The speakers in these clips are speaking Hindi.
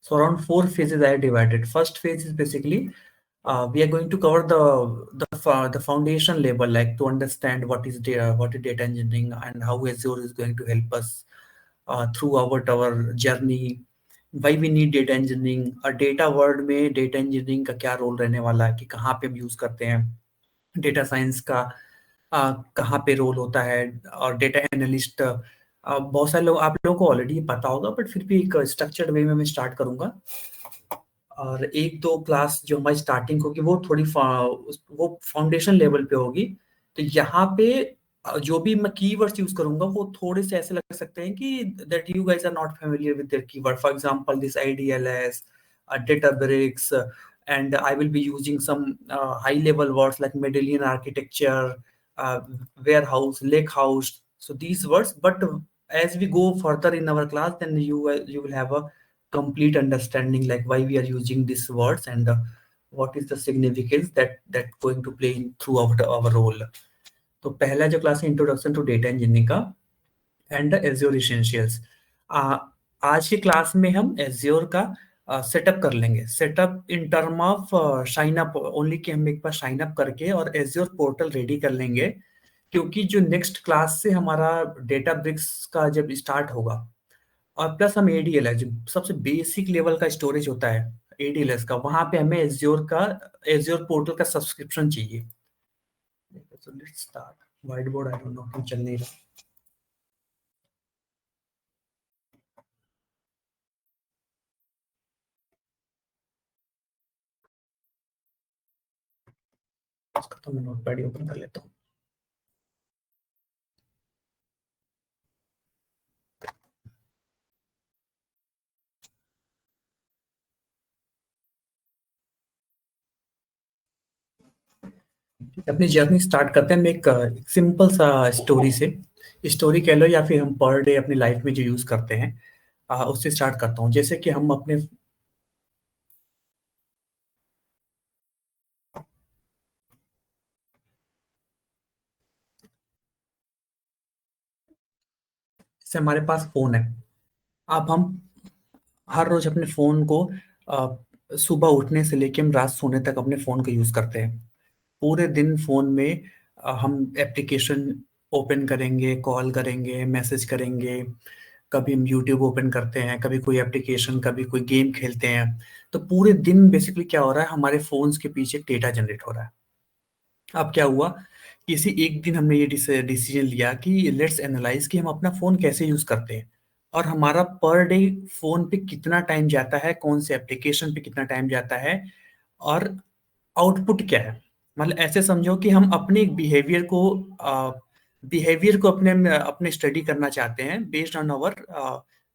So around 4 phases I divided. First phase is basically we are going to cover the foundation level, like to understand what is data engineering and how Azure is going to help us throughout our journey. Why we need data engineering, और डेटा वर्ल्ड में डेटा इंजीनियरिंग का क्या रोल रहने वाला है, कि कहाँ पे हम यूज करते हैं डेटा साइंस का, कहाँ पे रोल होता है, और डेटा एनालिस्ट। बहुत सारे लोग, आप लोगों को ऑलरेडी पता होगा, बट फिर भी एक स्ट्रक्चर्ड वे में मैं स्टार्ट करूंगा। और एक दो क्लास जो हमारी स्टार्टिंग होगी वो थोड़ी वो फाउंडेशन लेवल पे होगी। तो यहाँ पे जो भी मैं कीवर्ड्स यूज करूंगा वो थोड़े से ऐसे लग सकते हैं कि that you guys are not familiar with their keyword. For example this IDLS, Databricks, and I will be using some high level words like Medallion architecture, uh, warehouse, lake house, so these words. But as we go further in our class, then you will have a complete understanding like why we are using these words, and what is the significance that going to play in throughout our role. तो पहला जो क्लास है इंट्रोडक्शन टू डेटा इंजीनियरिंग का एंड एज्योर इसेंशियल्स। आज की क्लास में हम एज्योर का सेटअप कर लेंगे। Setup in term of sine up only, कि हम एक बार साइन अप करके और एज्योर पोर्टल रेडी कर लेंगे, क्योंकि जो नेक्स्ट क्लास से हमारा डेटा ब्रिक्स का जब स्टार्ट होगा, और प्लस हम एडीएलएस जो सबसे बेसिक लेवल का स्टोरेज होता है एडीएलएस का, वहां पे हमें एज्योर पोर्टल का सब्सक्रिप्शन चाहिए। So let's start. Whiteboard, I don't know, क्यों चल नहीं रहा। इसका तो मैं नोटपैड ओपन कर लेता हूँ। अपनी जर्नी स्टार्ट करते हैं एक सिंपल सा स्टोरी से। स्टोरी कह लो या फिर हम पर डे अपनी लाइफ में जो यूज करते हैं, उससे स्टार्ट करता हूँ। जैसे कि हम अपने जैसे हमारे पास फोन है। अब हम हर रोज अपने फोन को सुबह उठने से लेके हम रात सोने तक अपने फोन का यूज करते हैं। पूरे दिन फोन में हम एप्लीकेशन ओपन करेंगे, कॉल करेंगे, मैसेज करेंगे, कभी हम यूट्यूब ओपन करते हैं, कभी कोई एप्लीकेशन, कभी कोई गेम खेलते हैं। तो पूरे दिन बेसिकली क्या हो रहा है, हमारे फोन्स के पीछे डेटा जनरेट हो रहा है। अब क्या हुआ, किसी एक दिन हमने ये डिसीजन लिया कि लेट्स एनालाइज कि हम अपना फोन कैसे यूज करते हैं, और हमारा पर डे फोन पे कितना टाइम जाता है, कौन से एप्लीकेशन पे कितना टाइम जाता है, और आउटपुट क्या है। मतलब ऐसे समझो कि हम अपने बिहेवियर को अपने अपने स्टडी करना चाहते हैं based on our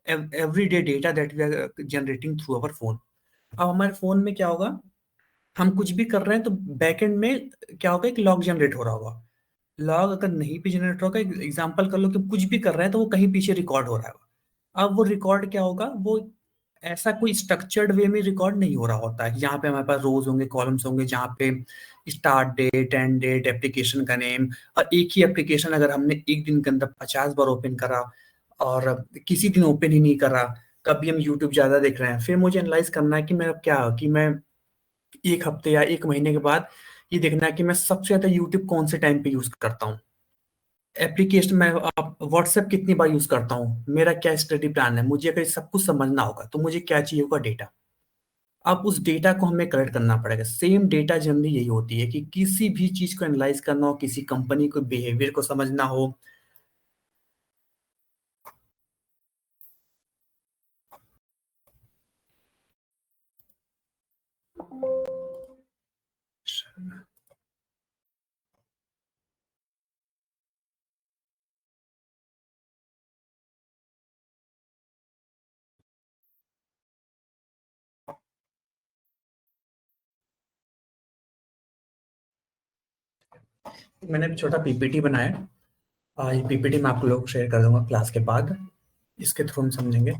everyday data that we are generating through our phone. अब हमारे फोन में क्या होगा, हम कुछ भी कर रहे हैं तो बैकएंड में क्या होगा, एक लॉग जनरेट हो रहा होगा। लॉग अगर नहीं भी जनरेट होगा, एग्जांपल कर लो कि कुछ भी कर रहे हैं तो वो कहीं पीछे रिकॉर्ड हो रहा है। अब वो रिकॉर्ड क्या होगा, वो ऐसा कोई स्ट्रक्चर्ड वे में रिकॉर्ड नहीं हो रहा होता है। यहाँ पे हमारे पास रोज होंगे, कॉलम्स होंगे, जहाँ पे start date, end date, application का नेम, और एक ही एप्लीकेशन अगर हमने एक दिन के अंदर 50 बार ओपन करा और किसी दिन ओपन ही नहीं करा, कभी हम यूट्यूब ज्यादा देख रहे हैं, फिर मुझे एनालाइज करना है कि मैं अब क्या, कि मैं एक हफ्ते या एक महीने के बाद ये देखना है कि मैं सबसे ज्यादा यूट्यूब कौन से टाइम पे यूज करता हूँ, एप्लीकेशन में व्हाट्सएप कितनी बार यूज करता हूँ, मेरा क्या स्टडी प्लान है। मुझे अगर सब कुछ समझना होगा तो मुझे क्या चाहिए होगा, डेटा। अब उस डेटा को हमें कलेक्ट करना पड़ेगा। सेम डेटा जनरली यही होती है कि किसी भी चीज को एनालाइज करना हो, किसी कंपनी को बिहेवियर को समझना हो। मैंने एक छोटा पीपीटी बनाया है। ये पीपीटी मैं आप लोगों को शेयर कर दूंगा क्लास के बाद, इसके थ्रू हम समझेंगे।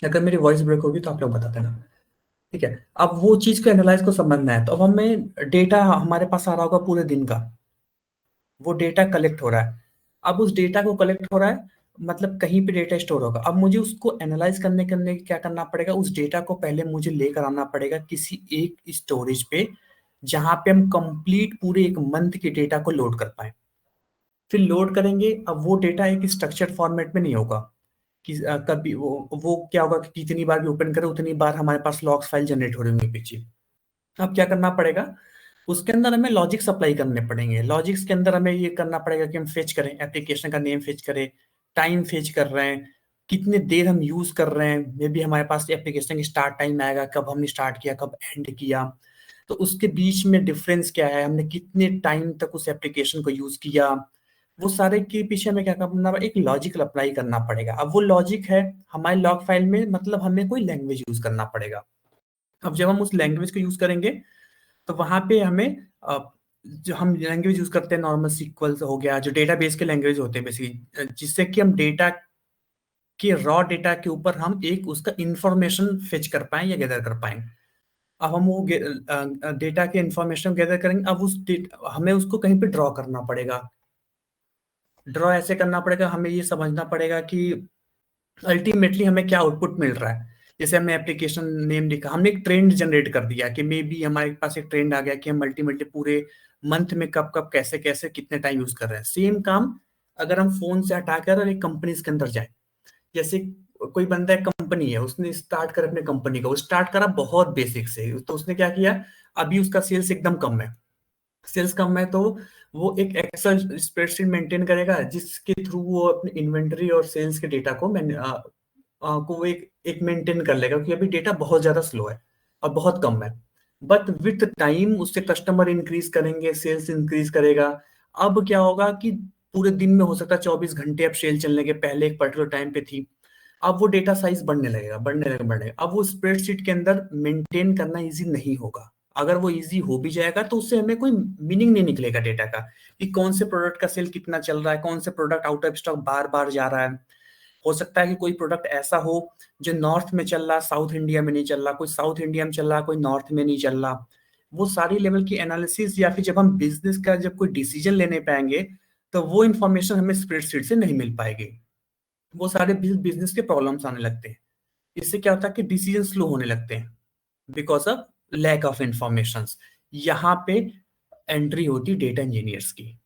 अगर मेरी वॉइस ब्रेक होगी तो आप लोग बता देना। ठीक है, अब वो चीज को एनालाइज को समझना है, तो अब हमें डेटा हमारे पास आ रहा होगा पूरे दिन का, वो डेटा कलेक्ट हो रहा है। अब उस डेटा को कलेक्ट हो रहा है, मतलब कहीं पे डेटा स्टोर होगा। अब मुझे उसको एनालाइज करने करने क्या करना पड़ेगा, उस डेटा को पहले मुझे लेकर आना पड़ेगा किसी एक स्टोरेज पे, जहां पे हम कंप्लीट पूरे एक मंथ के डेटा को लोड कर पाए। फिर लोड करेंगे, अब वो डेटा एक स्ट्रक्चर्ड फॉर्मेट में नहीं होगा कि कभी वो क्या होगा कि जितनी बार भी ओपन करें उतनी बार हमारे पास लॉग्स फाइल जनरेट हो रही होंगी पीछे। अब क्या करना पड़ेगा, उसके अंदर हमें लॉजिक्स अप्लाई करने पड़ेंगे। लॉजिक्स के अंदर हमें ये करना पड़ेगा कि हम फेच करें, एप्लीकेशन का नेम फेच करें, टाइम फेच कर रहे हैं, कितने देर हम यूज कर रहे हैं, मे बी हमारे पास एप्लीकेशन की स्टार्ट टाइम आएगा, कब हमने स्टार्ट किया कब एंड किया, तो उसके बीच में डिफरेंस क्या है, हमने कितने टाइम तक उस एप्लीकेशन को यूज किया। वो सारे के पीछे हमें क्या करना पड़ेगा, एक लॉजिकल अप्लाई करना पड़ेगा। अब वो लॉजिक है हमारे लॉग फाइल में, मतलब हमें कोई लैंग्वेज यूज करना पड़ेगा। अब जब हम उस लैंग्वेज को यूज करेंगे तो वहां पे हमें जो हम लैंग्वेज यूज करते हैं नॉर्मल सीक्वल हो गया, जो डेटाबेस के लैंग्वेज होते हैं बेसिकली, जिससे कि हम डेटा के रॉ डेटा के ऊपर हम एक उसका इंफॉर्मेशन फेच कर पाए या गैदर कर पाए। अब हम वो डेटा के इंफॉर्मेशन गैदर करेंगे, अब हमें उसको कहीं पे ड्रॉ करना पड़ेगा। ड्रॉ ऐसे करना पड़ेगा, हमें ये समझना पड़ेगा कि अल्टीमेटली हमें क्या आउटपुट मिल रहा है। जैसे हमने एप्लीकेशन नेम लिखा, हमने एक ट्रेंड जनरेट कर दिया कि मे बी हमारे पास एक ट्रेंड आ गया कि हम अल्टीमेटली पूरे मंथ में कब कब कैसे कैसे कितने टाइम यूज कर रहे हैं। सेम काम अगर हम फोन से हटाकर और एक कंपनी के अंदर जाए, जैसे कोई बंदा एक कंपनी है, उसने स्टार्ट कर अपने कंपनी का, वो स्टार्ट करा बहुत बेसिक से, तो उसने क्या किया, अभी उसका सेल्स एकदम कम है, सेल्स कम है, तो वो एक एक्सेल स्प्रेडशीट मेंटेन करेगा जिसके थ्रू वो अपने इन्वेंटरी और सेल्स के डेटा को को वो एक मेंटेन कर लेगा, क्योंकि अभी डेटा बहुत ज्यादा स्लो है और बहुत कम है। बट विथ टाइम उससे कस्टमर इंक्रीज करेंगे, सेल्स इंक्रीज करेगा। अब क्या होगा कि पूरे दिन में हो सकता है 24 घंटे अब सेल चलने के, पहले एक पर्टिकुलर टाइम पे थी। अब वो डेटा साइज बढ़ने लगेगा, बढ़ने लगेगा। अब वो स्प्रेडशीट के अंदर मेंटेन करना इजी नहीं होगा। अगर वो इजी हो भी जाएगा तो उससे हमें कोई मीनिंग नहीं निकलेगा डेटा का, कि कौन से प्रोडक्ट का सेल कितना चल रहा है, कौन से प्रोडक्ट आउट ऑफ स्टॉक बार बार जा रहा है। हो सकता है कि कोई प्रोडक्ट ऐसा हो जो नॉर्थ में चल रहा, साउथ इंडिया में नहीं चल रहा, कोई साउथ इंडिया में चल रहा, कोई नॉर्थ में नहीं चल रहा। वो सारी लेवल की एनालिसिस, या फिर जब हम बिजनेस का जब कोई डिसीजन लेने पाएंगे, तो वो इंफॉर्मेशन हमें स्प्रेडशीट से नहीं मिल पाएगी। वो सारे बिजनेस के प्रॉब्लम्स आने लगते हैं। इससे क्या होता है कि डिसीजन स्लो होने लगते हैं, because of lack of information. यहाँ पे एंट्री होती डेटा इंजीनियर्स की।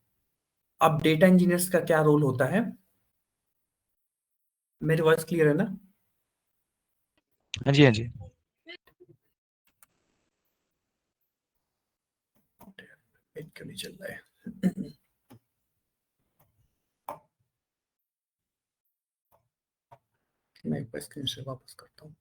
अब डेटा इंजीनियर्स का क्या रोल होता है, मेरी वॉइस क्लियर है ना? हाँ जी, हाँ जी। पेज क्यों नहीं चल रहा है? मैं एक बार स्क्रीन से वापस करता हूँ।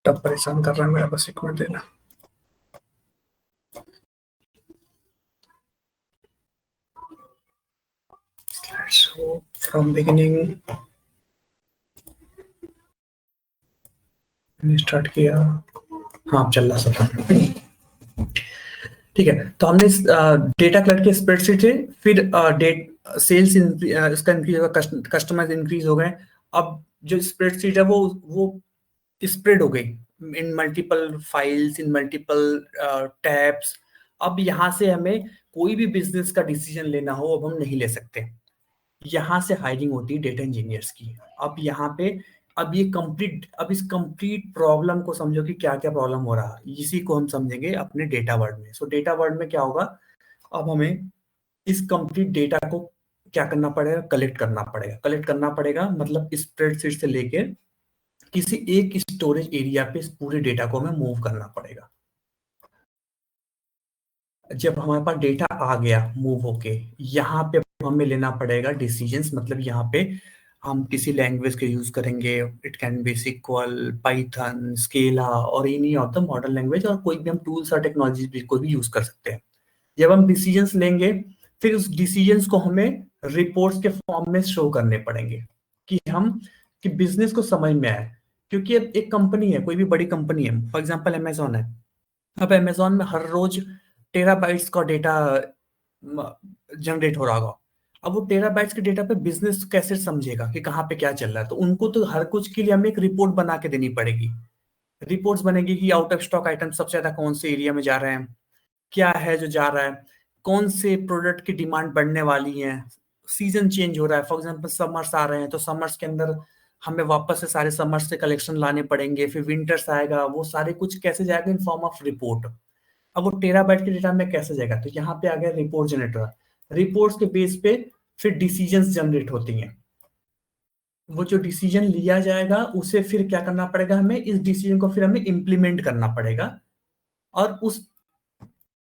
तब परेशान कर रहा है मेरा, बस एक मिनट देना। So from beginning मैंने स्टार्ट किया, हाँ चल रहा सब। ठीक है, तो हमने डेटा कलेक्ट किया स्प्रेडशीट से, फिर डेट सेल्स इसका इंक्रीज होगा, कस्टमर इंक्रीज हो गए। अब जो स्प्रेडशीट है वो स्प्रेड हो गई इन मल्टीपल फाइल्स, इन मल्टीपल टैब्स। अब यहाँ से हमें कोई भी बिजनेस का डिसीजन लेना हो अब हम नहीं ले सकते। यहाँ से हायरिंग होती है डेटा इंजीनियर्स की। अब यहाँ पे अब इस कंप्लीट प्रॉब्लम को समझो कि क्या क्या प्रॉब्लम हो रहा है, इसी को हम समझेंगे अपने डेटा वर्ड में। सो डेटा वर्ड में क्या होगा, अब हमें इस कंप्लीट डेटा को क्या करना पड़ेगा, कलेक्ट करना पड़ेगा मतलब स्प्रेडशीट से लेके किसी एक स्टोरेज एरिया पे इस पूरे डेटा को हमें मूव करना पड़ेगा। जब हमारे पास डेटा आ गया मूव होके, यहाँ पे हमें लेना पड़ेगा डिसीजंस, मतलब यहाँ पे हम किसी लैंग्वेज के यूज करेंगे। It can be SQL, Python, Scala और any of the modern language, और कोई भी हम टूल्स और टेक्नोलॉजी भी कोई भी यूज कर सकते हैं। जब हम डिसीजंस लेंगे, फिर उस डिसीजंस को हमें रिपोर्ट्स के फॉर्म में शो करने पड़ेंगे कि बिजनेस को समझ में आए। क्योंकि अब एक कंपनी है, कोई भी बड़ी कंपनी है, फॉर एग्जांपल अमेजोन है। अब अमेजोन में हर रोज टेराबाइट्स का डेटा जनरेट हो रहा होगा। अब वो टेराबाइट्स के डेटा पे बिजनेस कैसे समझेगा कि कहाँ पे क्या चल रहा है? तो उनको तो हर कुछ के लिए हमें एक रिपोर्ट बना के देनी पड़ेगी। रिपोर्ट्स बनेगी कि आउट ऑफ स्टॉक आइटम सबसे ज्यादा कौन से एरिया में जा रहे हैं, क्या है जो जा रहा है, कौन से प्रोडक्ट की डिमांड बढ़ने वाली है, सीजन चेंज हो रहा है। फॉर एग्जांपल समर्स आ रहे हैं, तो समर्स के अंदर हमें वापस से सारे समर्स से कलेक्शन लाने पड़ेंगे। फिर विंटर्स आएगा, वो सारे कुछ कैसे जाएगा इन फॉर्म ऑफ रिपोर्ट। अब वो टेराबाइट के डेटा में कैसे जाएगा, तो यहाँ पे आ गया रिपोर्ट जनरेटर। रिपोर्ट्स के बेस पे फिर डिसीजंस जनरेट होती हैं। वो जो डिसीजन लिया जाएगा उसे फिर क्या करना पड़ेगा, हमें इस डिसीजन को फिर हमें इम्प्लीमेंट करना पड़ेगा। और उस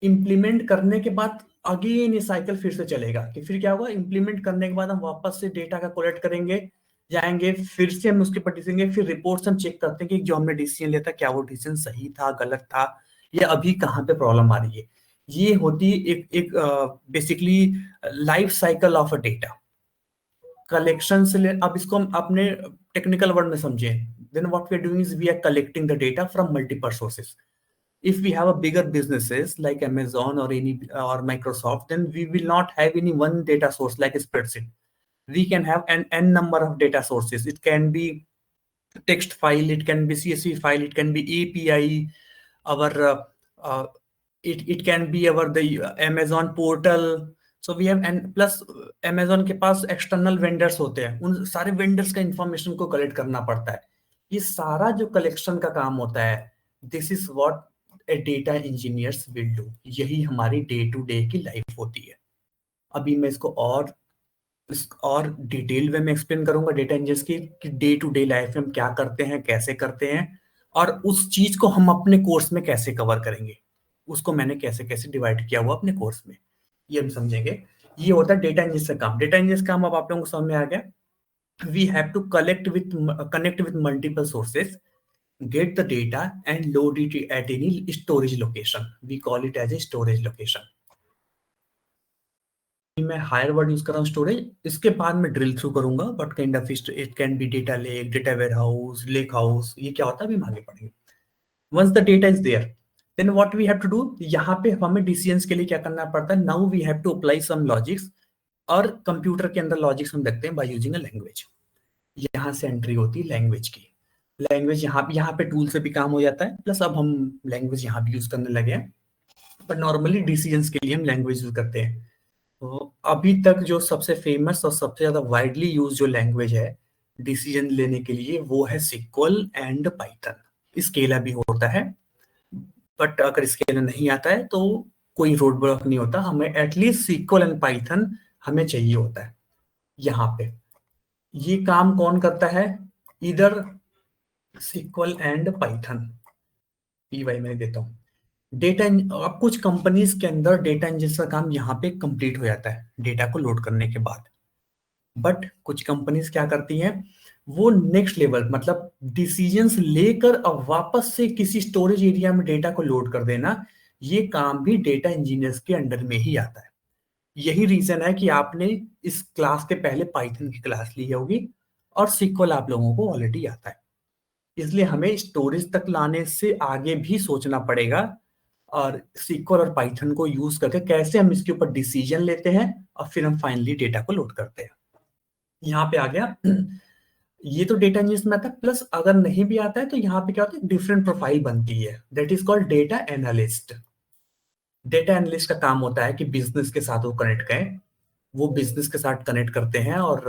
इम्प्लीमेंट करने के बाद अगेन ये साइकिल फिर से चलेगा कि फिर क्या होगा, इम्प्लीमेंट करने के बाद हम वापस से डेटा का कलेक्ट करेंगे, जाएंगे, फिर से हम उसके ऊपर डिसीजन, फिर रिपोर्ट्स हम चेक करते हैं कि जो हमने डिसीजन लिया था क्या वो डिसीजन सही था, गलत था, या अभी कहाँ पे प्रॉब्लम आ रही है। ये होती है एक basically life cycle of a data collection से ले। अब इसको हम अपने टेक्निकल वर्ड में समझे, then what we are doing is we are collecting the data from multiple sources. If we have a bigger businesses like Amazon or Microsoft, then we will not have any one data source like a spreadsheet. We can have an n number of data sources. It can be text file, it can be CSV file, it can be API, our uh, it can be our the Amazon portal. So we have, and plus Amazon के पास external vendors होते हैं, उन सारे vendors का information को collect करना पड़ता है। ये सारा जो collection का काम होता है, this is what a data engineers will do। यही हमारी डे टू डे की लाइफ होती है। अभी मैं इसको और डिटेल वे में एक्सप्लेन करूंगा डेटा इंजीनियर्स की कि डे टू डे लाइफ में हम क्या करते हैं, कैसे करते हैं, और उस चीज को हम अपने कोर्स में कैसे कवर करेंगे, उसको मैंने कैसे कैसे डिवाइड किया हुआ अपने कोर्स में, ये हम समझेंगे। ये होता है डेटा इंजीनियर्स का काम। डेटा इंजीनियर्स का काम अब आप लोगों को समझ में आ गया। We have to connect with multiple sources, get the data and load it at any storage location. We call it as a storage location। मैं हायर वर्ड यूज कर रहा हूँ स्टोरेज, इसके बाद मैं ड्रिल थ्रू करूंगा but kind of it can be data lake, data warehouse, lake house, ये क्या होता है अभी हम आगे पढ़ेंगे। Once the data is there, then what we have to do, यहाँ पे हमें डिसीजंस के लिए क्या करना पड़ता है, now we have to apply some logics. और कंप्यूटर के अंदर लॉजिक्स हम देखते हैं बाय यूजिंग अ लैंग्वेज। यहाँ से एंट्री होती है लैंग्वेज की। लैंग्वेज यहाँ पे टूल से भी काम हो जाता है, प्लस अब हम लैंग्वेज यहाँ भी यूज करने लगे हैं, पर नॉर्मली डिसीजंस के लिए हम लैंग्वेज यूज करते हैं। तो अभी तक जो सबसे फेमस और सबसे ज्यादा वाइडली यूज जो लैंग्वेज है डिसीजन लेने के लिए, वो है सिक्वल एंड पाइथन। स्केला भी होता है, बट अगर स्केला नहीं आता है तो कोई रोड ब्लॉक नहीं होता, हमें एटलीस्ट सिक्वल एंड पाइथन हमें चाहिए होता है। यहाँ पे ये काम कौन करता है, इधर सिक्वल एंड पाइथन, पीवाई मैं देता हूँ। डेटा अब कुछ कंपनीज के अंदर डेटा इंजन का काम यहाँ पे कंप्लीट हो जाता है डेटा को लोड करने के बाद। बट कुछ कंपनीज क्या करती हैं, वो नेक्स्ट लेवल मतलब डिसीजंस लेकर अब वापस से किसी स्टोरेज एरिया में डेटा को लोड कर देना, ये काम भी डेटा इंजीनियर्स के अंडर में ही आता है। यही रीजन है कि आपने इस क्लास के पहले पाइथन की क्लास ली होगी और सिक्वल आप लोगों को ऑलरेडी आता है। इसलिए हमें स्टोरेज तक लाने से आगे भी सोचना पड़ेगा, और सिक्वल और पाइथन को यूज करके कैसे हम इसके ऊपर डिसीजन लेते हैं और फिर हम फाइनली डेटा को लोड करते हैं। यहाँ पे आ गया ये तो डेटा इंजीनियर्स में आता है। प्लस अगर नहीं भी आता है तो यहाँ पे क्या होता है, डिफरेंट प्रोफाइल बनती है, that is called data analyst. Data analyst का काम होता है कि बिजनेस के साथ वो कनेक्ट करें, वो बिजनेस के साथ कनेक्ट करते हैं और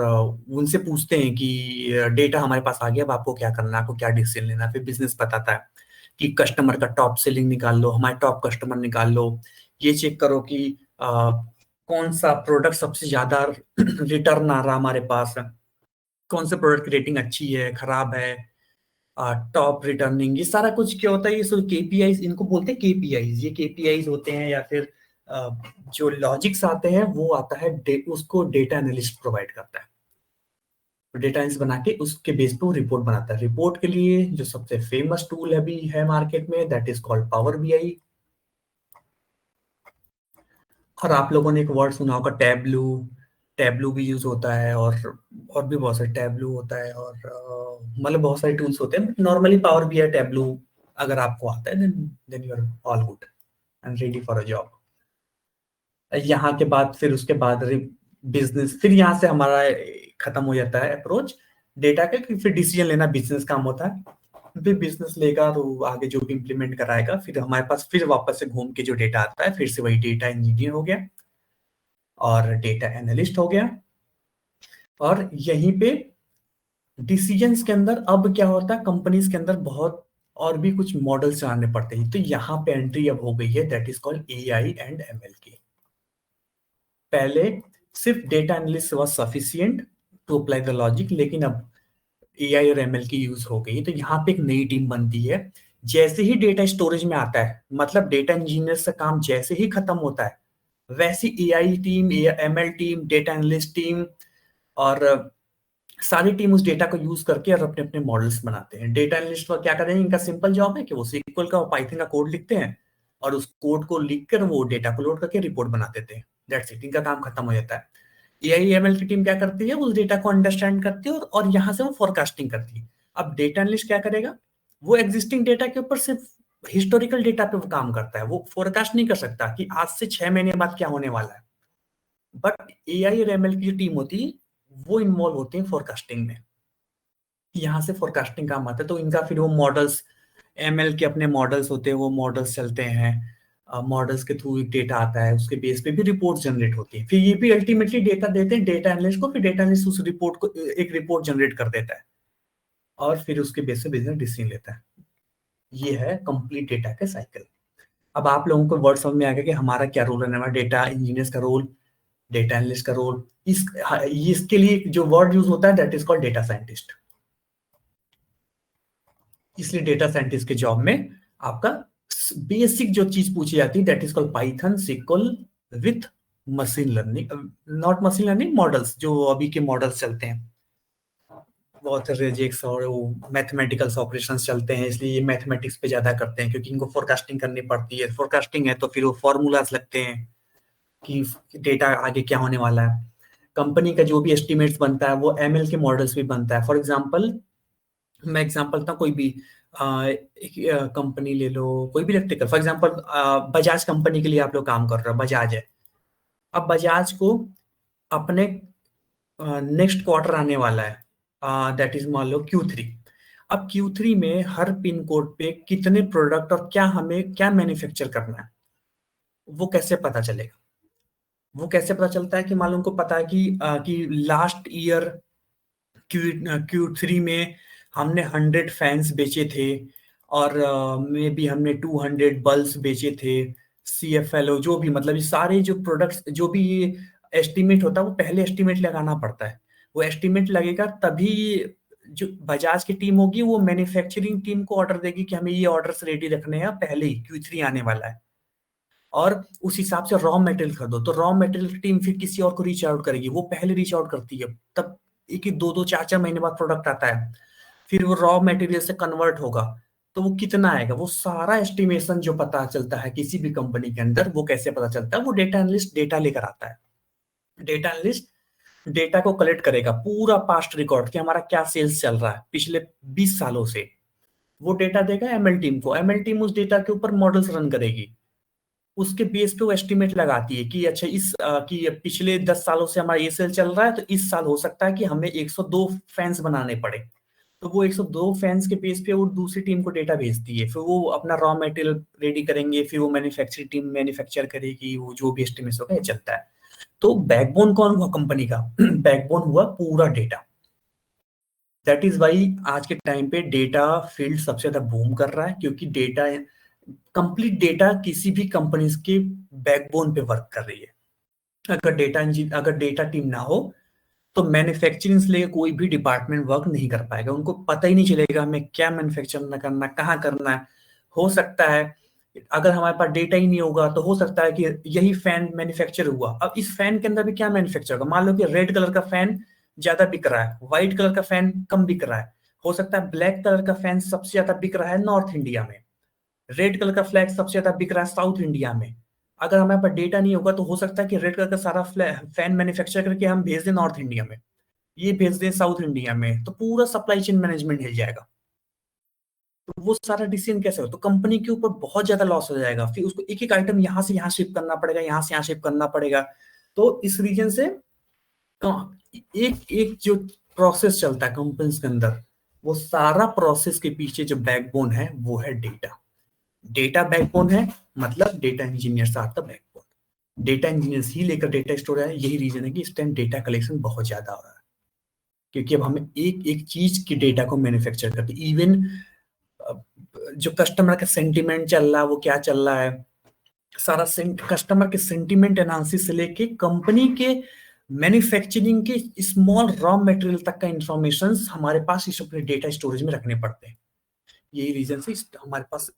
उनसे पूछते हैं कि डेटा हमारे पास आ गया, अब आपको क्या करना है, आपको क्या डिसीजन लेना है। फिर बिजनेस बताता है कि कस्टमर का टॉप सेलिंग निकाल लो, हमारे टॉप कस्टमर निकाल लो, ये चेक करो कि कौन सा प्रोडक्ट सबसे ज्यादा रिटर्न आ रहा हमारे पास, कौन से प्रोडक्ट की रेटिंग अच्छी है, खराब है, टॉप रिटर्निंग, ये सारा कुछ क्या होता है, ये सब केपीआईज, इनको बोलते हैं केपीआईज। ये केपीआईज होते हैं या फिर जो लॉजिक्स आते हैं वो आता है उसको डेटा एनालिस्ट प्रोवाइड करता है। तो डेटा एनालिस्ट बना के उसके बेस पे वो रिपोर्ट बनाता है। रिपोर्ट के लिए जो सबसे फेमस टूल अभी है मार्केट में, that is called power BI. और आप लोगों ने एक वर्ड सुना होगा टैबलू, टैबलू भी यूज होता है, और भी बहुत सारे टैबलू होता है, और मतलब बहुत सारे टूल्स होते हैं। नॉर्मली पावर बीआई टैबलू अगर आपको आता है then you are all good and ready for a job. यहाँ के बाद फिर उसके बाद बिजनेस, फिर यहाँ से हमारा खत्म हो जाता है अप्रोच डेटा का, कि फिर डिसीजन लेना बिजनेस काम होता है। फिर बिजनेस लेगा तो आगे जो भी इम्प्लीमेंट कराएगा, फिर हमारे पास फिर वापस से घूम के जो डेटा आता है, फिर से वही डेटा इंजीनियर हो गया और डेटा एनालिस्ट हो गया। और यहीं पे डिसीजंस के अंदर अब क्या होता है, कंपनीज के अंदर बहुत और भी कुछ मॉडल्स आने पड़ते हैं। तो यहाँ पे एंट्री अब हो गई है, that is called AI and ML की। पहले सिर्फ data analyst was sufficient to apply the logic, लेकिन अब एआई और एमएल की यूज हो गई। तो यहाँ पे एक नई टीम बनती है। जैसे ही डेटा स्टोरेज में आता है, मतलब डेटा इंजीनियर से काम जैसे ही खत्म होता है, वैसी AI team, ML team, data analyst team और सारी टीम उस डेटा को यूज करके और अपने अपने मॉडल्स बनाते हैं। डेटा एनालिस्ट का क्या करेंगे, इनका सिंपल जॉब है कि वो सीक्वल का पाइथन का कोड लिखते हैं और उस कोड को लिखकर वो डेटा को लोड करके रिपोर्ट बना देते हैं। दैट्स इट, इनका काम खत्म हो जाता है। एआई एमएल की टीम क्या करती है, उस डेटा को अंडरस्टैंड करती है और यहाँ से वो फोरकास्टिंग करती है। अब डेटा एनालिस्ट क्या करेगा, वो एग्जिस्टिंग डेटा के ऊपर सिर्फ हिस्टोरिकल डेटा पे वो काम करता है। वो फोरकास्ट नहीं कर सकता कि आज से 6 महीने बाद क्या होने वाला है। बट एआई और एमएल की जो टीम होती है वो इन्वॉल्व होती है फोरकास्टिंग में। यहाँ से फोरकास्टिंग काम आता है। तो इनका फिर वो मॉडल्स, एमएल के अपने मॉडल्स होते हैं, वो मॉडल्स चलते हैं, मॉडल्स के थ्रू एक डेटा आता है, उसके बेस पे भी रिपोर्ट जनरेट होती है। फिर ये भी अल्टीमेटली डेटा देते हैं डेटा एनालिस्ट को, फिर डेटा एनालिस्ट उस रिपोर्ट को एक रिपोर्ट जनरेट कर देता है और फिर उसके बेस पे बिजनेस डिसीजन लेता है। ये है कंप्लीट डेटा का साइकिल। अब आप लोगों को वर्ड समझ में आ गया कि हमारा क्या रोल रहने वाला, डेटा इंजीनियर्स का रोल, डेटा एनालिस्ट का रोल। इसके लिए जो वर्ड यूज होता है that is called data scientist. इसलिए डेटा साइंटिस्ट के जॉब में आपका बेसिक जो चीज पूछी जाती है that is called Python SQL with machine learning, not machine learning, models, जो अभी के मॉडल्स चलते हैं, बहुत रेजिक्स और मैथमेटिकल्स ऑपरेशंस चलते हैं, इसलिए ये मैथमेटिक्स पे ज्यादा करते हैं क्योंकि इनको फोरकास्टिंग करनी पड़ती है। फोरकास्टिंग है तो फिर वो फॉर्मूलाज लगते हैं कि डेटा आगे क्या होने वाला है। कंपनी का जो भी एस्टिमेट्स बनता है वो एमएल के मॉडल्स भी बनता है। फॉर एग्जांपल, मैं एग्जांपल था, कोई भी एक कंपनी ले लो, कोई भी electrical, for example Bajaj company के लिए आप लोग काम कर रहे हो, बजाज है। अब बजाज को अपने नेक्स्ट क्वार्टर आने वाला है, दैट इज मान लो Q3। अब Q3 में हर पिन कोड पे कितने प्रोडक्ट और क्या हमें क्या मैन्युफैक्चर करना है, वो कैसे पता चलेगा? वो कैसे पता चलता है कि मान लो उनको पता है कि लास्ट ईयर Q3 में हमने 100 फैंस बेचे थे और मे बी हमने 200 बल्ब्स बेचे थे, CFLO जो भी, मतलब ये सारे जो प्रोडक्ट्स, जो भी ये एस्टिमेट होता है वो पहले एस्टिमेट लगाना पड़ता है। वो एस्टिमेट लगेगा तभी जो बजाज की टीम होगी वो मैन्युफैक्चरिंग टीम को ऑर्डर देगी कि हमें ये ऑर्डर्स रेडी रखने हैं, पहले ही Q3 आने वाला है। और उस हिसाब से रॉ मटेरियल खरीदो, तो रॉ मटेरियल की टीम फिर किसी और को रीच आउट करेगी, वो पहले रीच आउट करती है, तब एक एक दो दो चार चार महीने बाद प्रोडक्ट आता है। फिर वो रॉ मटेरियल से कन्वर्ट होगा तो वो कितना आएगा, वो सारा एस्टिमेशन जो पता चलता है किसी भी कंपनी के अंदर, वो कैसे पता चलता है? वो डेटा एनालिस्ट डेटा लेकर आता है। डेटा एनालिस्ट डेटा को कलेक्ट करेगा, पूरा पास्ट रिकॉर्ड कि हमारा क्या सेल्स चल रहा है पिछले 20 सालों से, वो डेटा देगा एमएल टीम को। एमएल टीम उस डेटा के ऊपर मॉडल्स रन करेगी, उसके बेस पे वो एस्टिमेट लगाती है कि अच्छा कि पिछले 10 सालों से हमारा ये सेल चल रहा है, तो इस साल हो सकता है कि हमें 102 फैंस बनाने पड़े। तो वो 102 फैंस के बेस पे वो दूसरी टीम को डेटा भेजती है, फिर वो अपना रॉ मटेरियल रेडी करेंगे, फिर वो मैन्युफैक्चरिंग टीम मैन्युफैक्चर करेगी, वो जो भी एस्टिमेट होगा ये चलता है। तो बैकबोन कौन हुआ कंपनी का? बैकबोन हुआ पूरा डेटा। दैट इज वाई आज के टाइम पे डेटा फील्ड सबसे ज्यादा बूम कर रहा है, क्योंकि डेटा, कंप्लीट डेटा किसी भी कंपनी के बैकबोन पे वर्क कर रही है। अगर डेटा टीम ना हो तो मैन्युफैक्चरिंग से लेकर कोई भी डिपार्टमेंट वर्क नहीं कर पाएगा, उनको पता ही नहीं चलेगा हमें क्या मैन्युफैक्चर करना, कहाँ करना है। हो सकता है अगर हमारे पास डेटा ही नहीं होगा तो हो सकता है कि यही फैन मैन्युफैक्चर हुआ, अब इस फैन के अंदर भी क्या मैन्युफैक्चर होगा, मान लो कि रेड कलर का फैन ज्यादा बिक रहा है, व्हाइट कलर का फैन कम बिक रहा है, हो सकता है ब्लैक कलर का फैन सबसे ज्यादा बिक रहा है नॉर्थ इंडिया में, रेड कलर का फ्लैग सबसे ज्यादा बिक रहा है साउथ इंडिया में। अगर हमारे पास डेटा नहीं होगा तो हो सकता है कि रेड कलर का सारा फैन मैन्युफैक्चर करके हम भेज दें नॉर्थ इंडिया में, ये भेज दें साउथ इंडिया में, तो पूरा सप्लाई चेन मैनेजमेंट हिल जाएगा। तो वो सारा डिसीजन कैसे हो, तो कंपनी के ऊपर बहुत ज्यादा लॉस हो जाएगा, फिर उसको एक एक आइटम यहाँ से यहाँ शिप करना पड़ेगा, यहाँ से यहाँ शिप करना पड़ेगा। तो इस रीजन से एक एक जो प्रोसेस चलता है कंपनी के अंदर, वो सारा प्रोसेस के पीछे जो बैकबोन है वो है डेटा। डेटा बैकबोन है, मतलब data engineers are the backbone. Data engineers ही लेकर डेटा स्टोर है, यही रीजन है कि इस टाइम डेटा कलेक्शन बहुत ज्यादा हो रहा है, क्योंकि अब हमें एक एक चीज के डेटा को मैन्युफैक्चर करके, इवन जो कस्टमर का सेंटिमेंट चल रहा है वो क्या चल रहा है, सारा कस्टमर के सेंटिमेंट एनालिसिस से लेके कंपनी के मैन्युफैक्चरिंग के स्मॉल रॉ मटेरियल तक का इंफॉर्मेशन हमारे पास इस अपने डेटा स्टोरेज में रखने पड़ते हैं। यही रीजन से हमारे पास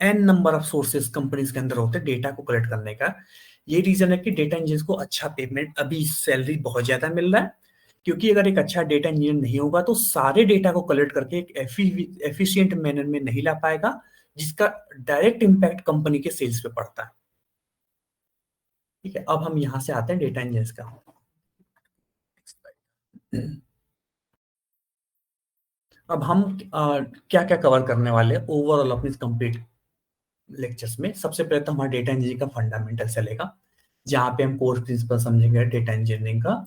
n number of sources companies के अंदर होते हैं डेटा को कलेक्ट करने का। ये रीजन है कि डेटा इंजीनियर्स को अच्छा पेमेंट, अभी सैलरी बहुत ज्यादा मिल रहा है, क्योंकि अगर एक अच्छा डेटा इंजीनियर नहीं होगा तो सारे डेटा को कलेक्ट करके एक एफिशिएंट मैनर में नहीं ला पाएगा, जिसका डायरेक्ट इम्पैक्ट कंपनी के सेल्स पे पड़ता है। ठीक है, अब हम यहां से आते हैं डेटा इंजीनियर्स का। अब हम क्या क्या कवर करने वाले हैं ओवरऑल अपनी कंप्लीट लेक्चर्स में। सबसे पहले तो हमारा डेटा इंजीनियरिंग का फंडामेंटल चलेगा, जहाँ पे हम कोर प्रिंसिपल समझेंगे डेटा इंजीनियरिंग का।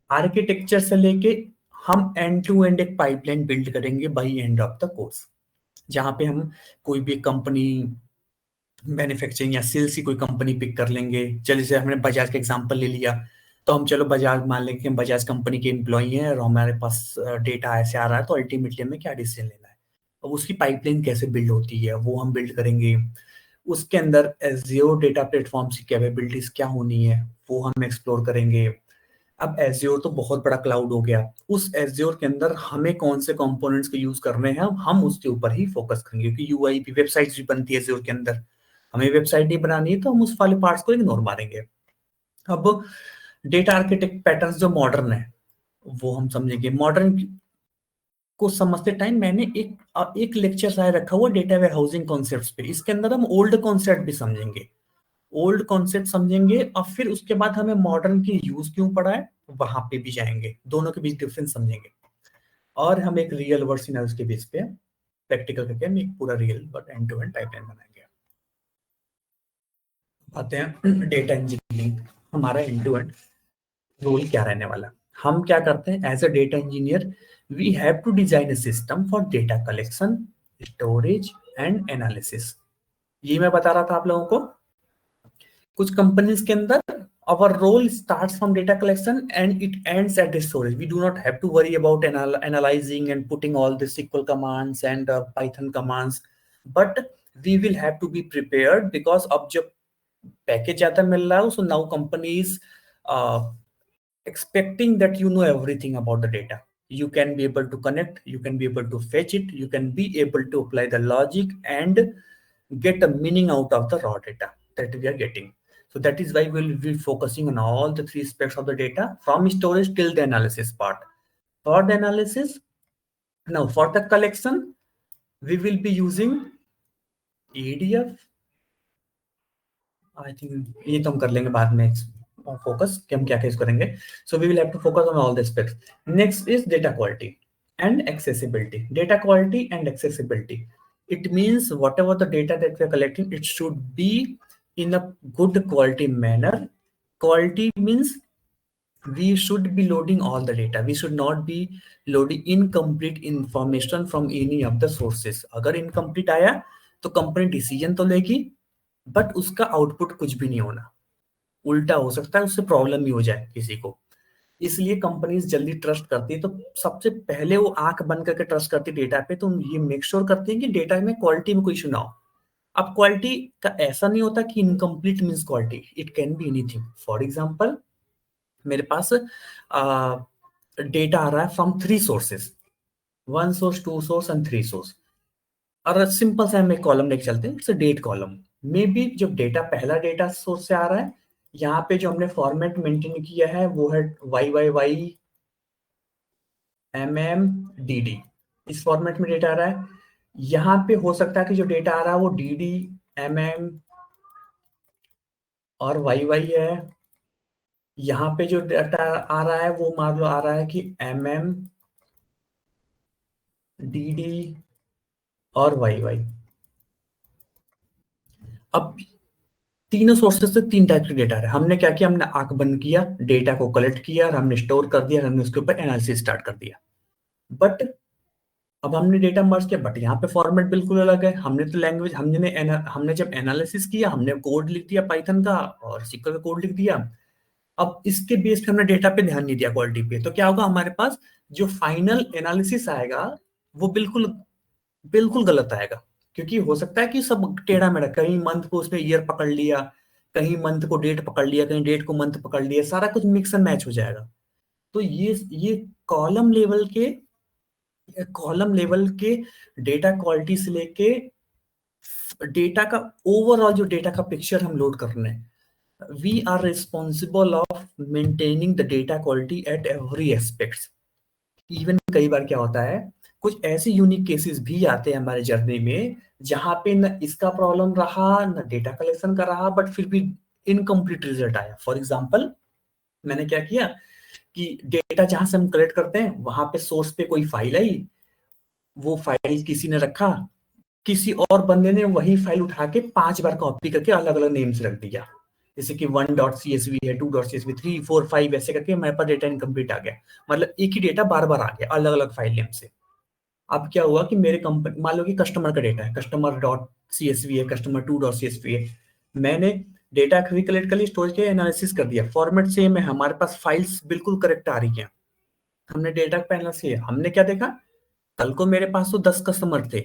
आर्किटेक्चर से लेके हम एंड टू एंड एक पाइपलाइन बिल्ड करेंगे by end of the course, जहाँ पे हम कोई भी कंपनी मैन्युफैक्चरिंग या सेल्स की कोई कंपनी पिक कर लेंगे। चलिए जैसे हमने बजाज का एग्जांपल ले लिया, तो हम चलो बजाज मान लेंगे कि हम बजाज कंपनी के एम्प्लॉई हैं और हमारे पास डेटा ऐसे आ रहा है, तो अल्टीमेटली हमें क्या डिसीजन लेना है, अब उसकी पाइपलाइन कैसे बिल्ड होती है वो हम बिल्ड करेंगे। उसके अंदर एज़्योर डेटा प्लेटफॉर्म की कैपेबिलिटीज क्या होनी है वो हम एक्सप्लोर करेंगे। अब एज़्योर तो बहुत बड़ा क्लाउड हो गया, उस एज़्योर के अंदर हमें कौन से कंपोनेंट्स को यूज करने हैं हम उसके ऊपर ही फोकस करेंगे, क्योंकि यूआई भी वेबसाइट्स भी बनती है एज़्योर के अंदर, हमें वेबसाइट नहीं बनानी है तो हम उस वाले पार्ट्स को इग्नोर मारेंगे। अब डेटा आर्किटेक्ट पैटर्न्स जो मॉडर्न है वो हम समझेंगे। मॉडर्न को समझते टाइम मैंने एक लेक्चर शायद रखा हुआ डेटा वेयर हाउसिंग कॉन्सेप्ट्स पे, इसके अंदर हम ओल्ड कॉन्सेप्ट भी समझेंगे, ओल्ड कॉन्सेप्ट समझेंगे, और फिर उसके बाद हमें मॉडर्न की यूज क्यों पड़ा है वहां पे भी जाएंगे, दोनों के बीच डिफरेंस समझेंगे। और हम एक रियल वर्ड सिनेरियोस के बेस पे प्रैक्टिकल करके हम एक पूरा real word end to end pipeline बनाएंगे। आते हैं डेटा इंजीनियरिंग, हमारा एंड टू एंड रोल क्या रहने वाला। हम क्या करते हैं as a data engineer, we have to design a system for data collection, storage and analysis. ये मैं बता रहा था आप लोगों को, कुछ कंपनीज के अंदर our role starts from data collection and it ends at the storage. We do not have to worry about analyzing and putting all the SQL commands and Python commands, but we will have to be prepared because अब जब पैकेज ज्यादा मिल रहा है, so now companies uh, expecting that you know everything about the data. You can be able to connect, you can be able to fetch it, you can be able to apply the logic and get a meaning out of the raw data that we are getting. So that is why we'll be focusing on all the three aspects of the data from storage till the analysis part. For the analysis, now for the collection, we will be using EDF. I think ये तो हम कर लेंगे बाद में फोकस कि हम क्या क्या करेंगे. So we will have to focus on all the aspects. Next is data quality and accessibility. Data quality and accessibility. It means whatever the data that we are collecting, it should be in a good quality manner. Quality means we should be loading all the data. We should not be loading incomplete information from any of the sources. अगर incomplete आया तो कंपनी डिसीजन तो लेगी, बट उसका आउटपुट कुछ भी नहीं होना, उल्टा हो सकता है, उससे प्रॉब्लम भी हो जाए किसी को। इसलिए कंपनीज जल्दी ट्रस्ट करती है, तो सबसे पहले वो आंख बंद करके ट्रस्ट करती है डेटा पे, तो ये मेक श्योर करती है कि डेटा में क्वालिटी में कोई इशू ना हो। अब क्वालिटी का ऐसा नहीं होता कि incomplete means quality, it can be anything. For example, मेरे पास डेटा आ रहा है from 3 sources, 1 source, 2 source and 3 source. और सिंपल सा हम एक कॉलम लेके चलते हैं, इट्स डेट कॉलम। मे बी जब डेटा पहला डेटा सोर्स से आ रहा है, यहाँ पे जो हमने फॉर्मेट मेंटेन किया है वो है YYY MMDD, इस फॉर्मेट में डेटा आ रहा है। यहाँ पे हो सकता है कि जो डेटा आ रहा है वो DD MM और YY है। यहाँ पे जो डेटा आ रहा है वो मान लो आ रहा है कि DD और YY। अब तीनों सोर्सेस से 3 टाइप के डेटा आ रहे हैं। हमने क्या किया, हमने आंख बंद किया, डेटा को कलेक्ट किया और हमने स्टोर कर दिया, हमने उसके ऊपर एनालिसिस स्टार्ट कर दिया। बट अब हमने डेटा मर्ज किया, बट यहाँ पे फॉर्मेट बिल्कुल अलग है। हमने तो लैंग्वेज, हमने जब एनालिसिस किया, हमने कोड लिख दिया पाइथन का और SQL का कोड लिख दिया। अब इसके बेस पे हमने डेटा पे ध्यान नहीं दिया, क्वालिटी पे, तो क्या होगा, हमारे पास जो फाइनल एनालिसिस आएगा वो बिल्कुल बिल्कुल गलत आएगा। क्योंकि हो सकता है कि सब टेढ़ा मेढ़ा, कहीं मंथ को उसने ईयर पकड़ लिया, कहीं मंथ को डेट पकड़ लिया, कहीं डेट को मंथ पकड़ लिया, सारा कुछ मिक्स एंड मैच हो जाएगा। तो ये कॉलम लेवल के कॉलम लेवल के डेटा क्वालिटी से लेके डेटा का ओवरऑल जो डेटा का पिक्चर हम लोड कर रहे हैं, we are responsible of maintaining the data quality at every aspects. Even कई बार क्या होता है, कुछ ऐसे यूनिक केसेस भी आते हैं हमारे जर्नी में जहां पे न इसका प्रॉब्लम रहा न डेटा कलेक्शन का रहा, बट फिर भी इनकम्प्लीट रिजल्ट आया। फॉर एग्जाम्पल, मैंने क्या किया कि डेटा जहां से हम कलेक्ट करते हैं वहां पे सोर्स पे कोई फाइल आई, वो फाइल किसी ने रखा, किसी और बंदे ने वही फाइल उठा के 5 बार कॉपी करके अलग अलग नेम से रख दिया। जैसे कि 1.csv है, 2.csv, 3, 4, 5 ऐसे करके हमारे पास डेटा इनकम्प्लीट आ गया। मतलब एक ही डेटा बार बार आ गया अलग अलग फाइल नेम से। अब क्या हुआ कि मेरे कंपनी, मान लो कि कस्टमर का डेटा है, कस्टमर डॉट CSV है, कस्टमर 2.csv है, मैंने डेटा रिकलेक्ट कर लिया, स्टोरेज किया, एनालिसिस कर दिया, फॉर्मेट सेम है, हमारे पास फाइल्स बिल्कुल करेक्ट आ रही हैं। हमने डेटा का एनालिसिस किया, हमने क्या देखा, कल को मेरे पास तो 10 कस्टमर थे,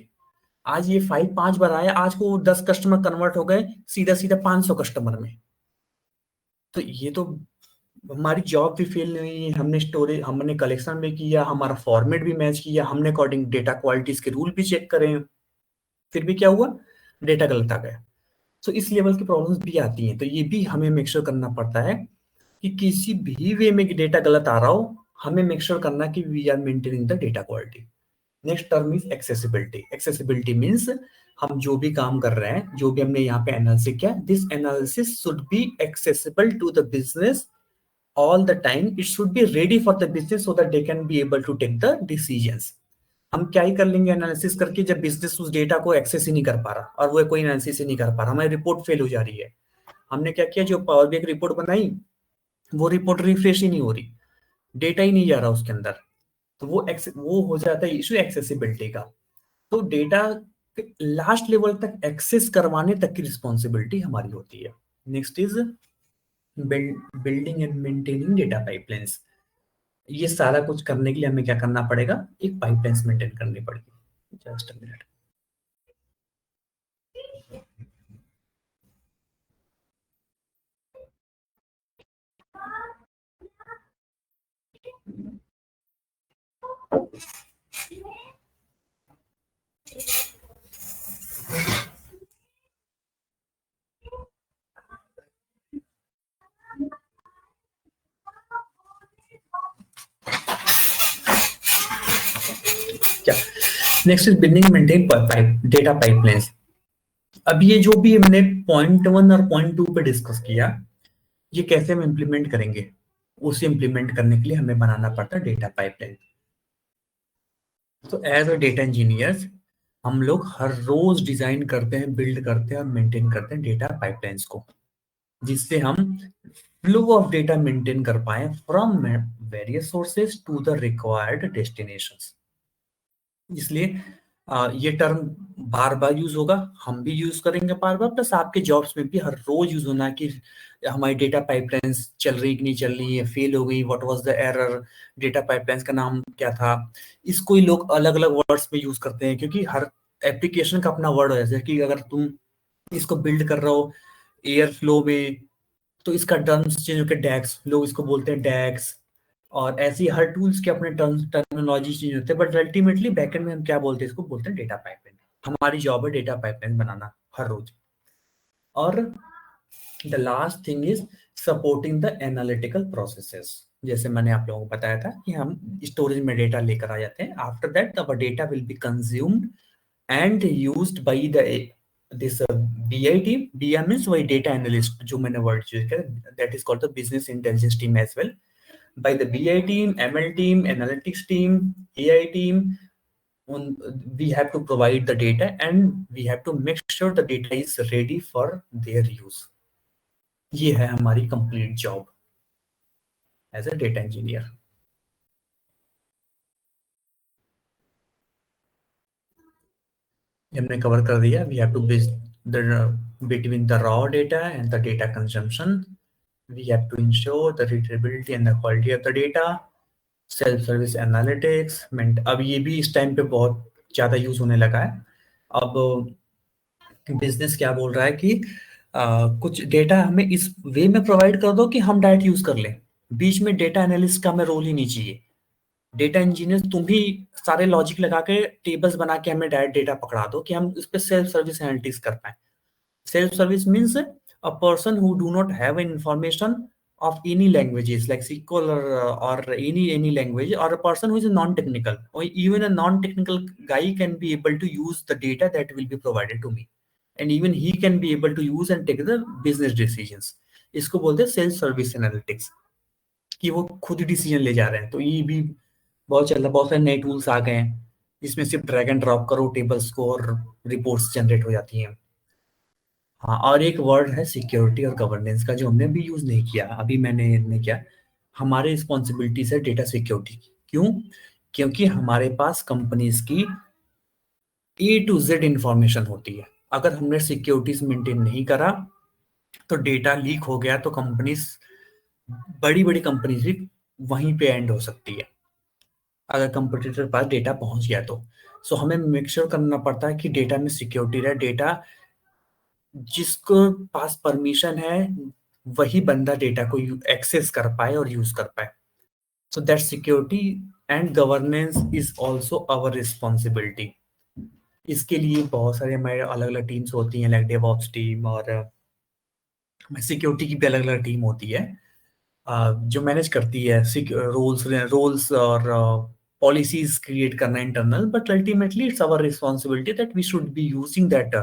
आज ये फाइल 5 बार आया, आज को 10 कस्टमर कन्वर्ट हो गए सीधा सीधा 500 कस्टमर में। तो ये तो हमारी जॉब भी फेल नहीं हुई, हमने स्टोरेज, हमने कलेक्शन भी किया, हमारा फॉर्मेट भी मैच किया, हमने अकॉर्डिंग डेटा क्वालिटीज के रूल भी चेक करे, फिर भी क्या हुआ, डेटा गलत आ गया। तो इस लेवल की प्रॉब्लम्स भी आती हैं। तो ये भी हमें मेक श्योर करना पड़ता है कि किसी भी वे में डेटा गलत आ रहा हो, हमें मेक श्योर करना कि we are maintaining the data quality. Next term is accessibility. Accessibility means हम जो भी काम कर रहे हैं, जो भी हमने यहाँ पे एनालिसिस किया, this analysis should be accessible to the business all the time. It should be ready for the business so that they can be able to take the decisions. हम क्या ही कर लेंगे एनालिसिस करके जब बिजनेस उस डेटा को एक्सेस ही नहीं कर पा रहा और वो कोई एनालिसिस ही नहीं कर पा रहा, हमारी रिपोर्ट फेल हो जा रही है। हमने क्या किया, जो पावर BI रिपोर्ट बनाई वो रिपोर्ट रिफ्रेश ही नहीं हो रही, डेटा ही नहीं जा रहा उसके अंदर, तो वो हो जाता है इशू एक्सेसिबिलिटी का। तो डेटा लास्ट लेवल तक एक्सेस करवाने तक की रिस्पॉन्सिबिलिटी हमारी होती है। Next is building and maintaining data pipelines. ये सारा कुछ करने के लिए हमें क्या करना पड़ेगा, एक पाइपलाइंस मेंटेन करनी पड़ेगी। Just a minute. क्या next is building maintain data pipelines. अब ये जो भी मैंने पॉइंट 1 और पॉइंट 2 पे डिस्कस किया, ये कैसे हम इम्प्लीमेंट करेंगे, उसे इम्प्लीमेंट करने के लिए हमें बनाना पड़ता है डेटा पाइपलाइन। तो एज अ डेटा इंजीनियर्स हम लोग हर रोज डिजाइन करते हैं, बिल्ड करते हैं और मेंटेन करते हैं डेटा पाइपलाइंस को, जिससे हम फ्लो ऑफ डेटा मेंटेन कर पाए from various sources to the required destinations. इसलिए ये टर्म बार बार यूज होगा, हम भी यूज करेंगे बार बार, प्लस आपके जॉब्स में भी हर रोज यूज होना है कि हमारी डेटा पाइपलाइंस चल रही कि नहीं चल रही है, फेल हो गई, what was the error, data pipelines का नाम क्या था। इसको ही लोग अलग अलग वर्ड्स में यूज करते हैं क्योंकि हर एप्लीकेशन का अपना वर्ड है। जैसे कि अगर तुम इसको बिल्ड कर रहे हो एयर फ्लो में, तो इसका टर्म्स चेंज होकर डैक्स, लोग इसको बोलते हैं डैक्स। और ऐसी हर टूल्स के अपने टर्मिनोलॉजी चेंज होते हैं, बट अल्टीमेटली बैकएंड में हम क्या बोलते हैं, इसको बोलते हैं डेटा पाइपलाइन। हमारी जॉब है डेटा पाइपलाइन बनाना हर रोज। और the last thing is supporting the analytical processes. जैसे मैंने आप लोगों को बताया था कि हम स्टोरेज में डेटा लेकर आ जाते हैं, after that our data will be consumed and used by the this BI team. BI means by data analyst, जो मैंने word use किया, that is called the business intelligence team as well. By the BI team, ML team, analytics team, AI team, we have to provide the data and we have to make sure the data is ready for their use. ये है हमारी complete job as a data engineer. हमने कवर कर दिया। We have to between the raw data and the data consumption. We have to ensure the readability and the quality of the data, self service analytics. अब ये भी इस टाइम पे बहुत ज़्यादा यूज होने लगा है। अब बिजनेस क्या बोल रहा है कि कुछ डेटा हमें इस वे में प्रोवाइड कर दो कि हम डायरेक्ट यूज कर लें, बीच में डेटा एनालिस्ट का हमें रोल ही नहीं चाहिए। डेटा इंजीनियर तुम ही सारे लॉजिक लगा के टेबल्स बना के हमें डायरेक्ट डेटा पकड़ा दो कि हम इस पे सेल्फ सर्विस एनालिटिक्स कर पाए। Self service means a person who do not have information of any languages like SQL or any language, or a person who is non-technical, or even a non-technical guy can be able to use the data that will be provided to me, and even he can be able to use and take the business decisions. इसको बोलते हैं सेल्फ सर्विस एनालिटिक्स, कि वो खुद डिसीजन ले जा रहे हैं। तो ये भी बहुत चल रहा है, बहुत सारे नए टूल्स आ गए हैं जिसमें सिर्फ ड्रैग एंड ड्रॉप करो टेबल्स को और रिपोर्ट्स जनरेट हो जाती हैं। हाँ, और एक वर्ड है सिक्योरिटी और गवर्नेंस का जो हमने भी यूज नहीं किया, अभी मैंने किया। हमारी रिस्पॉन्सिबिलिटीज है डेटा सिक्योरिटी की। क्यों? क्योंकि हमारे पास कंपनीज की ए टू जेड इंफॉर्मेशन होती है। अगर हमने सिक्योरिटीज मेंटेन नहीं करा तो डेटा लीक हो गया तो कंपनीज, बड़ी बड़ी कंपनीज भी वहीं पे एंड हो सकती है अगर कंपटीटर पास डेटा पहुंच गया तो। सो हमें मेक श्योर करना पड़ता है कि डेटा में सिक्योरिटी रहे, डेटा जिसको पास परमिशन है वही बंदा डेटा को एक्सेस कर पाए और यूज कर पाए। So that security and governance is also our responsibility. इसके लिए बहुत सारे हमारे अलग अलग टीम्स होती हैं, लाइक डेवऑप्स टीम, और सिक्योरिटी की भी अलग अलग टीम होती है जो मैनेज करती है रोल्स और पॉलिसीज क्रिएट करना internal. But ultimately it's our responsibility that we should be using that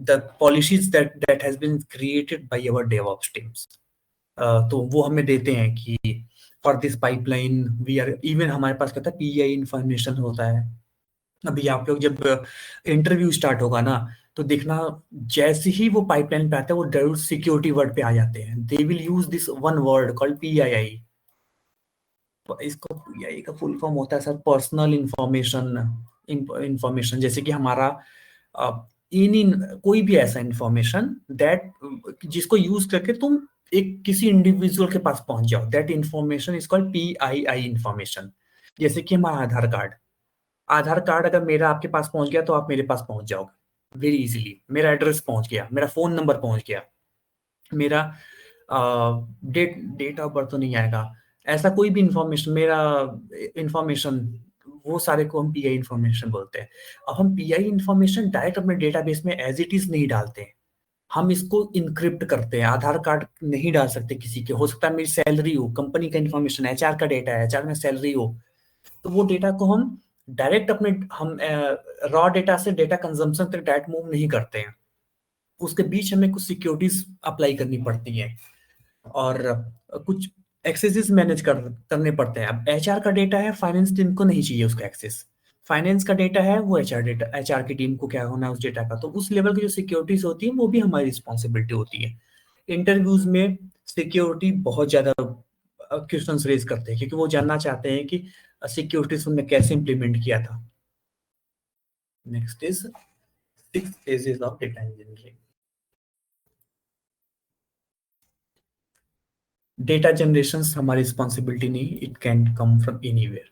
the policies that has been created by our DevOps teams. तो वो हमें देते हैं कि for this pipeline we are, even हमारे पास कहता है पीआई इंफॉर्मेशन होता है। अभी आप लोग जब इंटरव्यू स्टार्ट होगा ना, तो देखना जैसे ही वो पाइपलाइन पे आता है वो जरूर सिक्योरिटी वर्ड पे आ जाते हैं। They will use this one word called PII. इसको पीआई का फुल फॉर्म होता है सर पर्सनल इंफॉर्मेशन। जैसे कि हमारा इन कोई भी ऐसा इंफॉर्मेशन दैट जिसको यूज करके तुम एक किसी इंडिविजुअल के पास पहुंच जाओ, that information is called PII information. जैसे कि हमारा आधार कार्ड अगर मेरा आपके पास पहुंच गया तो आप मेरे पास पहुंच जाओगे वेरी इजीली। मेरा एड्रेस पहुंच गया, मेरा फोन नंबर पहुंच गया, मेरा डेट ऑफ बर्थ तो नहीं आएगा, ऐसा कोई भी इंफॉर्मेशन, मेरा इंफॉर्मेशन, वो सारे को हम पीआई इंफॉर्मेशन बोलते हैं। अब हम पीआई इंफॉर्मेशन डायरेक्ट अपने डेटाबेस में एज इट इज नहीं डालते हैं, हम इसको इनक्रिप्ट करते हैं। आधार कार्ड नहीं डाल सकते किसी के, हो सकता है मेरी सैलरी हो, कंपनी का इंफॉर्मेशन, एचआर का डेटा है, एचआर में सैलरी हो, तो वो डेटा को हम डायरेक्ट अपने हम रॉ डेटा से डेटा कंजम्पशन तक डायरेक्ट मूव नहीं करते हैं। उसके बीच हमें कुछ सिक्योरिटीज अप्लाई करनी पड़ती है और कुछ एक्सेसेस मैनेज करने पड़ते हैं। अब एचआर का डेटा है, फाइनेंस टीम को नहीं चाहिए उसका एक्सेस। फाइनेंस का डेटा है, वो एचआर की टीम को क्या होना है उस डेटा का। तो उस लेवल की जो सिक्योरिटीज होती है वो भी हमारी रिस्पॉन्सिबिलिटी होती है। इंटरव्यूज में सिक्योरिटी बहुत ज्यादा क्वेश्चंस रेज करते हैं, क्योंकि वो जानना चाहते हैं कि सिक्योरिटी तुमने कैसे इंप्लीमेंट किया था। Next is 6 phases of data engineering. Data generation हमारी रिस्पॉन्सिबिलिटी नहीं, it can come from anywhere.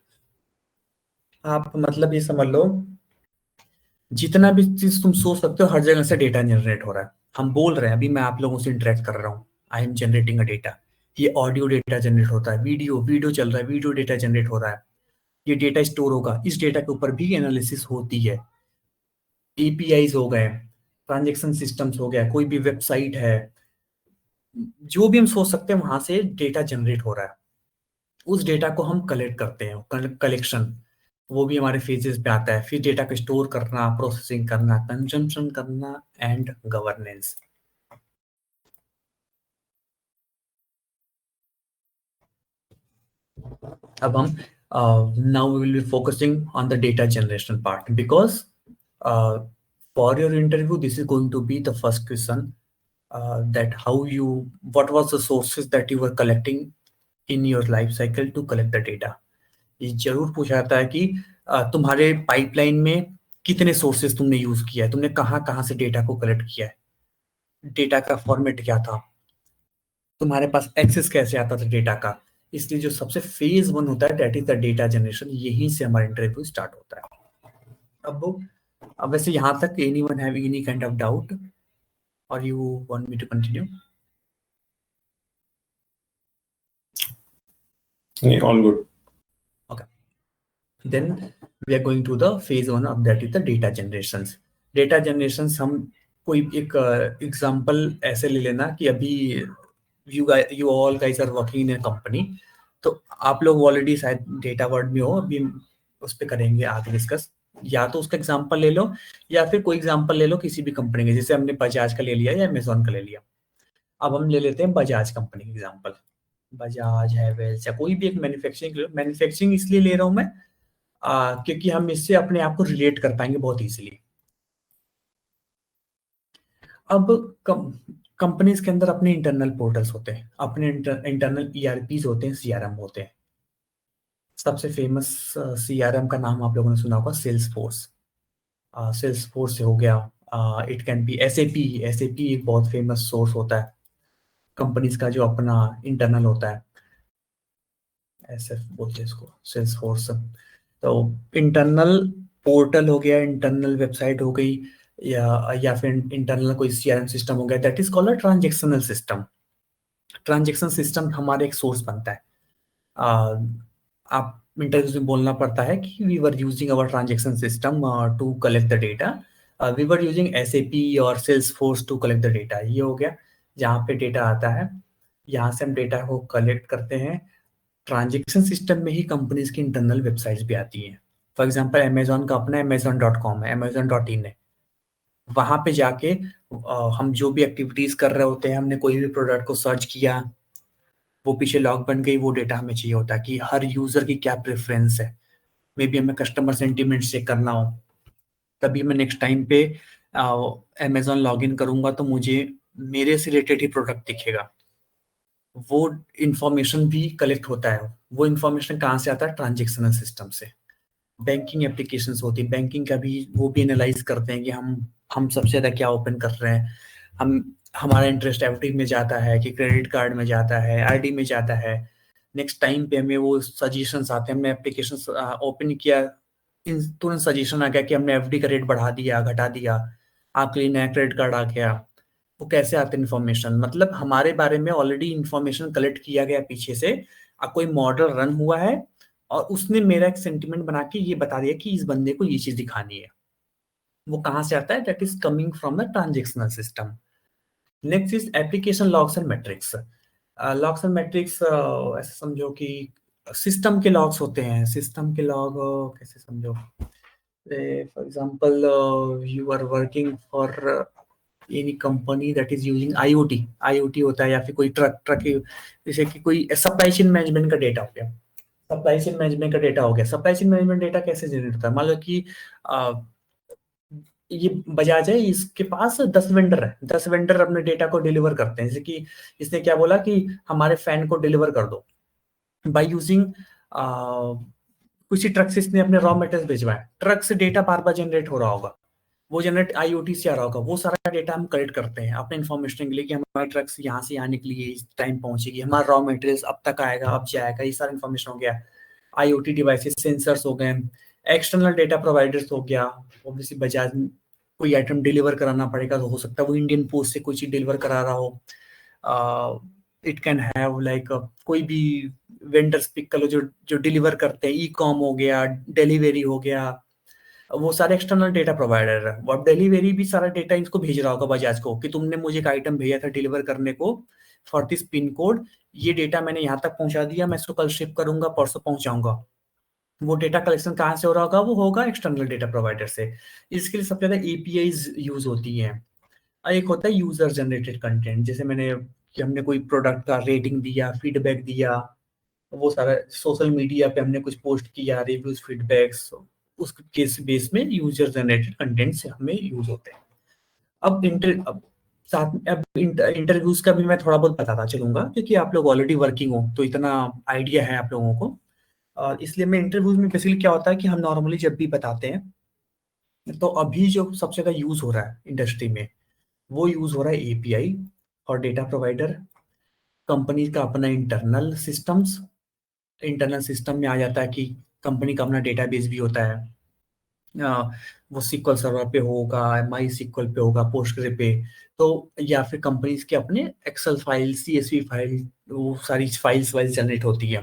आप मतलब ये समझ लो, जितना भी चीज तुम सोच सकते हो हर जगह से डेटा जनरेट हो रहा है। हम बोल रहे हैं, अभी मैं आप लोगों से इंटरेक्ट कर रहा हूँ, I am generating a data. ये ऑडियो डेटा जनरेट होता है, वीडियो वीडियो चल रहा है, वीडियो डेटा जनरेट हो रहा है। ये डेटा स्टोर होगा, इस डेटा के ऊपर भी एनालिसिस होती है। एपीआईज हो गए, ट्रांजेक्शन सिस्टम्स हो गया, कोई भी वेबसाइट है, जो भी हम सोच सकते हैं वहां से डेटा जनरेट हो रहा है। उस डेटा को हम कलेक्ट करते हैं, कलेक्शन, वो भी हमारे फेजेस पे आता है। फिर डेटा को स्टोर करना, प्रोसेसिंग करना, कंजम्पशन करना एंड गवर्नेंस। अब हम now we will be focusing on the data generation part, because for your interview this is going to be the first question, that how you, what was the sources that you were collecting in your life cycle to collect the data। ये जरूर पूछा जाता है कि तुम्हारे पाइपलाइन में कितने सोर्सेस तुमने यूज किया है, तुमने कहाँ कहाँ से डेटा को कलेक्ट किया है, डेटा का फॉर्मेट क्या था, तुम्हारे पास एक्सेस कैसे आता था डेटा का। इसलिए जो सबसे फेज 1 होता है that is the data generation, यहीं से हमारा इंटरव्यू स्टार्ट होता है। अब वैसे यहाँ तक anyone have any kind of doubt और you want me to continue? All good. Okay. Then we are going to the phase 1 of that is the data generations। Data generations हम कोई एक एग्जांपल ऐसे ले लेना कि अभी you all guys are working in a company, तो आप लोग ऑलरेडी शायद डेटा वर्ड में हो, अभी उस पर करेंगे आगे डिस्कस। या तो उसका एग्जांपल ले लो या फिर कोई एग्जांपल ले लो किसी भी कंपनी के, जैसे हमने बजाज का ले लिया या अमेजोन का ले लिया। अब हम ले लेते हैं बजाज कंपनी का एग्जांपल। बजाज हैवेल्स या कोई भी एक मैन्युफैक्चरिंग इसलिए ले रहा हूं मैं क्योंकि हम इससे अपने आप को रिलेट कर पाएंगे बहुत इजीली। अब कंपनीज के अंदर अपने इंटरनल पोर्टल्स होते हैं, अपने इंटरनल ईआरपीज होते हैं, सीआरएम होते हैं। सबसे फेमस सीआरएम का नाम आप लोगों ने सुना होगा, सेल्स फोर्स। सेल्स फोर्स हो गया, it can B SAP. SAP एक बहुत फेमस सोर्स होता है कंपनीज का, जो अपना इंटरनल होता है, एसएफ बोलते हैं इसको, सेल्स फोर्स। तो इंटरनल पोर्टल हो गया, इंटरनल वेबसाइट हो गई, या फिर इंटरनल कोई सीआरएम सिस्टम हो गया, that is called a transactional system. Transaction system हमारा एक सोर्स बनता है। आप इंटरव्यूज में बोलना पड़ता है कि we were using our transaction system to collect the data, we were using SAP और Salesforce to collect the data. ये हो गया जहाँ पे डेटा आता है, यहाँ से हम डेटा को कलेक्ट करते हैं। ट्रांजेक्शन सिस्टम में ही कंपनीज की इंटरनल वेबसाइट्स भी आती हैं। फॉर एग्जांपल अमेजोन का अपना amazon.com है, amazon.in है। वहां पे जाके हम जो भी एक्टिविटीज कर रहे होते हैं, हमने कोई भी प्रोडक्ट को सर्च किया, वो पीछे लॉग बन गई, वो डेटा हमें चाहिए होता है कि हर यूजर की क्या प्रेफरेंस है। मे बी हमें कस्टमर सेंटिमेंट चेक करना हो, तभी मैं नेक्स्ट टाइम पे अमेजोन लॉग इन करूंगा तो मुझे मेरे से रिलेटेड ही प्रोडक्ट दिखेगा। वो इंफॉर्मेशन भी कलेक्ट होता है। वो इंफॉर्मेशन कहाँ से आता है? ट्रांजेक्शनल सिस्टम से। बैंकिंग एप्लीकेशंस होती है, बैंकिंग का भी वो भी एनालाइज करते हैं कि हम सबसे ज्यादा क्या ओपन कर रहे हैं, हमारा इंटरेस्ट एफडी में जाता है कि क्रेडिट कार्ड में जाता है, आरडी में जाता है। नेक्स्ट टाइम पे हमें वो सजेशंस आते हैं, हमने एप्लीकेशन ओपन किया, तुरंत सजेशन आ गया कि हमने एफडी का रेट बढ़ा दिया, घटा दिया, आपके लिए नया क्रेडिट कार्ड आ गया। वो कैसे आते हैं इन्फॉर्मेशन? मतलब हमारे बारे में ऑलरेडी इन्फॉर्मेशन कलेक्ट किया गया पीछे से, कोई मॉडल रन हुआ है और उसने मेरा एक सेंटिमेंट बना के ये बता दिया कि इस बंदे को ये चीज दिखानी है। वो कहाँ से आता है? That is coming from the transactional system. Next is application logs and matrix. Logs and matrix ऐसे समझो कि सिस्टम के लॉग्स होते हैं। सिस्टम के लॉग कैसे समझो? For example you are working for any company that is using IoT. IoT होता है, या फिर कोई ट्रक जैसे कि कोई सप्लाई चेन मैनेजमेंट का डेटा हो गया। सप्लाई चेन मैनेजमेंट का डेटा हो गया। सप्लाई चेन मैनेजमेंट डेटा कैसे जनरेट होता है? मान लो कि ये बजाज है, इसके पास 10 वेंडर है, 10 वेंडर अपने डेटा को डिलीवर करते हैं। जैसे कि इसने क्या बोला कि हमारे फैन को डिलीवर कर दो बाय यूजिंग, किसी ट्रक से इसने अपने रॉ मटेरियल भिजवाए, ट्रक से डेटा बार बार जनरेट हो रहा होगा, वो जनरेट आईओटी से आ रहा होगा, वो सारा डेटा हम कलेक्ट करते हैं अपने इन्फॉर्मेशन के लिए कि हमारा ट्रक से यहाँ से यहाँ निकली है, इस टाइम पहुंचेगी, हमारा रॉ मटेरियल अब तक आएगा, अब जाएगा, ये सारा इन्फॉर्मेशन हो गया। आईओटी डिवाइसेस, सेंसर्स हो गए, एक्सटर्नल डेटा प्रोवाइडर्स हो गया, ऑब्वियसली बजाज कोई आइटम डिलीवर कराना पड़ेगा तो हो सकता है वो इंडियन पोस्ट से कोई चीज डिलीवर करा रहा हो। इट कैन हैव लाइक कोई भी वेंडर्स पिक कर लो जो जो डिलीवर करते हैं, ई कॉम हो गया, डिलीवरी हो गया, वो सारे एक्सटर्नल डेटा प्रोवाइडर है। अब डिलीवरी भी सारा डेटा इसको भेज रहा होगा बजाज को कि तुमने मुझे एक आइटम भेजा था डिलीवर करने को फॉर दिस पिन कोड, ये डेटा मैंने यहाँ तक पहुंचा दिया, मैं इसको कल शिप करूंगा, परसों पहुंचाऊंगा। वो डेटा कलेक्शन कहाँ से हो रहा होगा? वो होगा एक्सटर्नल डेटा प्रोवाइडर से। इसके लिए सबसे ज्यादा एपीआईज यूज होती हैं। और एक होता है यूजर जनरेटेड कंटेंट, जैसे मैंने कि हमने कोई प्रोडक्ट का रेटिंग दिया, फीडबैक दिया, वो सारा सोशल मीडिया पे हमने कुछ पोस्ट किया, रिव्यूज, फीडबैक्स, उस केस बेस में यूजर जनरेटेड कंटेंट से हमें यूज होते हैं। अब साथ में अब इंटरव्यूज का भी मैं थोड़ा बहुत बताता चलूंगा, क्योंकि आप लोग ऑलरेडी वर्किंग हो तो इतना आइडिया है आप लोगों को। और इसलिए मैं इंटरव्यूज में बेसिकली क्या होता है कि हम नॉर्मली जब भी बताते हैं, तो अभी जो सबसे ज्यादा यूज हो रहा है इंडस्ट्री में, वो यूज हो रहा है एपीआई और डेटा प्रोवाइडर, कंपनी का अपना इंटरनल सिस्टम्स। इंटरनल सिस्टम में आ जाता है कि कंपनी का अपना डेटाबेस भी होता है। अ, वो सिक्वल सर्वर पे होगा, माई सिक्वल पे होगा, पोस्टग्रे पे, तो या फिर कंपनीज के अपने एक्सेल फाइल, सीएसवी फाइल, वो सारी फाइल्स वाइल्स जनरेट होती है।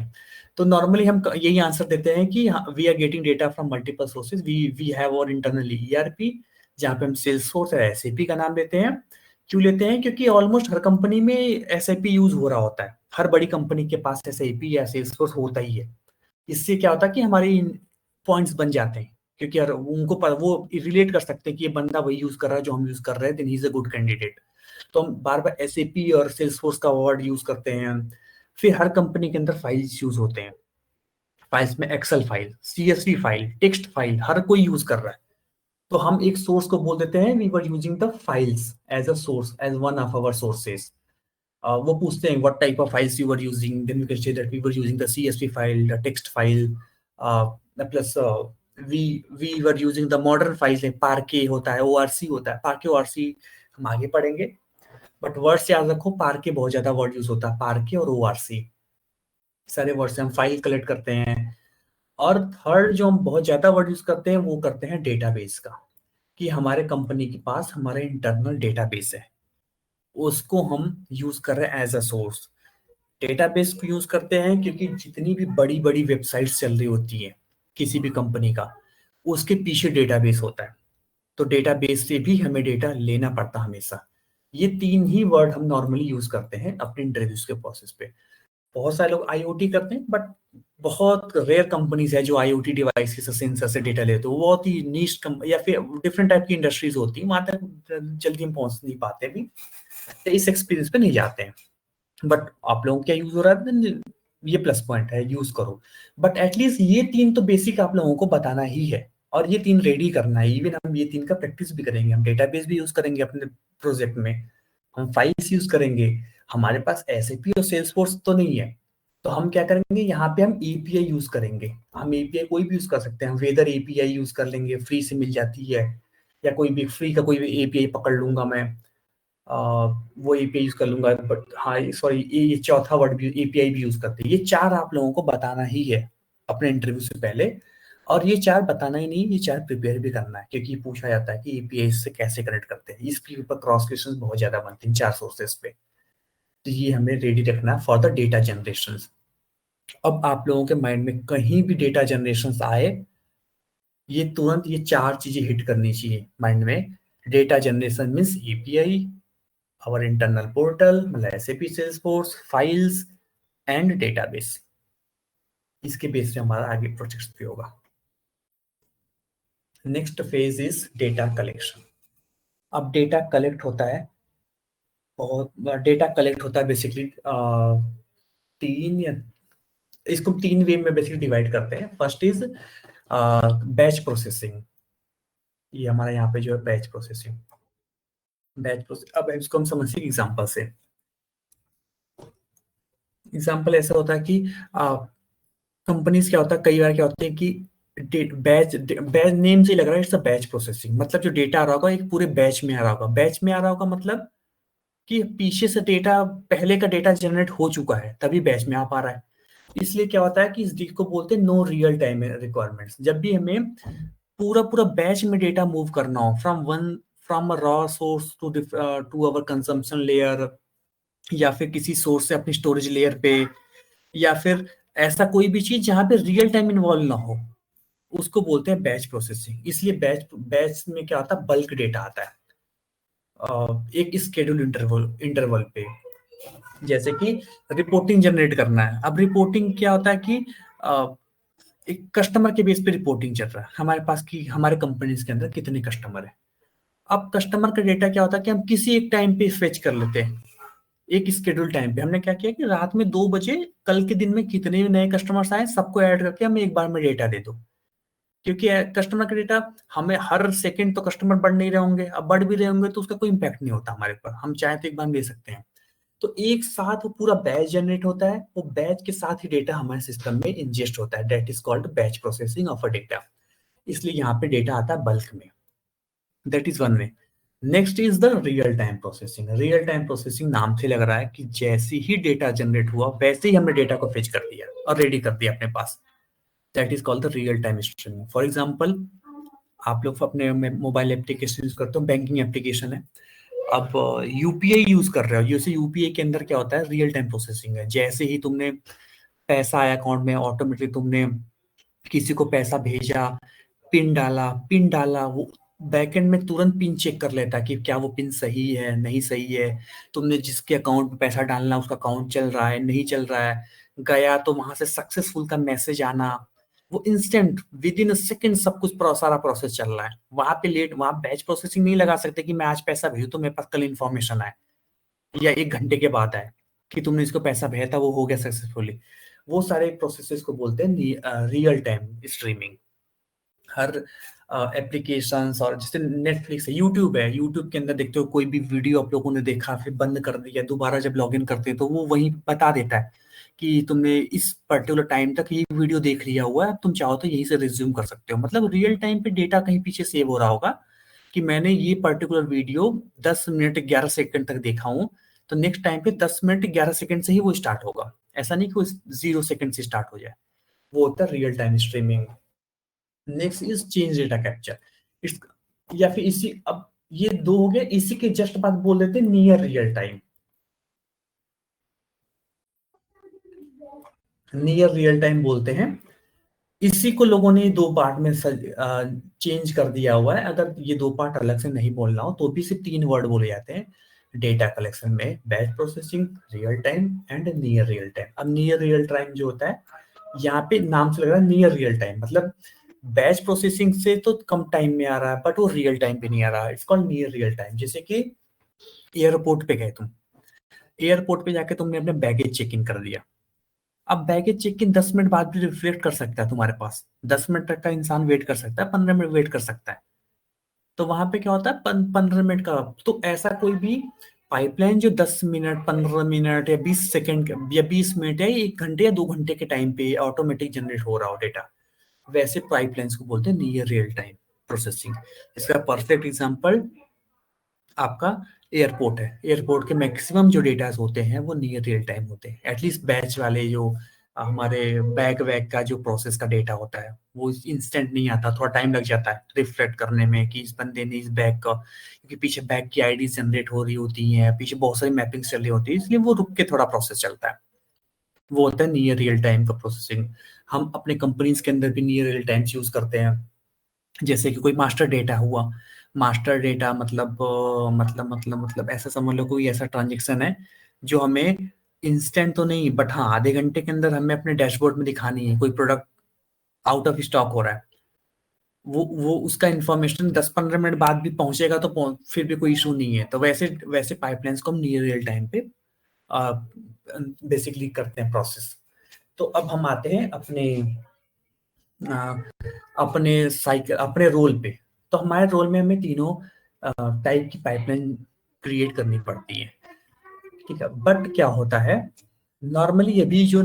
तो नॉर्मली हम यही आंसर देते हैं कि we are getting data from multiple sources, we have और इंटरनली ईआरपी, जहाँ पे हम सेल्सफोर्स या एसएपी का नाम लेते हैं। क्यों लेते हैं? क्योंकि ऑलमोस्ट हर कंपनी में एसएपी यूज हो रहा होता है, हर बड़ी कंपनी के पास एसएपी या सेल्सफोर्स होता ही है। इससे क्या होता है कि हमारे पॉइंट्स बन जाते हैं, क्योंकि यार उनको वो रिलेट कर सकते हैं कि ये बंदा वही यूज कर रहा है जो हम यूज कर रहे हैं, then he is a good candidate. तो हम बार बार एसएपी और सेल्सफोर्स का वर्ड यूज करते हैं। फिर हर कंपनी के अंदर फाइल्स यूज होते हैं, फाइल्स में Excel file, CSV file, text file हर कोई यूज कर रहा है। तो हम एक सोर्स को बोल देते हैं we were using the files as a source, as one of our sources. वो पूछते हैं what type of files you were using, then you can say that we were using the CSV file, the text file, plus we were using the modern files like Parquet होता है, ORC होता है, Parquet ORC हम आगे पढ़ेंगे, बट वर्ड से याद रखो, Parquet बहुत ज्यादा वर्ड यूज होता है, Parquet और ORC सारे वर्ड से हम फाइल कलेक्ट करते हैं। और थर्ड जो हम बहुत ज्यादा वर्ड यूज करते हैं वो करते हैं डेटाबेस का, कि हमारे कंपनी के पास हमारे इंटरनल डेटाबेस है, उसको हम यूज कर रहे हैं एज अ सोर्स। डेटाबेस को यूज करते हैं क्योंकि जितनी भी बड़ी बड़ी वेबसाइट्स चल रही होती हैं किसी भी कंपनी का, उसके पीछे डेटाबेस होता है, तो डेटाबेस से भी हमें डेटा लेना पड़ता है हमेशा। ये तीन ही वर्ड हम नॉर्मली यूज करते हैं अपने इंटरव्यूज के प्रोसेस पे। बहुत सारे लोग आईओटी करते हैं, बट बहुत रेयर कंपनीज है जो आईओटी डिवाइस से, सेंसर से डेटा लेते हो, वो बहुत ही नीश या फिर डिफरेंट टाइप की इंडस्ट्रीज होती है, वहां तक जल्दी हम पहुंच नहीं पाते भी, तो इस एक्सपीरियंस पे नहीं जाते हैं। बट आप लोगों को क्या यूज हो रहा है, then ये प्लस पॉइंट है, यूज करो। बट एटलीस्ट ये तीन तो बेसिक आप लोगों को बताना ही है, और ये तीन रेडी करना है। इवन हम ये तीन का प्रैक्टिस भी करेंगे, हम डेटाबेस भी यूज करेंगे अपने प्रोजेक्ट में, हम फाइल्स यूज करेंगे। हमारे पास एसएपी और सेल्सफोर्स तो नहीं है, तो हम क्या करेंगे, यहाँ पे हम एपीआई यूज करेंगे। हम एपीआई कोई भी यूज कर सकते हैं, हम वेदर एपीआई यूज कर लेंगे, फ्री से मिल जाती है, या कोई भी फ्री का कोई भी एपीआई पकड़ लूंगा मैं, वो एपीआई यूज कर लूंगा। बट हाँ सॉरी, ये चौथा वर्ड भी एपीआई भी यूज करते हैं। ये चार आप लोगों को बताना ही है अपने इंटरव्यू से पहले, और ये चार बताना ही नहीं, ये चार प्रिपेयर भी करना है, क्योंकि पूछा जाता है कि एपीआई से कैसे कनेक्ट करते हैं, इसके ऊपर क्रॉस क्वेश्चन बहुत ज्यादा बनते हैं चार सोर्सेस पे। तो ये हमें रेडी रखना है फॉर द डेटा जनरेशन। अब आप लोगों के माइंड में कहीं भी डेटा जनरेशन आए, ये तुरंत ये चार चीजें हिट करनी चाहिए माइंड में। Data generation means API, our internal portal मतलब SAP Salesforce, files and database। इसके बेस पे हमारा आगे प्रोजेक्ट भी होगा। Next phase is data collection. अब डेटा कलेक्ट होता है, बहुत डेटा कलेक्ट होता है बेसिकली तीन या इसको तीन वे में बेसिकली डिवाइड करते हैं। फर्स्ट इज बैच प्रोसेसिंग, ये हमारा यहाँ पे जो है बैच प्रोसेसिंग। बैच प्रोसेस, अब इसको हम समझते हैं एग्जाम्पल से। एग्जाम्पल ऐसा होता है कि कंपनीज क्या होता है, कई बार क्या होता है कि बैच बैच नेम से ही लग रहा है इट्स अ बैच प्रोसेसिंग, मतलब जो डेटा आ रहा होगा एक पूरे बैच में आ रहा होगा। बैच में आ रहा होगा मतलब कि पीछे से डेटा, पहले का डेटा जनरेट हो चुका है तभी बैच में आ पा रहा है। इसलिए क्या होता है कि इस डील को बोलते हैं नो रियल टाइम रिक्वायरमेंट्स। जब भी हमें पूरा पूरा बैच में डेटा मूव करना हो from a raw source to our consumption layer, या फिर किसी सोर्स से अपनी स्टोरेज लेयर पे, या फिर ऐसा कोई भी चीज जहां पे रियल टाइम इन्वॉल्व ना हो, उसको बोलते हैं बैच प्रोसेसिंग। इसलिए बैच बैच में क्या आता है, बल्क डेटा आता है एक स्केड्यूल इंटरवल इंटरवल पे। जैसे कि रिपोर्टिंग जनरेट करना है। अब रिपोर्टिंग क्या होता है कि एक कस्टमर के बेस पे रिपोर्टिंग चल रहा है हमारे पास कि हमारे कंपनीज के अंदर कितने कस्टमर है। अब कस्टमर का डेटा क्या होता है कि हम किसी एक टाइम पे फेच कर लेते हैं। एक स्केड्यूल टाइम पे हमने क्या किया कि रात में 2 बजे कल के दिन में कितने भी नए कस्टमर्स आए सबको ऐड करके हमें एक बार में डेटा दे दो। क्योंकि कस्टमर का डेटा, हमें हर सेकंड तो कस्टमर बढ़ नहीं रहे होंगे, अब बढ़ भी रहे होंगे तो उसका कोई इम्पैक्ट नहीं होता हमारे ऊपर, हम चाहे तो एक बार ले सकते हैं। तो एक साथ वो पूरा बैच जनरेट होता है, वो बैच के साथ ही डेटा हमारे सिस्टम में इंजेस्ट होता है, that is called batch processing of a data. इसलिए यहाँ पे डेटा आता है बल्क में, that is one way. Next is the real time processing. Real time processing नाम से लग रहा है कि जैसे ही डेटा जनरेट हुआ वैसे ही हमने डेटा को फेच कर दिया और रेडी कर दिया अपने पास, that is called the real time streaming. For example, आप लोग अपने मोबाइल एप्लीकेशन यूज करते हो, बैंकिंग एप्लीकेशन है, अब यूपीआई यूज कर रहे हो, जैसे यूपीआई के अंदर क्या होता है, रियल टाइम प्रोसेसिंग है। जैसे ही तुमने पैसा आया अकाउंट में, ऑटोमेटिक तुमने किसी को पैसा भेजा, पिन डाला, वो बैकएंड में तुरंत पिन चेक कर लेता है कि क्या वो पिन सही है नहीं सही है। तुमने जिसके अकाउंट में पैसा डालना उसका अकाउंट चल रहा है नहीं चल रहा है, गया तो वहां से सक्सेसफुल का मैसेज आना, वो इंस्टेंट विद इन सेकंड सब कुछ सारा प्रोसेस चल रहा है। वहां पे लेट, वहां बैच प्रोसेसिंग नहीं लगा सकते कि मैं आज पैसा भेजू तो मेरे पास कल इन्फॉर्मेशन आए या 1 घंटे के बाद आए कि तुमने इसको पैसा भेजा था वो हो गया सक्सेसफुली। वो सारे प्रोसेसेस को बोलते हैं रियल टाइम स्ट्रीमिंग। हर एप्लीकेशंस, और जैसे नेटफ्लिक्स है, यूट्यूब के अंदर देखते हो कोई भी वीडियो आप लोगों ने देखा फिर बंद कर दिया, दोबारा जब लॉगिन करते हैं तो वो वहीं बता देता है कि तुमने इस पर्टिकुलर टाइम तक ये वीडियो देख लिया हुआ है, अब तुम चाहो तो यहीं से रिज्यूम कर सकते हो। मतलब रियल टाइम पे डेटा कहीं पीछे सेव हो रहा होगा कि मैंने ये पर्टिकुलर वीडियो 10 मिनट 11 सेकंड तक देखा हूँ, तो नेक्स्ट टाइम पे 10 मिनट 11 सेकंड से ही वो स्टार्ट होगा। ऐसा नहीं कि वो 0 सेकंड से स्टार्ट हो जाए। वो होता है real time streaming. Next is change data capture. इस, या फिर इसी, अब ये दो हो गए, इसी के जस्ट बाद बोल देते हैं near real time. Near real time बोलते हैं, इसी को लोगों ने दो पार्ट में चेंज कर दिया हुआ है। अगर ये दो पार्ट अलग से नहीं बोलना हो तो भी सिर्फ 3 वर्ड बोले जाते हैं डेटा कलेक्शन में, batch processing, real time and near real time. अब नियर रियल टाइम जो होता है, यहाँ पे नाम से लग रहा है नियर रियल टाइम, मतलब बैच प्रोसेसिंग से तो कम टाइम में आ रहा है बट वो रियल टाइम पे नहीं आ रहा है, it's called near real time. जैसे कि एयरपोर्ट पे गए तुम, एयरपोर्ट पे जाके तुमने अपने बैगेज चेक इन कर दिया। अब बैगेज चेक इन 10 मिनट बाद भी रिफ्लेक्ट कर सकता है तुम्हारे पास, 10 मिनट तक का इंसान वेट कर सकता है, 15 मिनट वेट कर सकता है। तो वहां पे क्या होता है, 15 मिनट का, तो ऐसा कोई भी पाइपलाइन जो 10 मिनट 15 मिनट या 20 सेकंड या 20 मिनट या 1 घंटे या 2 घंटे के टाइम पे ऑटोमेटिक जनरेट हो रहा हो डेटा, वैसे पाइपलाइंस को बोलते हैं नियर रियल टाइम प्रोसेसिंग। इसका परफेक्ट एग्जांपल आपका एयरपोर्ट है। एयरपोर्ट के मैक्सिमम जो डेटा होते हैं वो नियर रियल टाइम होते हैं, एटलीस्ट बैच वाले जो हमारे बैग वैग का जो प्रोसेस का डेटा होता है वो इंस्टेंट नहीं आता, थोड़ा टाइम लग जाता है रिफ्लेक्ट करने में कि इस बंदे ने इस बैग का, क्योंकि पीछे बैग की आईडी जनरेट हो रही होती है, पीछे बहुत सारी मैपिंग्स चल रही होती है, इसलिए वो रुक के थोड़ा प्रोसेस चलता है। वो होता है नियर रियल टाइम का प्रोसेसिंग। हम अपने कंपनीज के अंदर भी नियर रियल टाइम यूज करते हैं। जैसे कि कोई मास्टर डेटा हुआ, मास्टर डेटा मतलब ऐसा समझ लो कोई ऐसा ट्रांजेक्शन है जो हमें इंस्टेंट तो नहीं बट हाँ आधे घंटे के अंदर हमें अपने डैशबोर्ड में दिखानी है, कोई प्रोडक्ट आउट ऑफ स्टॉक हो रहा है, वो उसका इन्फॉर्मेशन 10-15 मिनट बाद भी पहुंचेगा तो फिर भी कोई इशू नहीं है। तो वैसे वैसे पाइपलाइंस को हम नियर रियल टाइम पे बेसिकली करते हैं प्रोसेस। तो अब हम आते हैं अपने साइकिल, अपने रोल पे। तो हमारे रोल में हमें तीनों टाइप की पाइपलाइन क्रिएट करनी पड़ती है, ठीक है। बट क्या होता है, नॉर्मली अभी जो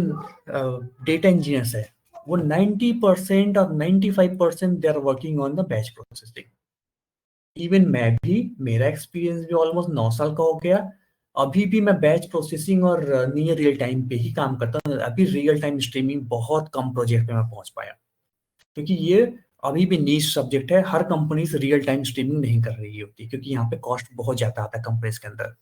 डेटा इंजीनियर्स है वो 90% और 95% they are working on the batch processing. Even मैं भी, मेरा एक्सपीरियंस भी ऑलमोस्ट 9 साल का हो गया। अभी भी मैं बैच प्रोसेसिंग और नियर रियल टाइम पे ही काम करता हूँ। अभी रियल टाइम स्ट्रीमिंग बहुत कम प्रोजेक्ट पे मैं पहुंच पाया, क्योंकि ये अभी भी नीश सब्जेक्ट है। हर कंपनी से रियल टाइम स्ट्रीमिंग नहीं कर रही होती, क्योंकि यहाँ पे कॉस्ट बहुत ज्यादा आता है कंपनीज के अंदर,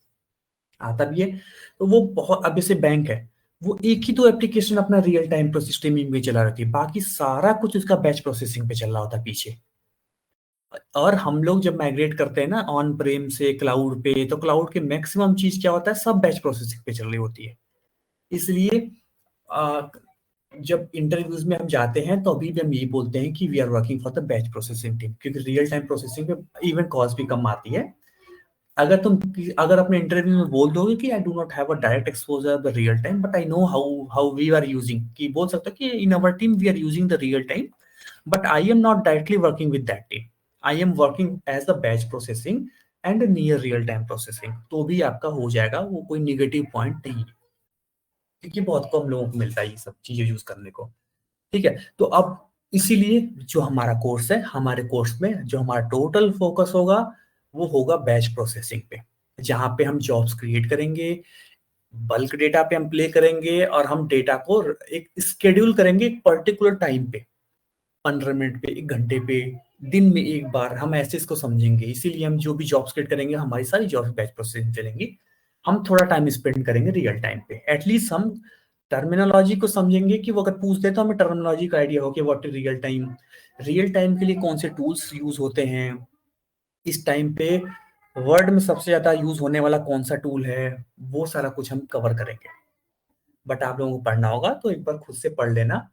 आता भी है। तो वो बहुत, अब जैसे बैंक है, वो एक ही दो एप्लीकेशन अपना रियल टाइम प्रोसेस स्ट्रीमिंग में चला रही है, बाकी सारा कुछ उसका बैच प्रोसेसिंग पे चल रहा होता है पीछे। और हम लोग जब माइग्रेट करते हैं ना ऑन प्रेम से क्लाउड पे, तो क्लाउड के मैक्सिमम चीज क्या होता है, सब बैच प्रोसेसिंग पे चल रही होती है। इसलिए अ, जब इंटरव्यूज में हम जाते हैं तो अभी भी हम यही बोलते हैं कि we are working for the batch processing team, क्योंकि रियल टाइम प्रोसेसिंग पे इवन कॉस्ट भी कम आती है। अगर अपने इंटरव्यू में बोल दोगे कि I do not have a direct exposure the real time, but I know how how we are using, कि बोल सकते हो कि in our team we are using the real time, but I am not directly working with that team. I am working as the batch processing and near real time processing. तो भी आपका हो जाएगा, वो कोई निगेटिव पॉइंट नहीं है, क्योंकि बहुत कम लोगों को मिलता है ये सब चीजें यूज करने को, ठीक है। तो अब इसीलिए जो हमारा कोर्स है, हमारे कोर्स में जो हमारा टोटल फोकस होगा वो होगा बैच प्रोसेसिंग पे, जहाँ पे हम जॉब्स क्रिएट करेंगे, बल्क डेटा पे हम प्ले करेंगे, और हम डेटा को एक स्केड्यूल करेंगे एक पर्टिकुलर टाइम पे, 15 मिनट पे, 1 घंटे पे, दिन में एक बार, हम ऐसे इसको समझेंगे। इसीलिए हम जो भी जॉब्स क्रिएट करेंगे, हमारी सारी जॉब्स बैच प्रोसेसिंग चलेंगी। हम थोड़ा टाइम स्पेंड करेंगे रियल टाइम पे, एटलीस्ट हम टर्मिनोलॉजी को समझेंगे, कि वो अगर पूछ दे तो हमें टर्मिनोलॉजी का आइडिया हो कि what is real time, real time के लिए कौन से टूल्स यूज होते हैं, इस टाइम पे वर्ड में सबसे ज्यादा यूज होने वाला कौन सा टूल है, वो सारा कुछ हम कवर करेंगे। बट आप लोगों को पढ़ना होगा तो एक बार खुद से पढ़ लेना,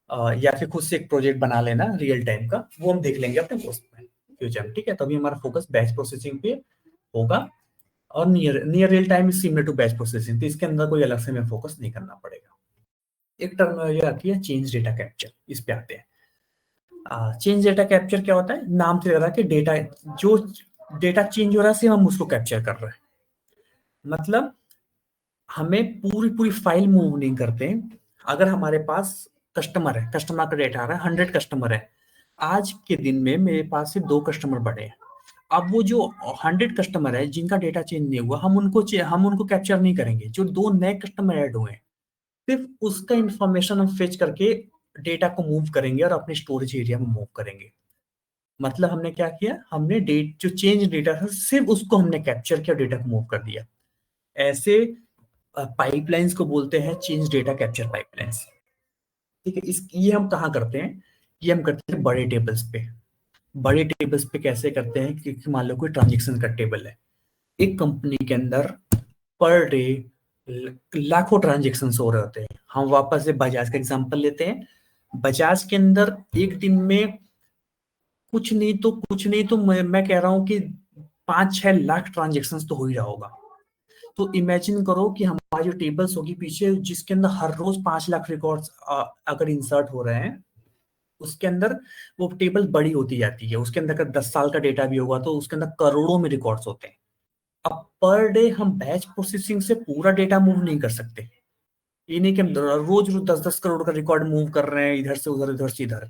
या फिर खुद से एक प्रोजेक्ट बना लेना रियल टाइम का, वो हम देख लेंगे अपने कोर्स में फ्यूचर में, ठीक है। तभी हमारा फोकस बैच प्रोसेसिंग पे होगा, और near near real time is similar to batch processing, तो इसके अंदर कोई अलग से हमें फोकस नहीं करना पड़ेगा। एक टर्मिनोलॉजी आती है चेंज डेटा कैप्चर, इस पे आते हैं। चेंज डेटा कैप्चर क्या होता है, नाम से लग रहा है कि डेटा, जो डेटा चेंज हो रहा है सिर्फ हम उसको कैप्चर कर रहे हैं। मतलब हमें पूरी पूरी फाइल मूव नहीं करते। अगर हमारे पास कस्टमर है, कस्टमर का डेटा आ रहा है, 100 कस्टमर है, आज के दिन में मेरे पास सिर्फ 2 कस्टमर बढ़े हैं। अब वो जो 100 कस्टमर है जिनका डेटा चेंज नहीं हुआ, हम उनको कैप्चर नहीं करेंगे। जो 2 नए कस्टमर ऐड हुए हैं, सिर्फ उसका इंफॉर्मेशन हम फेच करके डेटा को मूव करेंगे और अपने स्टोरेज एरिया में मूव करेंगे। मतलब हमने क्या किया, हमने डेट जो चेंज डेटा था सिर्फ उसको हमने कैप्चर किया, डेटा को मूव कर दिया। ऐसे पाइपलाइंस को बोलते हैं चेंज डेटा कैप्चर पाइपलाइंस, ठीक है। ये हम कहाँ करते हैं, ये हम करते हैं बड़े टेबल्स पे। बड़े टेबल्स पे कैसे करते हैं, क्योंकि मान लो कोई ट्रांजेक्शन का टेबल है, एक कंपनी के अंदर पर डे लाखों ट्रांजेक्शन हो रहे होते हैं। हम वापस से बजाज का एग्जांपल लेते हैं। बजाज के अंदर एक दिन में कुछ नहीं तो मैं कह रहा हूँ कि 5-6 लाख ट्रांजेक्शन तो हो ही रहा होगा। तो इमेजिन करो कि हमारी जो टेबल्स होगी पीछे, जिसके अंदर हर रोज 5 लाख रिकॉर्ड्स अगर इंसर्ट हो रहे हैं, उसके अंदर वो टेबल बड़ी होती जाती है। उसके अंदर अगर 10 साल का डेटा भी होगा तो उसके अंदर करोड़ों में रिकॉर्ड्स होते हैं। अब पर डे हम बैच प्रोसेसिंग से पूरा डेटा मूव नहीं कर सकते। ये नहीं कि हम रोज रोज 10-10 करोड़ का रिकॉर्ड मूव कर रहे हैं, इधर से इधर।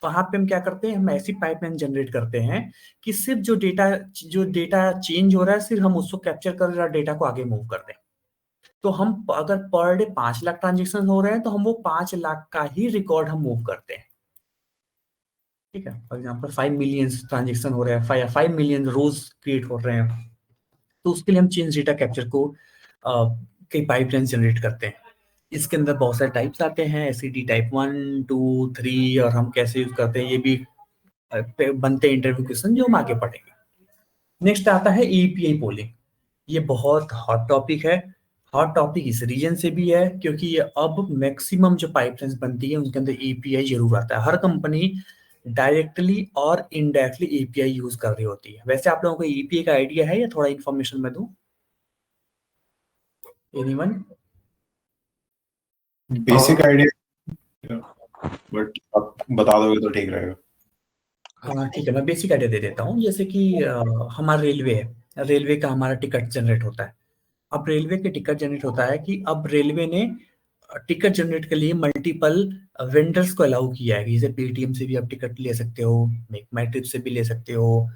वहां पे हम क्या करते हैं, हम ऐसी पाइपलाइन जनरेट करते हैं कि सिर्फ जो डेटा चेंज हो रहा है, सिर्फ हम उसको कैप्चर कर रहे डेटा को आगे मूव कर दें। तो हम अगर पर डे 5 लाख ट्रांजेक्शन हो रहे हैं, तो हम वो 5 लाख का ही रिकॉर्ड हम मूव करते हैं, ठीक है। फॉर एग्जाम्पल 5 मिलियन ट्रांजेक्शन हो रहे हैं, 5 मिलियन रोज क्रिएट हो रहे हैं, तो उसके लिए हम चेंज डेटा कैप्चर को कई पाइपलाइन जनरेट करते हैं। इसके अंदर बहुत सारे टाइप्स आते हैं, एसईडी टाइप 1, 2, 3, और हम कैसे यूज करते हैं ये भी बनते हैं इंटरव्यू क्वेश्चन, जो हम आगे पढ़ेंगे। नेक्स्ट आता है एपीआई पोलिंग। ये बहुत हॉट टॉपिक है। हॉट टॉपिक इस रीजन से भी है क्योंकि ये अब मैक्सिमम जो पाइपलाइंस बनती है उनके अंदर एपीआई जरूर आता है। हर कंपनी डायरेक्टली और इनडायरेक्टली एपीआई यूज कर रही होती है। वैसे आप लोगों को एपीआई का आइडिया है या थोड़ा इन्फॉर्मेशन मैं दूं? एनीवन? बेसिक आइडिया, बट आप बता दोगे तो ठीक रहेगा। हाँ ठीक है, मैं बेसिक आइडिया दे देता हूँ। जैसे कि हमारा रेलवे है, रेलवे का हमारा टिकट जनरेट होता है। अब रेलवे के टिकट जनरेट होता है कि अब रेलवे ने टिकट जनरेट के लिए मल्टीपल वेंडर्स को अलाउ किया है कि जैसे पेटीएम से भी आप टिकट ले सकते हो, मेक माई ट्रिप से भी ले सकते हो,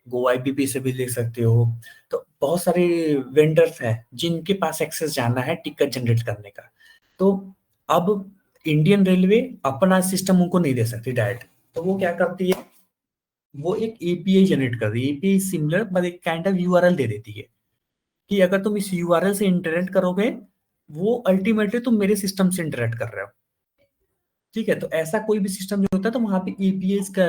गो आईपीपी से भी ले सकते हो। तो बहुत सारे वेंडर्स हैं जिनके पास एक्सेस जाना है टिकट जनरेट करने का। तो अब इंडियन रेलवे अपना सिस्टम उनको नहीं दे सकती डायरेक्ट, तो वो क्या करती है, वो एक एपीआई जनरेट कर रही है। एपीआई सिमिलर बट एक काइंड ऑफ यूआरएल दे देती है कि अगर तुम इस यूआरएल से इंटरेक्ट करोगे, वो अल्टीमेटली तुम मेरे सिस्टम से इंटरेक्ट कर रहे हो। ठीक है, तो ऐसा कोई भी सिस्टम जो होता है तो वहां पे एपीआई का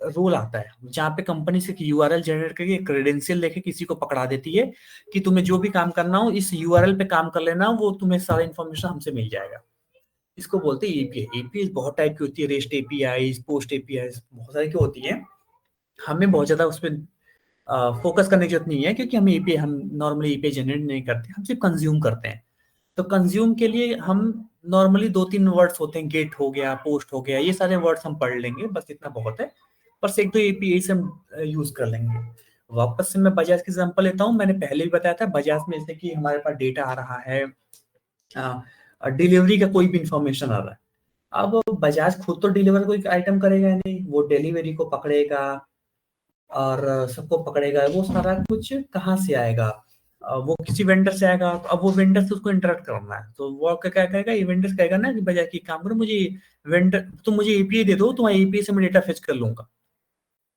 रोल आता है, जहाँ पे कंपनी से यूआरएल जनरेट करके क्रेडेंशियल लेके किसी को पकड़ा देती है कि तुम्हें जो भी काम करना हो इस यूआरएल पे काम कर लेना, वो तुम्हें सारा इन्फॉर्मेशन हमसे मिल जाएगा। इसको बोलते हैं एपीआई। एपीआई बहुत टाइप की होती है, रेस्ट एपीआई, पोस्ट एपीआई, बहुत सारी की होती है। हमें बहुत ज्यादा उस पर फोकस करने की जरूरत नहीं है, क्योंकि हम नॉर्मली एपीआई जनरेट नहीं करते, हम सिर्फ कंज्यूम करते हैं। तो कंज्यूम के लिए हम नॉर्मली 2-3 वर्ड्स होते हैं, गेट हो गया, पोस्ट हो गया, ये सारे वर्ड्स हम पढ़ लेंगे, बस इतना बहुत है। बस एक दो एपीआई से हम यूज कर लेंगे। वापस से मैं बजाज की एग्जांपल लेता हूँ। मैंने पहले भी बताया था, बजाज में जैसे कि हमारे पास डेटा आ रहा है, डिलीवरी का कोई भी इंफॉर्मेशन आ रहा है। अब बजाज खुद तो डिलीवर कोई आइटम करेगा नहीं, वो डिलीवरी को पकड़ेगा और सबको पकड़ेगा। वो सारा कुछ कहाँ से आएगा, वो किसी वेंडर से आएगा। अब वो वेंडर से उसको इंटरेक्ट करना है, तो वो क्या क्या कहेगा, ये वेंडर कहेगा ना कि बजाय की काम करो, मुझे वेंडर, तुम मुझे एपीआई दे दो, तुम्हारे एपीआई से मैं डेटा फेच कर लूंगा।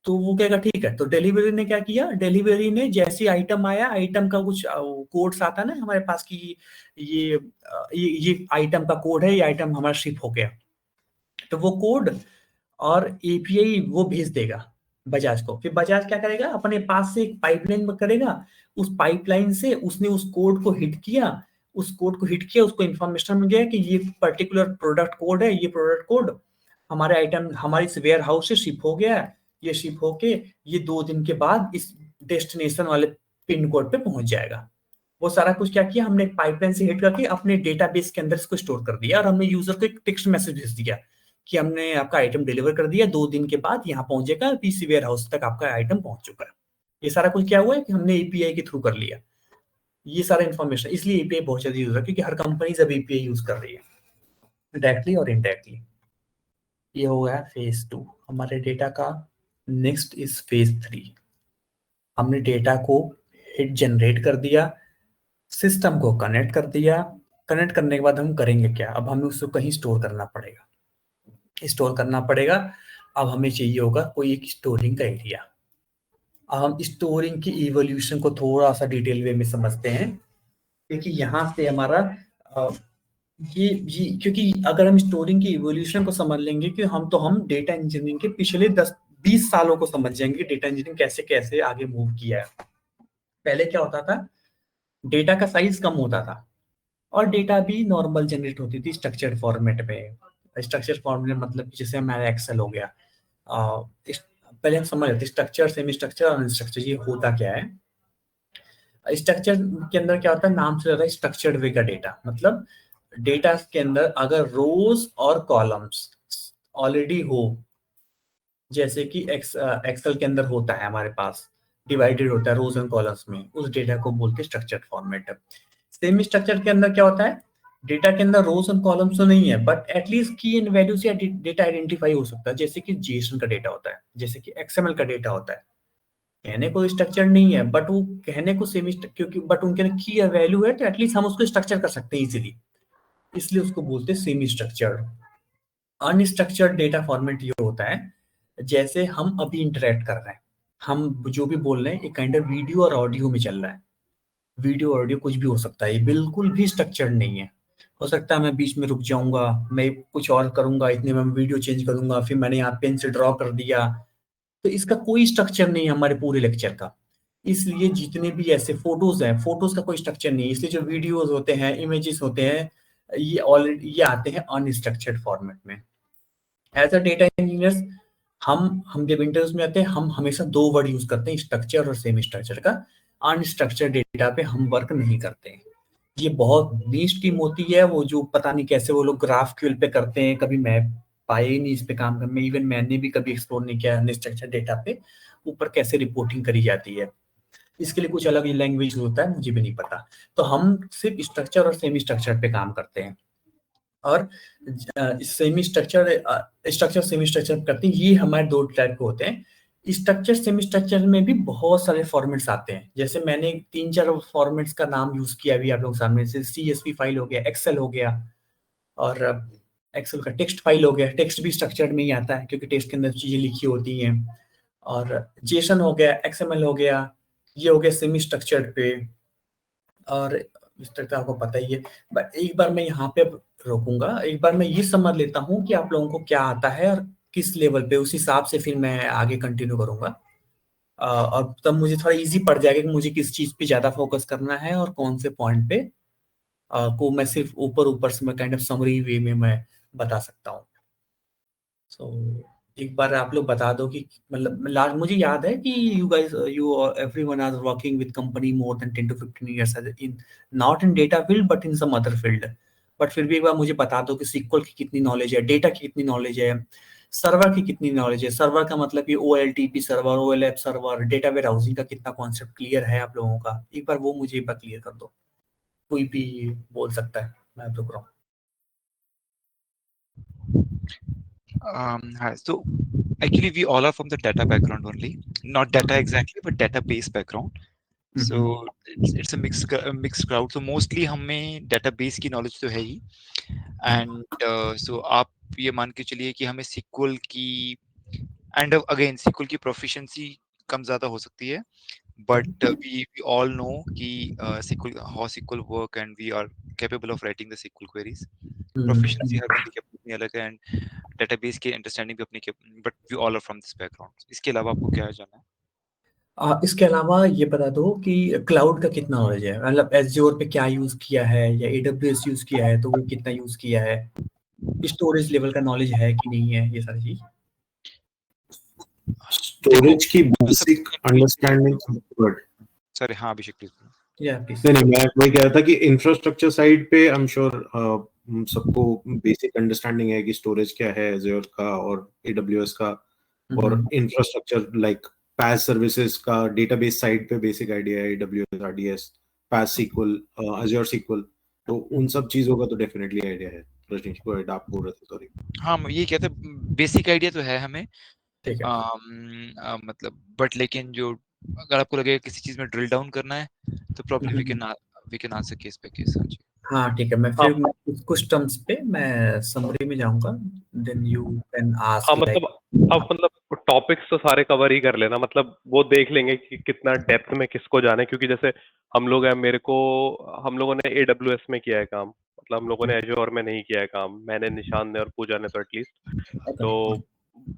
तो वो कहेगा ठीक है। तो डिलीवरी ने क्या किया, डिलीवरी ने जैसे आइटम आया, आइटम का कुछ कोड्स आता है ना हमारे पास की, ये आइटम का कोड है, ये आइटम हमारा शिप हो गया, तो वो कोड और एपीआई वो भेज देगा बजाज को। फिर बजाज क्या करेगा, अपने पास से एक पाइपलाइन करेगा, उस पाइपलाइन से उसने उस कोड को हिट किया, उसको इन्फॉर्मेशन मिल गया कि ये पर्टिकुलर प्रोडक्ट कोड है, ये प्रोडक्ट कोड हमारे आइटम हमारे इस वेयर हाउस से शिप हो गया है। ये शिप होके ये 2 दिन के बाद इस डेस्टिनेशन वाले पिन कोड पे पहुंच जाएगा। वो सारा कुछ क्या किया हमने, पाइपलाइन से हिट करके अपने डेटाबेस के अंदर इसको स्टोर कर दिया, और हमने यूजर को एक टेक्स्ट मैसेज भेज दिया कि हमने आपका आइटम डिलीवर कर दिया, 2 दिन के बाद यहाँ पहुंचेगा, पीसी वेयर हाउस तक आपका आइटम पहुंच चुका है। ये सारा कुछ क्या हुआ है कि हमने एपीआई के थ्रू कर लिया ये सारा इन्फॉर्मेशन। इसलिए एपीआई बहुत ज्यादा यूज है, क्योंकि हर कंपनी जब एपीआई यूज कर रही है डायरेक्टली और इनडायरेक्टली। ये हो गया फेज 2 हमारे डेटा का। Next is phase 3। हमने डेटा को हिट जनरेट कर दिया, सिस्टम को कनेक्ट कर दिया। कनेक्ट करने के बाद हम करेंगे क्या, अब हमें उसको कहीं स्टोर करना पड़ेगा, स्टोर करना पड़ेगा। अब हमें चाहिए होगा कोई एक स्टोरिंग का एरिया। अब हम स्टोरिंग की इवोल्यूशन को थोड़ा सा डिटेल वे में समझते हैं, क्योंकि यहाँ से हमारा अ, ये क्योंकि अगर हम स्टोरिंग की इवोल्यूशन को समझ लेंगे कि हम डेटा इंजीनियरिंग के पिछले 10-20 सालों को समझ जाएंगे, डेटा इंजीनियरिंग कैसे कैसे आगे मूव किया है। पहले क्या होता था, डेटा का साइज कम होता था और डेटा भी नॉर्मल जनरेट होती थी स्ट्रक्चर्ड फॉर्मेट में। स्ट्रक्चर्ड फॉर्मेट मतलब जैसे हमारा एक्सेल हो गया। पहले हम समझ लेते स्ट्रक्चर, सेमी स्ट्रक्चर और अनस्ट्रक्चर ये होता क्या है। स्ट्रक्चर के अंदर क्या होता है, नाम से ज्यादा स्ट्रक्चर्ड वे का डेटा, मतलब डेटा के अंदर अगर रोज और कॉलम्स ऑलरेडी हो, जैसे कि एक्सेल के अंदर होता है हमारे पास, डिवाइडेड होता है रोज एंड कॉलम्स में, उस डेटा को बोलते हैं स्ट्रक्चर्ड फॉर्मेट। सेमी स्ट्रक्चर के अंदर क्या होता है, डेटा के अंदर रोज एंड कॉलम्स तो नहीं है, बट एटलीस्ट की एंड वैल्यू से डेटा आइडेंटिफाई हो सकता है, जैसे कि जेसन का डेटा होता है, जैसे कि एक्सएमएल का डेटा होता है। कहने को स्ट्रक्चर नहीं है, बट वो कहने को सेमी, क्योंकि बट उनके की वैल्यू है, तो एटलीस्ट हम उसको स्ट्रक्चर कर सकते हैं इजीली, इसलिए उसको बोलते हैं semi structured. Unstructured data format ये होता है जैसे हम अभी इंटरेक्ट कर रहे हैं, हम जो भी बोल रहे हैं एक काइंड ऑफ वीडियो और ऑडियो में चल रहा है। वीडियो ऑडियो कुछ भी हो सकता है, ये बिल्कुल भी स्ट्रक्चर्ड नहीं है। हो सकता है मैं बीच में रुक जाऊंगा, मैं कुछ और करूंगा, इतने में वीडियो चेंज करूंगा, फिर मैंने यहाँ पेन से ड्रॉ कर दिया। तो इसका कोई स्ट्रक्चर नहीं है हमारे पूरे लेक्चर का। इसलिए जितने भी ऐसे फोटोज हैं, फोटोज का कोई स्ट्रक्चर नहीं है, इसलिए जो वीडियोज होते हैं, इमेजेस होते हैं, ये ऑलरेडी ये आते हैं अनस्ट्रक्चर्ड फॉर्मेट में। एज अ डेटा इंजीनियर्स हम जब इंटरव्यूज में आते हैं, हम हमेशा 2 वर्ड यूज करते हैं, स्ट्रक्चर और सेमी स्ट्रक्चर का। अनस्ट्रक्चर्ड डेटा पे हम वर्क नहीं करते हैं। ये बहुत नीश टीम होती है, वो जो पता नहीं कैसे वो लोग ग्राफ क्यूएल पे करते हैं, कभी मैप पाया ही नहीं इस पे काम करने। इवन मैंने भी कभी एक्सप्लोर नहीं किया अनस्ट्रक्चर्ड डेटा पे ऊपर कैसे रिपोर्टिंग करी जाती है। इसके लिए कुछ अलग लैंग्वेज होता है, मुझे भी नहीं पता। तो हम सिर्फ स्ट्रक्चर और सेमी स्ट्रक्चर पे काम करते हैं। और semi structure structure semi structure करते हैं, ये हमारे दो टाइप के होते हैं। स्ट्रक्चर सेमी स्ट्रक्चर में भी बहुत सारे फॉर्मेट्स आते हैं, जैसे मैंने 3-4 फॉर्मेट्स का नाम यूज किया अभी आप लोग सामने से। CSV फाइल हो गया, एक्सेल हो गया, और एक्सेल का टेक्स्ट फाइल हो गया। टेक्स्ट भी स्ट्रक्चर्ड में ही आता है क्योंकि टेक्स्ट के अंदर चीजें लिखी होती हैं। और जेसन हो गया, XML हो गया, ये हो गया सेमी स्ट्रक्चर्ड पे। और इस तरह का आपको पता ही है। बट एक बार मैं यहाँ पे रोकूंगा, एक बार मैं ये समझ लेता हूँ कि आप लोगों को क्या आता है और किस लेवल पे, उस हिसाब से फिर मैं आगे कंटिन्यू करूंगा। और तब मुझे थोड़ा इजी पड़ जाएगा कि मुझे किस चीज पे ज्यादा फोकस करना है और कौन से पॉइंट पे को मैं सिर्फ ऊपर ऊपर से मैं काइंड ऑफ समरी वे में मैं बता सकता हूँ। सो एक बार आप लोग बता दो कि मतलब लास्ट मुझे याद है कि you everyone are working with company more than 10 to 15 years in, not in data field but in some other field. But फिर भी एक बार मुझे बता दो कि सीक्वल की कितनी नॉलेज है, डेटा की कितनी नॉलेज है, सर्वर की कितनी नॉलेज है। सर्वर का मतलब कि OLTP server, OLAP server, data warehousing का कितना कॉन्सेप्ट क्लियर है आप लोगों का। एक बार वो मुझे एक बार क्लियर कर दो। कोई भी बोल सकता है, मैं रुक रहा हूँ। Hi. So actually, we all are from the data background only, not data exactly, but database background. So it's a mixed crowd. So mostly हमें database की knowledge तो है ही, and so आप ये मान के चलिए कि हमें SQL की and again SQL की proficiency कम ज़्यादा हो सकती है, but we all know कि SQL how SQL work and we are capable of writing the SQL queries. Proficiency हर बंदे की अपनी अलग है, and डेटाबेस की अंडरस्टैंडिंग भी अपनी के, but we all are from this background. इसके अलावा आपको क्या जानना है? इसके अलावा ये बता दो कि क्लाउड का कितना नॉलेज है, मतलब एज़्योर पे क्या यूज किया है या AWS यूज किया है तो वो कितना यूज किया है, स्टोरेज लेवल का नॉलेज है कि नहीं है, ये सारी चीज। स्टोरेज की बेसिक अंडरस्टैंडिंग। सॉरी, हाँ अभिषेक प्लीज। या प्लीज। नहीं, मैं वही कह रहा था कि इंफ्रास्ट्रक्चर साइड पे आई एम श्योर सबको बेसिक अंडरस्टैंडिंग है कि स्टोरेज क्या है Azure का और AWS का, और इंफ्रास्ट्रक्चर लाइक PaaS सर्विसेज का डेटाबेस साइड पे बेसिक आइडिया है, AWS RDS, PaaS SQL, Azure SQL, तो उन सब चीजों का तो डेफिनेटली आइडिया है। रजनीश को आप बोल रहे थे, सॉरी। हाँ ये कहते हैं बेसिक आइडिया तो है हमें, ठीक है। मतलब बट लेकिन जो अगर आपको लगे किसी चीज में ड्रिल डाउन करना है तो problem we can answer case by case. हाँ जी। हाँ ठीक है, मैं फिर कुछ टर्म्स पे मैं समरी में जाऊंगा, देन यू कैन आस्क। हाँ मतलब अब मतलब टॉपिक्स तो सारे कवर ही कर लेना, मतलब वो देख लेंगे कि कितना डेप्थ में किसको जाना है, क्योंकि जैसे हम लोग हैं, हम लोगों ने AWS में किया है काम, मतलब हम लोगों ने Azure में नहीं किया है काम, मैंने, निशान ने और पूजा ने तो एटलीस्ट। तो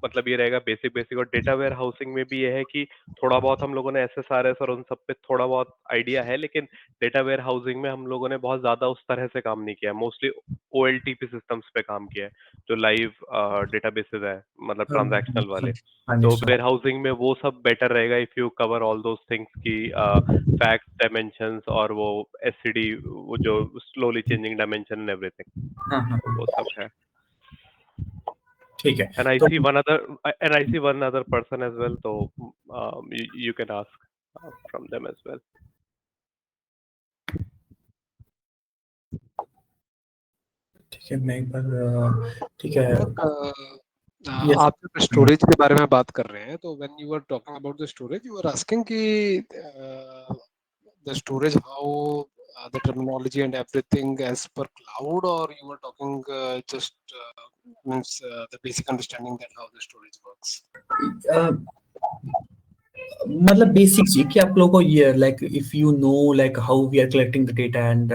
मतलब ये रहेगा बेसिक बेसिक। और डेटा वेयर हाउसिंग में भी ये है कि थोड़ा बहुत हम लोगों ने SSRS और उन सब पे थोड़ा बहुत आइडिया है, लेकिन डेटा वेयर हाउसिंग में हम लोगों ने बहुत ज्यादा उस तरह से काम नहीं किया है, मोस्टली OLTP सिस्टम्स पे काम किया है जो लाइव डेटाबेसेस है, मतलब ट्रांजैक्शनल वाले। तो वेयर हाउसिंग में वो सब बेटर रहेगा if you cover all those things की फैक्ट्स, डायमेंशंस और वो SCD, वो जो slowly changing dimension and everything, वो सब है। ठीक है। And I see one other person as well, so you can ask from them as well. ठीक है, मैं एक बार ठीक है। आप जब स्टोरेज के बारे में बात कर रहे हैं तो when you are talking about the storage, you are asking कि the storage how the terminology and everything as per cloud, or you were talking just means the basic understanding that how the storage works? मतलब बेसिक चीज कि आप लोगों को ये like if you know like how we are collecting the data and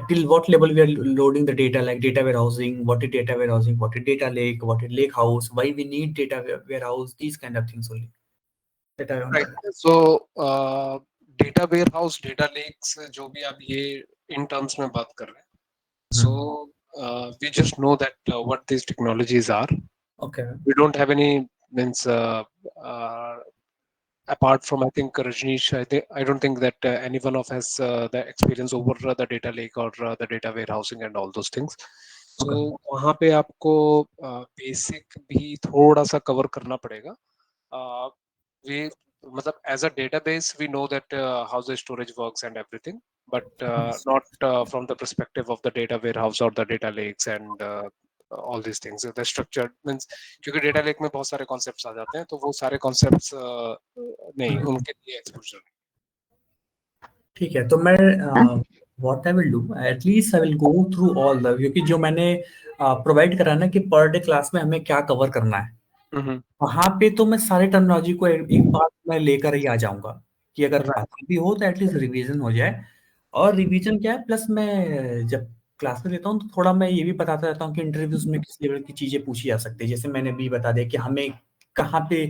till what level we are loading the data, like data warehousing, what is data warehousing, what is data lake, what is lake house, why we need data warehouse, these kind of things only that I Right. So data warehouse, data lakes, जो भी आप ये in terms में बात कर रहे हैं, so we just know that what these technologies are. Okay. We don't have any means apart from, I think, Rajneesh, I don't think that any one of us has the experience over the data lake or the data warehousing and all those things. तो वहाँ पे आपको बेसिक भी थोड़ा सा कवर करना पड़ेगा. वे मतलब as a database we know that how the storage works and everything, but not from the perspective of the data warehouse or the data lakes and all these things. The structure means क्योंकि data lake में बहुत सारे concepts आ जाते हैं, तो वो सारे concepts नहीं, उनके लिए exposure. ठीक है, तो मैं what I will do, at least I will go through all the, क्योंकि जो मैंने प्रोवाइड करा ना कि पर डे क्लास में हमें क्या कवर करना है, वहां पे तो मैं सारे टर्मिनोलॉजी को एक बार मैं लेकर ही आ जाऊंगा कि अगर बाकी भी हो तो एटलीस्ट रिवीजन हो जाए. और रिवीजन क्या है, प्लस मैं जब क्लास में लेता हूँ तो थोड़ा मैं ये भी बताता रहता हूँ कि इंटरव्यूज में किस लेवल की चीजें पूछी जा सकती है. जैसे मैंने भी बता दिया कि हमें कहाँ पे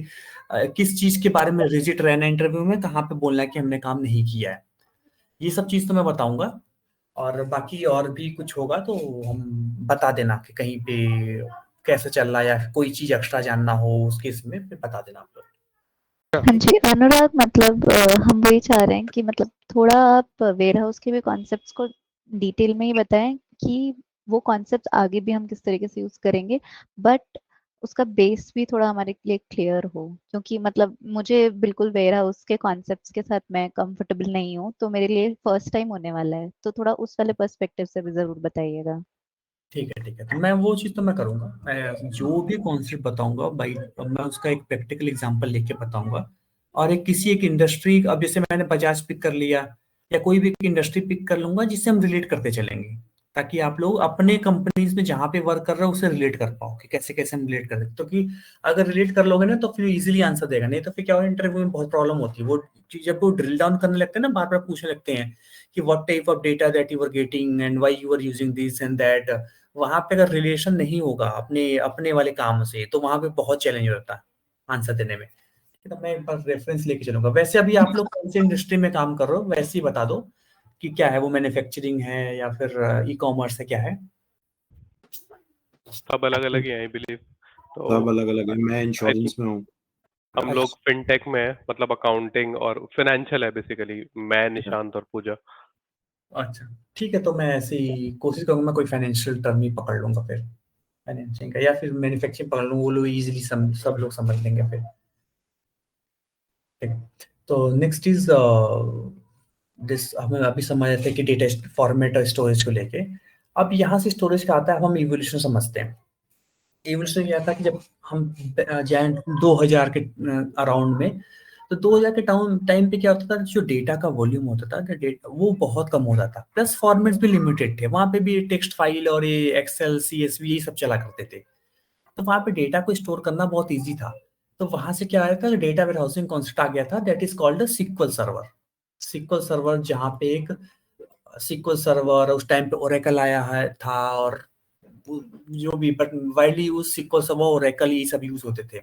किस चीज के बारे में रिजिट रहना है इंटरव्यू में, कहाँ पे बोलना है कि हमने काम नहीं किया है. ये सब चीज तो मैं बताऊंगा. और बाकी और भी कुछ होगा तो हम बता देना कि कहीं पे कैसे चल रहा है या कोई चीज एक्स्ट्रा जानना हो उस केस में फिर बता देना आप लोग. हाँ जी अनुराग, मतलब हम वही चाह रहे हैं कि मतलब थोड़ा आप वेयर हाउस के भी कॉन्सेप्ट्स को डिटेल में ही बताएं कि वो कॉन्सेप्ट्स आगे भी हम किस तरीके से यूज करेंगे, बट उसका बेस भी थोड़ा हमारे लिए क्लियर हो, क्योंकि मतलब मुझे बिल्कुल वेयर हाउस के कॉन्सेप्ट्स के साथ मैं कंफर्टेबल नहीं हूँ, तो मेरे लिए फर्स्ट टाइम होने वाला है, तो थोड़ा उस वाले पर्सपेक्टिव से भी जरूर बताइएगा. ठीक है, तो मैं वो चीज़ तो मैं करूंगा. मैं जो भी कॉन्सेप्ट बताऊंगा भाई, मैं उसका एक प्रैक्टिकल एग्जांपल लेके बताऊंगा. और एक इंडस्ट्री, अब जैसे मैंने बजाज पिक कर लिया या कोई भी इंडस्ट्री पिक कर लूंगा जिससे हम रिलेट करते चलेंगे, ताकि आप लोग अपने कंपनीज में जहाँ पे वर्क कर रहे हो उससे रिलेट कर पाओ कि कैसे कैसे हम रिलेट कर सकते. तो कि अगर रिलेट कर लोगे ना तो फिर इजीली आंसर देगा, नहीं तो फिर क्या होगा, इंटरव्यू में बहुत प्रॉब्लम होती है. वो जब वो ड्रिल डाउन करने लगते हैं ना, बार बार पूछने लगते हैं कि what type of data that you are getting and why you are using this and that. वहां पे अगर रिलेशन नहीं होगा अपने अपने वाले काम से तो वहां पे बहुत चैलेंज होता है आंसर देने में. तो मैं एक बार रेफरेंस लेके चलूंगा. वैसे अभी आप लोग कौन से इंडस्ट्री में काम कर रहे हो वैसे ही बता दो कि क्या है, वो मैन्युफैक्चरिंग है या फिर ई कॉमर्स है, क्या है. सब अलग अलग ही हैं आई बिलीव. तो सब अलग अलग है. मैं इंश्योरेंस में हूँ. हम लोग फिनटेक में है, मतलब अकाउंटिंग और फाइनेंशियल है बेसिकली. मैं, निशांत और पूजा. अच्छा ठीक है, तो मैं ऐसे ही कोशिश करूंगा, मैं कोई फाइनेंशियल टर्म ही पकड़ लूंगा फिर फाइनेंसिंग का, या फिर मैन्युफैक्चरिंग पकड़ लूंगा, वो लोग इजीली सब लोग समझ लेंगे फिर. ठीक. तो नेक्स्ट इज दिस, हमें अभी समझ आते हैं कि डेटा फॉर्मेट और स्टोरेज को लेके. अब यहाँ से स्टोरेज का आता है, हम इवोल्यूशन समझते हैं. इवोल्यूशन क्या था कि जब हम जाए 2000 के अराउंड में, तो 2000 के टाइम पे क्या होता था, जो डेटा का वॉल्यूम होता था वो बहुत कम होता था, प्लस फॉर्मेट्स भी लिमिटेड थे. वहां पे भी टेक्स्ट फाइल और ये एक्सेल CSV ये सब चला करते थे. तो वहां पे डेटा को स्टोर करना बहुत ईजी था. तो वहां से क्या आया था, डेटा वेयर हाउसिंग कॉन्सेप्ट आ गया था, that is called SQL server. SQL server, जहाँ पे एक सिक्वल सर्वर उस टाइम पे ओरेकल आया है था, और जो भी but widely use SQL server, Oracle, ये सब यूज होते थे.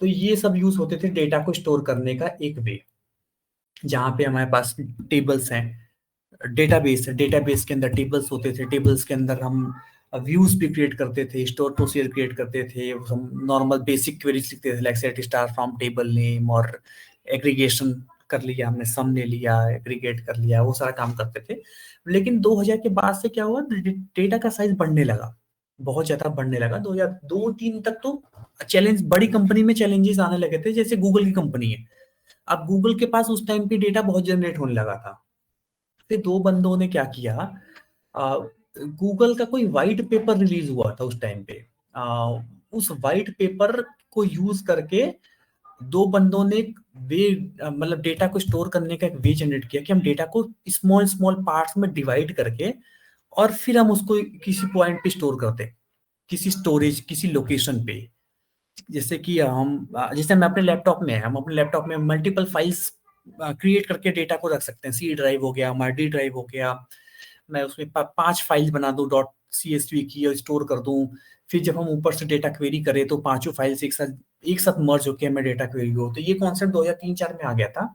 तो ये सब यूज होते थे डेटा को स्टोर करने का एक वे, जहाँ पे हमारे पास टेबल्स हैं, डेटाबेस है, डेटाबेस के अंदर टेबल्स होते थे, टेबल्स के अंदर हम व्यूज भी क्रिएट करते थे, स्टोर प्रोसीजर क्रिएट करते थे, हम नॉर्मल बेसिक क्वेरीज लिखते थे like set star from table name, और एग्रीगेशन कर लिया हमने, सम ले लिया, एग्रीगेट कर लिया, वो सारा काम करते थे. लेकिन 2000 के बाद से क्या हुआ, डेटा का साइज बढ़ने लगा, बहुत ज्यादा बढ़ने लगा. 2002-3 तक तो चैलेंज, बड़ी कंपनी में चैलेंजेस आने लगे थे, जैसे गूगल की कंपनी है. अब गूगल के पास उस टाइम पे डेटा बहुत जनरेट होने लगा था. फिर दो बंदों ने क्या किया, गूगल का कोई वाइट पेपर रिलीज हुआ था उस टाइम पे. उस वाइट पेपर को यूज करके दो बंदों ने वे, मतलब डेटा को स्टोर करने का एक वे जनरेट किया कि हम डेटा को स्मॉल स्मॉल पार्ट्स में डिवाइड करके और फिर हम उसको किसी पॉइंट पे स्टोर करते, किसी स्टोरेज, किसी लोकेशन पे. जैसे कि जैसे हम अपने लैपटॉप में है, हम अपने लैपटॉप में मल्टीपल फाइल्स क्रिएट करके डेटा को रख सकते हैं. C ड्राइव हो गया, हमारा D ड्राइव हो गया, मैं उसमें 5 फाइल बना दूं .csv की और स्टोर कर दूं. फिर जब हम ऊपर से डेटा क्वेरी करें तो पांचों फाइल्स एक साथ मर्ज होकर हमें डेटा क्वेरी हो. तो ये कॉन्सेप्ट 2003-4 में आ गया था.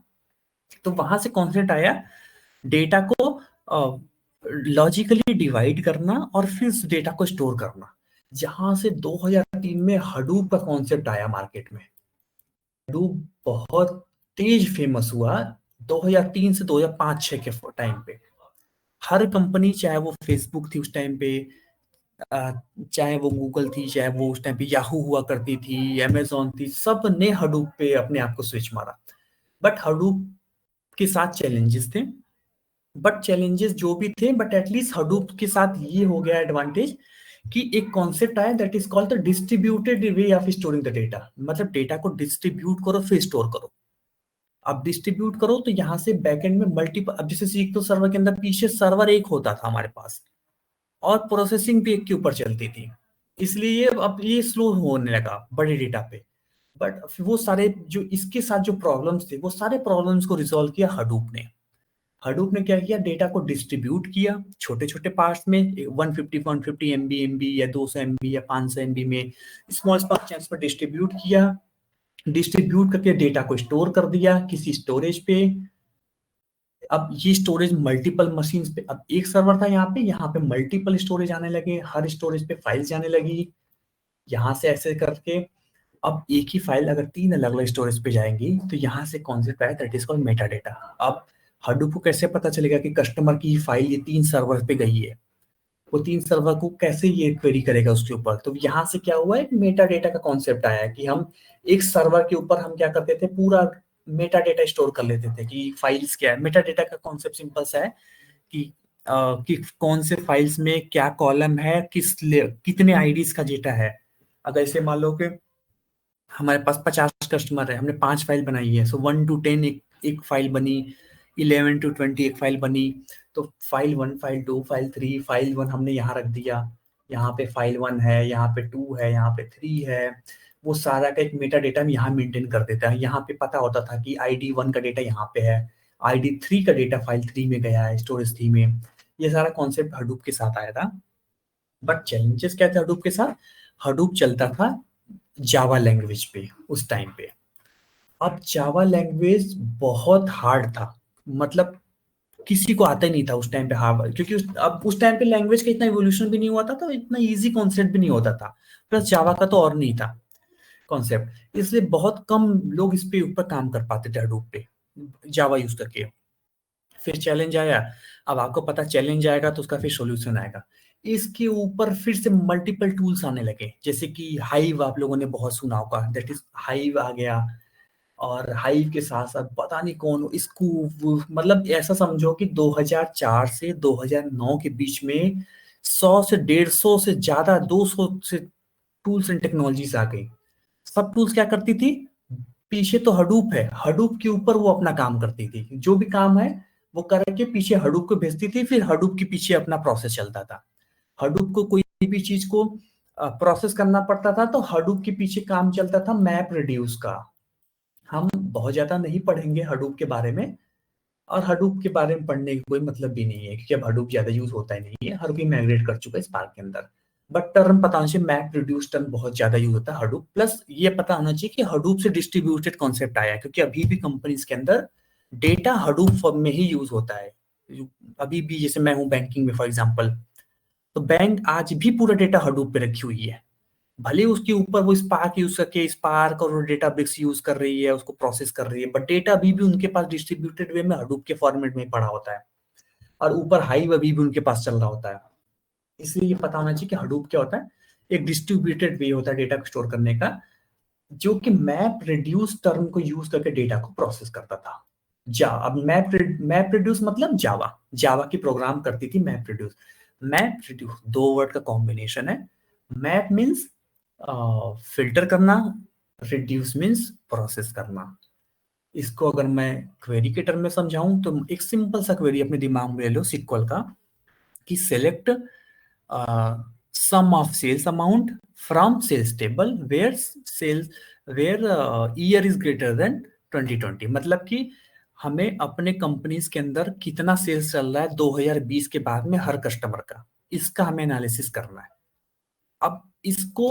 तो वहां से कॉन्सेप्ट आया डेटा को लॉजिकली डिवाइड करना और फिर उस डेटा को स्टोर करना. जहां से 2003 में हडूप का कॉन्सेप्ट आया मार्केट में. हडूप बहुत तेज फेमस हुआ 2003 से 2005-6 के टाइम पे. हर कंपनी, चाहे वो फेसबुक थी उस टाइम पे, चाहे वो गूगल थी, चाहे वो उस टाइम पे याहू हुआ करती थी, अमेजोन थी, सब ने हडूप पे अपने आप को स्विच मारा। बट हडूप के साथ चैलेंजेस थे, बट चैलेंजेस जो भी थे, बट एटलीस्ट हडूप के साथ ये हो गया एडवांटेज कि एक कॉन्सेप्ट आया that is called the distributed way of storing the data. मतलब डेटा को डिस्ट्रीब्यूट करो फिर स्टोर करो। अब डिस्ट्रीब्यूट करो तो यहाँ से बैकएंड में मल्टीपल, अब जैसे सीखतो सर्वर के अंदर पीछे सर्वर एक होता था हमारे पास और प्रोसेसिंग भी एक के ऊपर चलती थी, इसलिए अब ये स्लो होने लगा बड़े डेटा पे। बट वो सारे जो इसके साथ जो प्रॉब्लम्स थे, वो सारे प्रॉब्लम्स को रिजॉल्व किया हडूप ने। हडूप ने क्या किया, डेटा को डिस्ट्रीब्यूट किया छोटे छोटे पार्ट्स में, 150 एमबी या 200 एमबी या 500 एमबी में स्मॉल स्मॉल चंक्स पर डिस्ट्रीब्यूट किया। डिस्ट्रीब्यूट करके डेटा को स्टोर कर दिया किसी स्टोरेज पे। अब ये स्टोरेज मल्टीपल मशीन्स पे, अब एक सर्वर था यहाँ पे मल्टीपल स्टोरेज आने लगे, हर स्टोरेज पे फाइल्स जाने लगी। यहाँ से ऐसे करके अब एक ही फाइल अगर 3 अलग अलग स्टोरेज पे जाएंगी तो यहाँ से कॉन्सेप्ट आया that is called Meta data. अब हडूप को कैसे पता चलेगा कि कस्टमर की फाइल ये 3 सर्वर पे गई है, वो 3 सर्वर को कैसे ये क्वेरी करेगा उसके ऊपर। तो यहाँ से क्या हुआ, एक मेटा डेटा का कॉन्सेप्ट आया कि हम एक सर्वर के ऊपर हम क्या करते थे, पूरा मेटा डेटा स्टोर कर लेते थे कि फाइल्स क्या है। मेटा डेटा का कॉन्सेप्ट सिंपल सा है कि कौन से फाइल्स में क्या कॉलम है, कितने आईडीज का डेटा है। अगर इसे मान लो कि हमारे पास 50 कस्टमर है, हमने 5 फाइल बनाई है, सो 1 to 10 एक फाइल बनी, 11 to 20 एक फाइल बनी। तो फाइल 1, फाइल 2, फाइल 3, फाइल 1 हमने यहाँ रख दिया, यहाँ पे फाइल 1 है, यहाँ पे 2 है, यहाँ पे 3 है। वो सारा का एक मेटा डेटा हम यहाँ मेंटेन कर देता है। यहाँ पे पता होता था कि ID 1 का डेटा यहाँ पे है, ID 3 का डेटा फाइल 3 में गया है, स्टोरेज 3 में। ये सारा कॉन्सेप्ट हडूप के साथ आया था। बट चैलेंजेस क्या थे हडूप के साथ, हडूप चलता था जावा लैंग्वेज पे उस टाइम पे। अब जावा लैंग्वेज बहुत हार्ड था, मतलब किसी को आता ही नहीं था उस टाइम पे हार्ड, क्योंकि अब उस टाइम पे लैंग्वेज का इतना इवोल्यूशन भी नहीं हुआ था, तो इतना इजी कॉन्सेप्ट भी नहीं होता था। प्लस जावा का तो और नहीं था कॉन्सेप्ट, इसलिए बहुत कम लोग इस पे ऊपर काम कर पाते थे हडूप पे जावा यूज करके। फिर चैलेंज आया, अब आपको पता चैलेंज आएगा तो उसका फिर सॉल्यूशन आएगा। इसके ऊपर फिर से मल्टीपल टूल्स आने लगे, जैसे कि हाइव आप लोगों ने बहुत सुना होगा, दैट इज हाइव आ गया। और हाइव के साथ साथ पता नहीं कौन इसको, मतलब ऐसा समझो कि 2004 से 2009 के बीच में 100 से 150 से ज्यादा 200 से टूल्स एंड टेक्नोलॉजीज आ गई। सब टूल्स क्या करती थी, पीछे तो हडूप है, हडूप के ऊपर वो अपना काम करती थी, जो भी काम है वो करके पीछे हडूप को भेजती थी, फिर हडूप के पीछे अपना प्रोसेस चलता था। हडूप को कोई भी चीज को प्रोसेस करना पड़ता था तो हडूप के पीछे काम चलता था मैप रिड्यूस का। हम बहुत ज्यादा नहीं पढ़ेंगे हडूप के बारे में, और हडूप के बारे में पढ़ने का कोई मतलब भी नहीं है, क्योंकि अब हडूप ज्यादा यूज होता ही नहीं है, हर कोई माइग्रेट कर चुका है स्पार्क के अंदर। बट टर्म पता होना चाहिए, मैप रिड्यूस टर्म बहुत ज्यादा यूज होता है हडूप। प्लस ये पता होना चाहिए कि हडूप से डिस्ट्रीब्यूटेड कॉन्सेप्ट आया है, क्योंकि अभी भी कंपनीज के अंदर डेटा हडूप फॉर्म में ही यूज होता है। अभी भी जैसे मैं हूँ बैंकिंग में फॉर एग्जाम्पल, तो बैंक आज भी पूरा डेटा हडूप पे रखी हुई है, भले उसके ऊपर वो स्पार्क यूज करके स्पार्क और डेटाब्रिक्स यूज कर रही है, उसको प्रोसेस कर रही है, बट डेटा अभी भी उनके पास डिस्ट्रीब्यूटेड वे में हडूप के फॉर्मेट में पड़ा होता है, और ऊपर हाइव अभी भी उनके पास चल रहा होता है। इसलिए ये पता होना चाहिए कि हडूप क्या होता है, एक डिस्ट्रीब्यूटेड वे होता है डेटा को स्टोर करने का, जो कि मैप रिड्यूस टर्म को यूज करके डेटा को प्रोसेस करता था। अब मैप रिड्यूस मतलब जावा की प्रोग्राम करती थी map reduce. Map reduce 2 word का कॉम्बिनेशन है। मैप मीन्स फिल्टर करना, रिड्यूस मीन्स प्रोसेस करना। इसको अगर मैं क्वेरी के टर्म में समझाऊं तो एक सिंपल सा क्वेरी अपने दिमाग में ले लो सिक्वल का, कि select sum of sales amount from sales table where year is greater than 2020। मतलब कि हमें अपने कंपनीज के अंदर कितना सेल्स चल रहा है 2020 के बाद में हर कस्टमर का, इसका हमें एनालिसिस करना है। अब इसको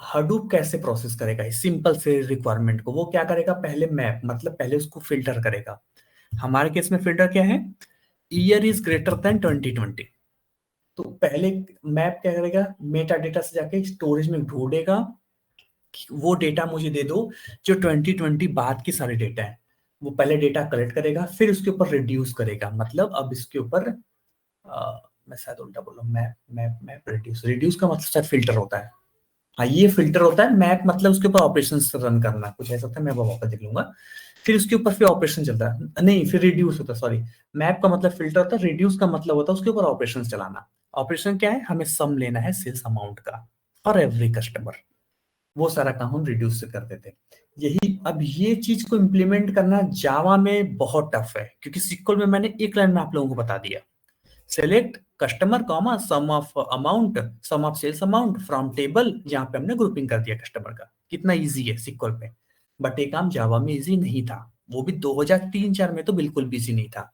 हडूप कैसे प्रोसेस करेगा इस सिंपल से रिक्वायरमेंट को, वो क्या करेगा, पहले मैप, मतलब पहले उसको फिल्टर करेगा। हमारे केस में फिल्टर क्या है, ईयर इज ग्रेटर देन 2020। तो पहले मैप क्या करेगा, मेटा डेटा से जाके स्टोरेज में ढूंढेगा कि वो डेटा मुझे दे दो जो 2020 बाद के सारे डेटा है। वो पहले डेटा कलेक्ट करेगा, फिर उसके ऊपर रिड्यूस करेगा, मतलब अब इसके ऊपर मैं शायद उल्टा बोल रहा हूँ, map map map reduce, reduce का मतलब शायद फिल्टर होता है, हाँ ये फिल्टर होता है, मैप मतलब उसके ऊपर ऑपरेशन रन करना, कुछ ऐसा था, मैं वो वापस देख लूंगा। फिर उसके ऊपर फिर ऑपरेशन चलता है, नहीं फिर रिड्यूस होता है, सॉरी, मैप का मतलब फिल्टर होता है, रिड्यूस का मतलब होता है उसके ऊपर ऑपरेशन चलाना। ऑपरेशन क्या है, हमें सम लेना है सेल्स अमाउंट का फॉर एवरी कस्टमर, वो सारा काम हम रिड्यूस से करते थे। यही अब ये चीज को इम्प्लीमेंट करना जावा में बहुत टफ है, क्योंकि सिक्वल में मैंने एक लाइन में आप लोगों को बता दिया, select customer comma sum of amount, sum of sales amount from table, जहां पे हमने ग्रुपिंग कर दिया कस्टमर का। कितना इजी है सिक्वल पे, बट ये काम जावा में इजी नहीं था, वो भी 2003-4 में तो बिल्कुल भी इजी नहीं था।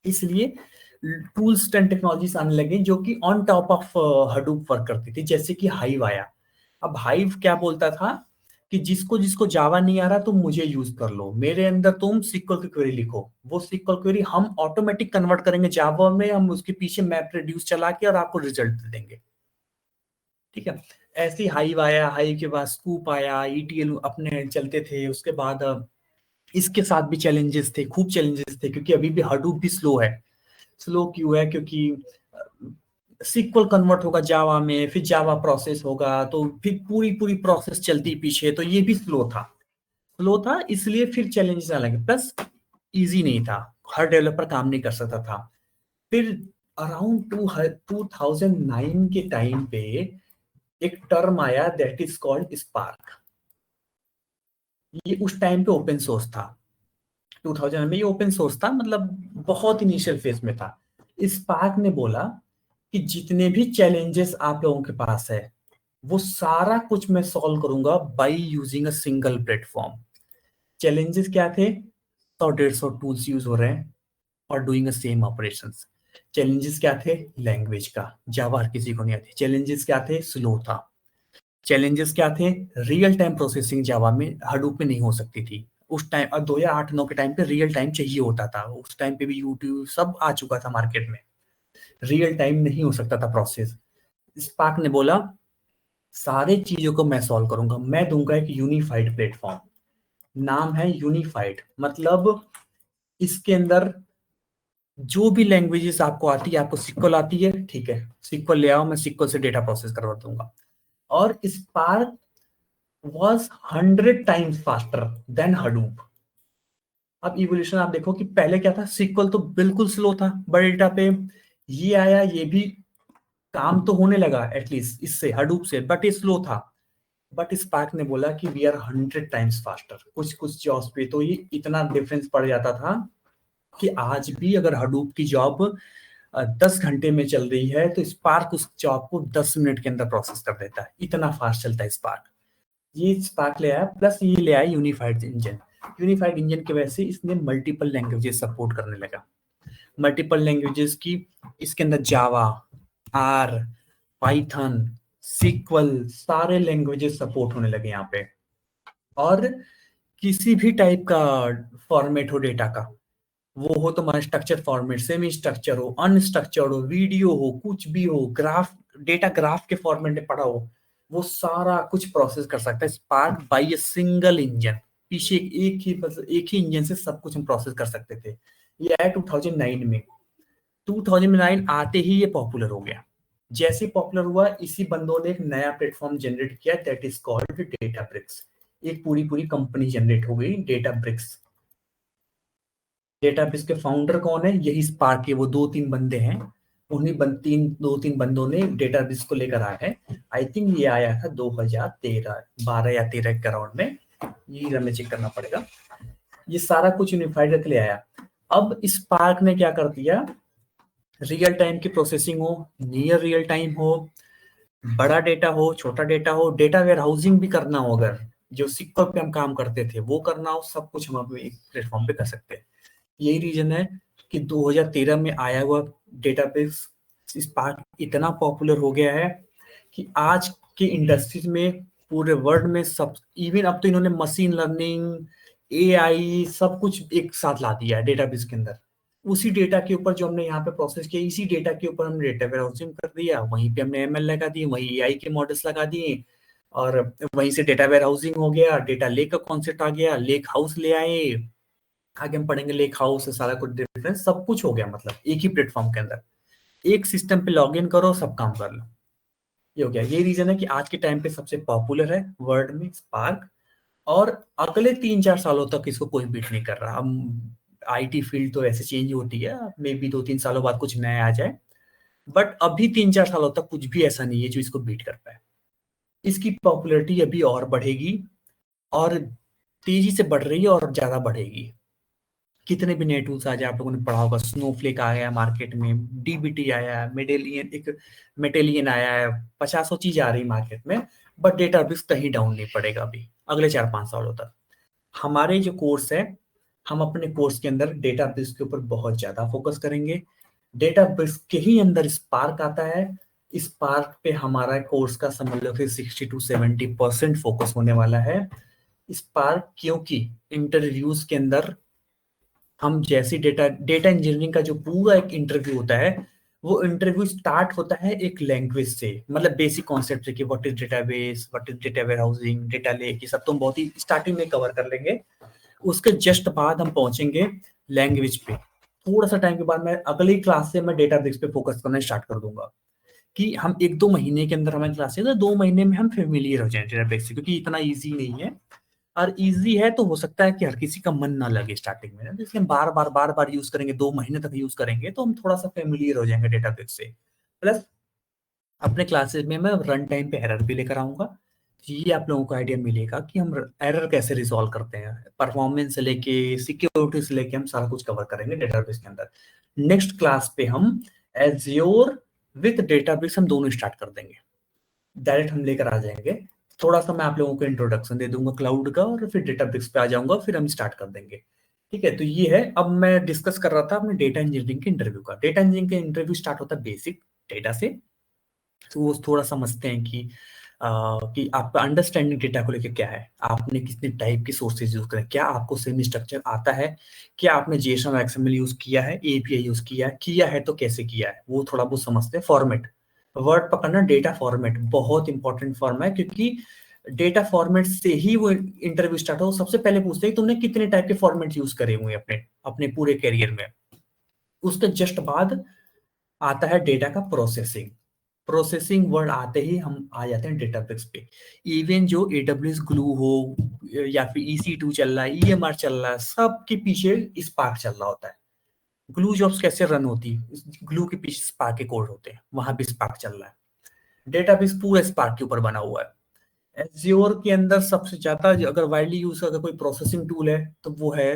इसलिए टूल्स एंड टेक्नोलॉजीज आने लगे जो कि on top of Hadoop work करती थी, जैसे कि हाइव आया। अब हाइव क्या बोलता था कि जिसको जिसको जावा नहीं आ रहा तुम मुझे यूज कर लो, मेरे अंदर तुम सिक्वल की क्वेरी लिखो, वो सिक्वल क्वेरी हम ऑटोमेटिक कन्वर्ट करेंगे जावा में, हम उसके पीछे मैप रिड्यूस चला के और आपको रिजल्ट दे देंगे, ठीक है। ऐसे ही हाइव आया, हाइव के बाद स्कूप आया, ईटीएल अपने चलते थे, उसके बाद इसके साथ भी चैलेंजेस थे, खूब चैलेंजेस थे, क्योंकि अभी भी हडूप भी स्लो है। स्लो क्यों है, क्योंकि सिक्वल कन्वर्ट होगा जावा में, फिर जावा प्रोसेस होगा, तो फिर पूरी पूरी प्रोसेस चलती पीछे, तो ये भी स्लो था, इसलिए फिर चैलेंजेस आने लगे, प्लस इजी नहीं था, हर डेवलपर काम नहीं कर सकता था। फिर अराउंड 2009 के टाइम पे एक टर्म आया दैट इज कॉल्ड स्पार्क। ये उस टाइम पे ओपन सोर्स था, 2000 में ये ओपन सोर्स था, मतलब बहुत इनिशियल फेज में था। स्पार्क ने बोला कि जितने भी चैलेंजेस आप लोगों के पास है वो सारा कुछ मैं सॉल्व करूंगा by using a single platform. Challenges क्या थे, 100-150 टूल्स यूज हो रहे हैं और doing the same operations. Challenges क्या थे, लैंग्वेज का, जावा हर किसी को नहीं आती। चैलेंजेस क्या थे, स्लो था। चैलेंजेस क्या थे, रियल टाइम प्रोसेसिंग जावा में हडूप में नहीं हो सकती थी उस टाइम, और 2008-9 के टाइम पे रियल टाइम चाहिए होता था, उस टाइम पे भी यूट्यूब सब आ चुका था मार्केट में, रियल टाइम नहीं हो सकता था प्रोसेस। स्पार्क ने बोला सारे चीजों को मैं सॉल्व करूंगा, मैं दूंगा एक यूनिफाइड प्लेटफॉर्म, नाम है यूनिफाइड, मतलब इसके अंदर जो भी लैंग्वेजेस आपको आती है, आपको सिक्वल आती है, ठीक है, सिक्वल ले आओ, मैं सिक्वल से डेटा प्रोसेस करवा दूंगा। और spark was 100 times faster than Hadoop. अब इवोल्यूशन आप देखो कि पहले क्या था, सिक्वल तो बिल्कुल स्लो था बड़े डेटा पे, ये आया, ये भी काम तो होने लगा एटलीस्ट इससे, हडूप से, बट ये स्लो था। बट स्पार्क ने बोला कि वी आर 100 टाइम्स फास्टर, कुछ कुछ जॉब्स पे तो ये इतना डिफरेंस पड़ जाता था कि आज भी अगर हडूप की जॉब 10 घंटे में चल रही है तो स्पार्क उस जॉब को 10 मिनट के अंदर प्रोसेस कर देता है, इतना फास्ट चलता है स्पार्क। ये स्पार्क ले आया, प्लस ये ले आया यूनिफाइड इंजन। यूनिफाइड इंजन की वजह से इसने मल्टीपल लैंग्वेजेस सपोर्ट करने लगा। मल्टीपल लैंग्वेजेस की इसके अंदर जावा, आर, पाइथन, सिक्वल, सारे लैंग्वेजेस सपोर्ट होने लगे यहाँ पे। और किसी भी टाइप का फॉर्मेट हो डेटा का, वो हो तुम्हारा स्ट्रक्चर फॉर्मेट, सेमी स्ट्रक्चर हो, अनस्ट्रक्चर्ड हो, वीडियो हो, कुछ भी हो, ग्राफ, डेटा ग्राफ के फॉर्मेट में पड़ा हो, वो सारा कुछ प्रोसेस कर सकता है Spark by a single engine. पीछे एक ही इंजन से सब कुछ हम प्रोसेस कर सकते थे। ये आया 2009 में। 2009 आते ही ये पॉपुलर हो गया। जैसे पॉपुलर हुआ, इसी बंदों ने एक नया प्लेटफॉर्म जनरेट किया दैट इज कॉल्ड डेटाब्रिक्स। एक पूरी कंपनी जनरेट हो गई डेटाब्रिक्स। डेटाब्रिक्स के फाउंडर कौन है, यही स्पार्क के वो 2-3 बंदे हैं, उन्हीं 2-3 बंदों ने डेटाब्रिक्स को लेकर आया है। आई थिंक ये आया था 2013, 12 या 13 के अराउंड में, ये हमें चेक करना पड़ेगा। ये सारा कुछ यूनिफाइड करके ले आया। अब स्पार्क ने क्या कर दिया, रियल टाइम की प्रोसेसिंग हो, नियर रियल टाइम हो, बड़ा डेटा हो, छोटा डेटा हो, डेटा वेयर हाउसिंग भी करना हो, अगर जो सिक्वल पे हम काम करते थे वो करना हो, सब कुछ हम अपने एक प्लेटफॉर्म पे कर सकते हैं। यही रीजन है कि 2013 में आया हुआ डेटाबेस स्पार्क इतना पॉपुलर हो गया है कि आज के इंडस्ट्रीज में पूरे वर्ल्ड में सब, इवन अब तो इन्होंने मशीन लर्निंग, एआई सब कुछ एक साथ ला दिया है डेटाबेस के अंदर। उसी डेटा के ऊपर जो हमने यहाँ पे प्रोसेस किया, इसी डेटा के ऊपर हमने डेटा वेयरहाउसिंग कर दिया, वहीं पे हमने एमएल लगा दिए, वहीं एआई के मॉडल्स लगा दिए, और वहीं से डेटा वेयरहाउसिंग हो गया, डेटा लेक का कॉन्सेप्ट आ गया, लेक हाउस ले आए, आगे हम पढ़ेंगे लेक हाउस से सारा कुछ डिफरेंस, सब कुछ हो गया, मतलब एक ही प्लेटफॉर्म के अंदर। एक सिस्टम पे लॉग इन करो, सब काम कर लो, ये हो गया। ये रीजन है कि आज के टाइम पे सबसे पॉपुलर है वर्ल्ड में स्पार्क, और अगले 3-4 सालों तक इसको कोई बीट नहीं कर रहा। हम आईटी फील्ड तो ऐसे चेंज होती है, मे बी 2-3 सालों बाद कुछ नया आ जाए, बट अभी 3-4 सालों तक कुछ भी ऐसा नहीं है जो इसको बीट कर पाए। इसकी पॉपुलैरिटी अभी और बढ़ेगी, और तेजी से बढ़ रही है और ज्यादा बढ़ेगी। कितने भी नए टूल्स आ जाए, आप लोगों ने पढ़ा होगा, स्नोफ्लेक आया है मार्केट में, डीबीटी आया है, मेडेलियन आया है, 50 चीज आ रही मार्केट में, बट डेटाबेस कहीं डाउन नहीं पड़ेगा अभी अगले 4-5 सालों तक। हमारे जो कोर्स है, हम अपने कोर्स के अंदर डेटाबेस के ऊपर बहुत ज्यादा फोकस करेंगे। डेटाबेस के ही अंदर स्पार्क आता है, स्पार्क पे हमारा कोर्स का समझ लो फिर 60-70% फोकस होने वाला है। स्पार्क क्योंकि इंटरव्यूज के अंदर हम जैसी डेटा इंजीनियरिंग का जो पूरा एक इंटरव्यू होता है, वो इंटरव्यू स्टार्ट होता है एक लैंग्वेज से, मतलब बेसिक कॉन्सेप्ट से कि what is database, what is data warehousing, data lake, ये सब तो हम बहुत ही स्टार्टिंग में कवर कर लेंगे। उसके जस्ट बाद हम पहुंचेंगे लैंग्वेज पे। थोड़ा सा टाइम के बाद मैं अगली क्लास से मैं डेटाबेस पे फोकस करना स्टार्ट कर दूंगा, कि हम 1-2 महीने के अंदर हमारी क्लासेस है, 2 महीने में हम फेमिलियर हो जाए डेटाबेस से, क्योंकि इतना ईजी नहीं है। और इजी है तो हो सकता है कि हर किसी का मन ना लगे स्टार्टिंग में, तो इसलिए हम बार बार यूज करेंगे, 2 महीने तक यूज करेंगे तो हम थोड़ा सा फेमिलियर हो जाएंगे डेटाबेस से। प्लस अपने क्लासेस में मैं रन टाइम पे एरर भी लेकर आऊंगा, ये आप लोगों को आइडिया मिलेगा कि हम एरर कैसे रिजॉल्व करते हैं। परफॉर्मेंस से लेके सिक्योरिटी से लेके हम सारा कुछ कवर करेंगे डेटाबेस के अंदर। नेक्स्ट क्लास पे हम एज्योर विथ डेटाबेस हम दोनों स्टार्ट कर देंगे, डायरेक्ट हम लेकर आ जाएंगे। थोड़ा सा मैं आप लोगों को इंट्रोडक्शन दे दूंगा क्लाउड का, और फिर डेटाबेस पे आ जाऊंगा, फिर हम स्टार्ट कर देंगे। ठीक है, तो ये है। अब मैं डिस्कस कर रहा था अपने डेटा इंजीनियरिंग के इंटरव्यू का। डेटा इंजीनियरिंग के इंटरव्यू स्टार्ट होता है बेसिक डेटा से, तो वो थोड़ा समझते हैं कि आपका अंडरस्टैंडिंग डेटा को लेकर क्या है, आपने कितने टाइप के सोर्सेज यूज करे, क्या आपको सेमी स्ट्रक्चर आता है, क्या आपने जेएसओन और एक्सएमएल यूज किया है, एपीआई यूज किया है तो कैसे किया है, वो थोड़ा बहुत समझते हैं। फॉर्मेट, वर्ड पकड़ना, डेटा फॉर्मेट बहुत इंपॉर्टेंट फॉर्म है, क्योंकि डेटा फॉर्मेट से ही वो इंटरव्यू स्टार्ट हो। सबसे पहले पूछते हैं तुमने कितने टाइप के फॉर्मेट यूज करे हुए अपने अपने पूरे करियर में। उसके जस्ट बाद आता है डेटा का प्रोसेसिंग। प्रोसेसिंग वर्ड आते ही हम आ जाते हैं डेटाबेस पे। इवन जो AWS ग्लू हो या फिर EC2 चल रहा है, EMR चल रहा है, सबके पीछे स्पार्क चल रहा होता है। ग्लू जॉब्स कैसे रन होती है, ग्लू के पीछे स्पार्क के कोड होते हैं, वहां भी स्पार्क चल रहा है। डेटाबेस पूरा स्पार्क के ऊपर बना हुआ है। एज्योर के अंदर सबसे ज्यादा अगर वाइडली यूज अगर कोई प्रोसेसिंग टूल है तो वो है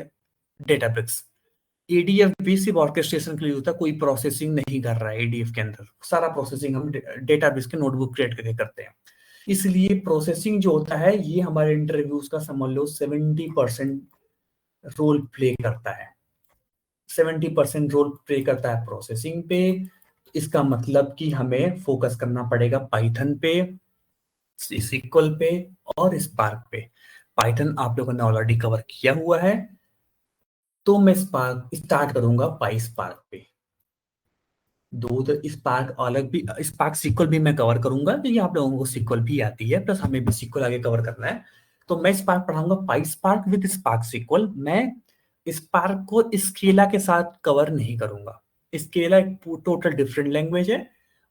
डेटाब्रिक्स। ADF भी सिर्फ ऑर्केस्ट्रेशन के लिए होता है, कोई प्रोसेसिंग नहीं कर रहा है ADF के अंदर, सारा प्रोसेसिंग हम डेटाबेस के नोटबुक क्रिएट करके करते हैं। इसलिए प्रोसेसिंग जो होता है ये हमारे इंटरव्यूज का समझ लो 70% रोल प्ले करता है। 70% रोल प्ले करता है प्रोसेसिंग पे। इसका मतलब कि हमें फोकस करना पड़ेगा पाइथन पे, SQL पे और स्पार्क पे। पाइथन आप लोगों ने ऑलरेडी कवर किया हुआ है, तो मैं स्पार्क स्टार्ट करूंगा पाइस्पार्क पे। स्पार्क अलग भी, स्पार्क SQL भी मैं कवर करूंगा, क्योंकि आप लोगों को SQL भी आती है, प्लस हमें भी SQL आगे कवर करना है। तो मैं स्पार्क पढ़ाऊंगा पाइस्पार्क विद स्पार्क SQL। मैं स्पार्क को स्केला के साथ कवर नहीं करूंगा। स्केला एक टोटल डिफरेंट लैंग्वेज है,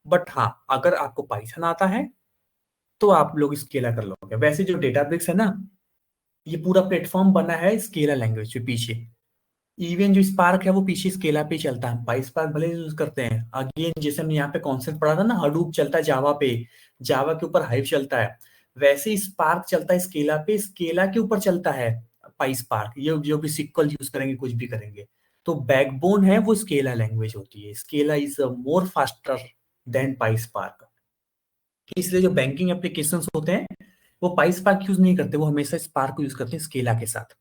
बट हाँ अगर आपको पाइथन आता है तो आप लोग स्केला कर लोगे। वैसे जो डेटाब्रिक्स है ना, ये पूरा प्लेटफॉर्म बना है स्केला लैंग्वेज के पीछे। इवन जो स्पार्क है वो पीछे स्केला पे चलता है, पाइस्पार्क भले यूज करते हैं। अगेन जैसे हमने यहाँ पे कॉन्सेप्ट पढ़ा था ना, हडूप चलता है जावा पे, जावा के ऊपर हाइव चलता है, वैसे ही स्पार्क चलता है स्केला पे, स्केला के ऊपर चलता है पाइस्पार्क। ये जो भी सिक्वल यूज करेंगे, कुछ भी करेंगे, तो बैकबोन है वो स्केला लैंग्वेज होती है। Scala is more faster than PySpark. इसलिए जो बैंकिंग एप्लीकेशंस होते हैं वो पाइस्पार्क यूज नहीं करते, वो हमेशा स्पार्क यूज करते हैं स्केला के साथ,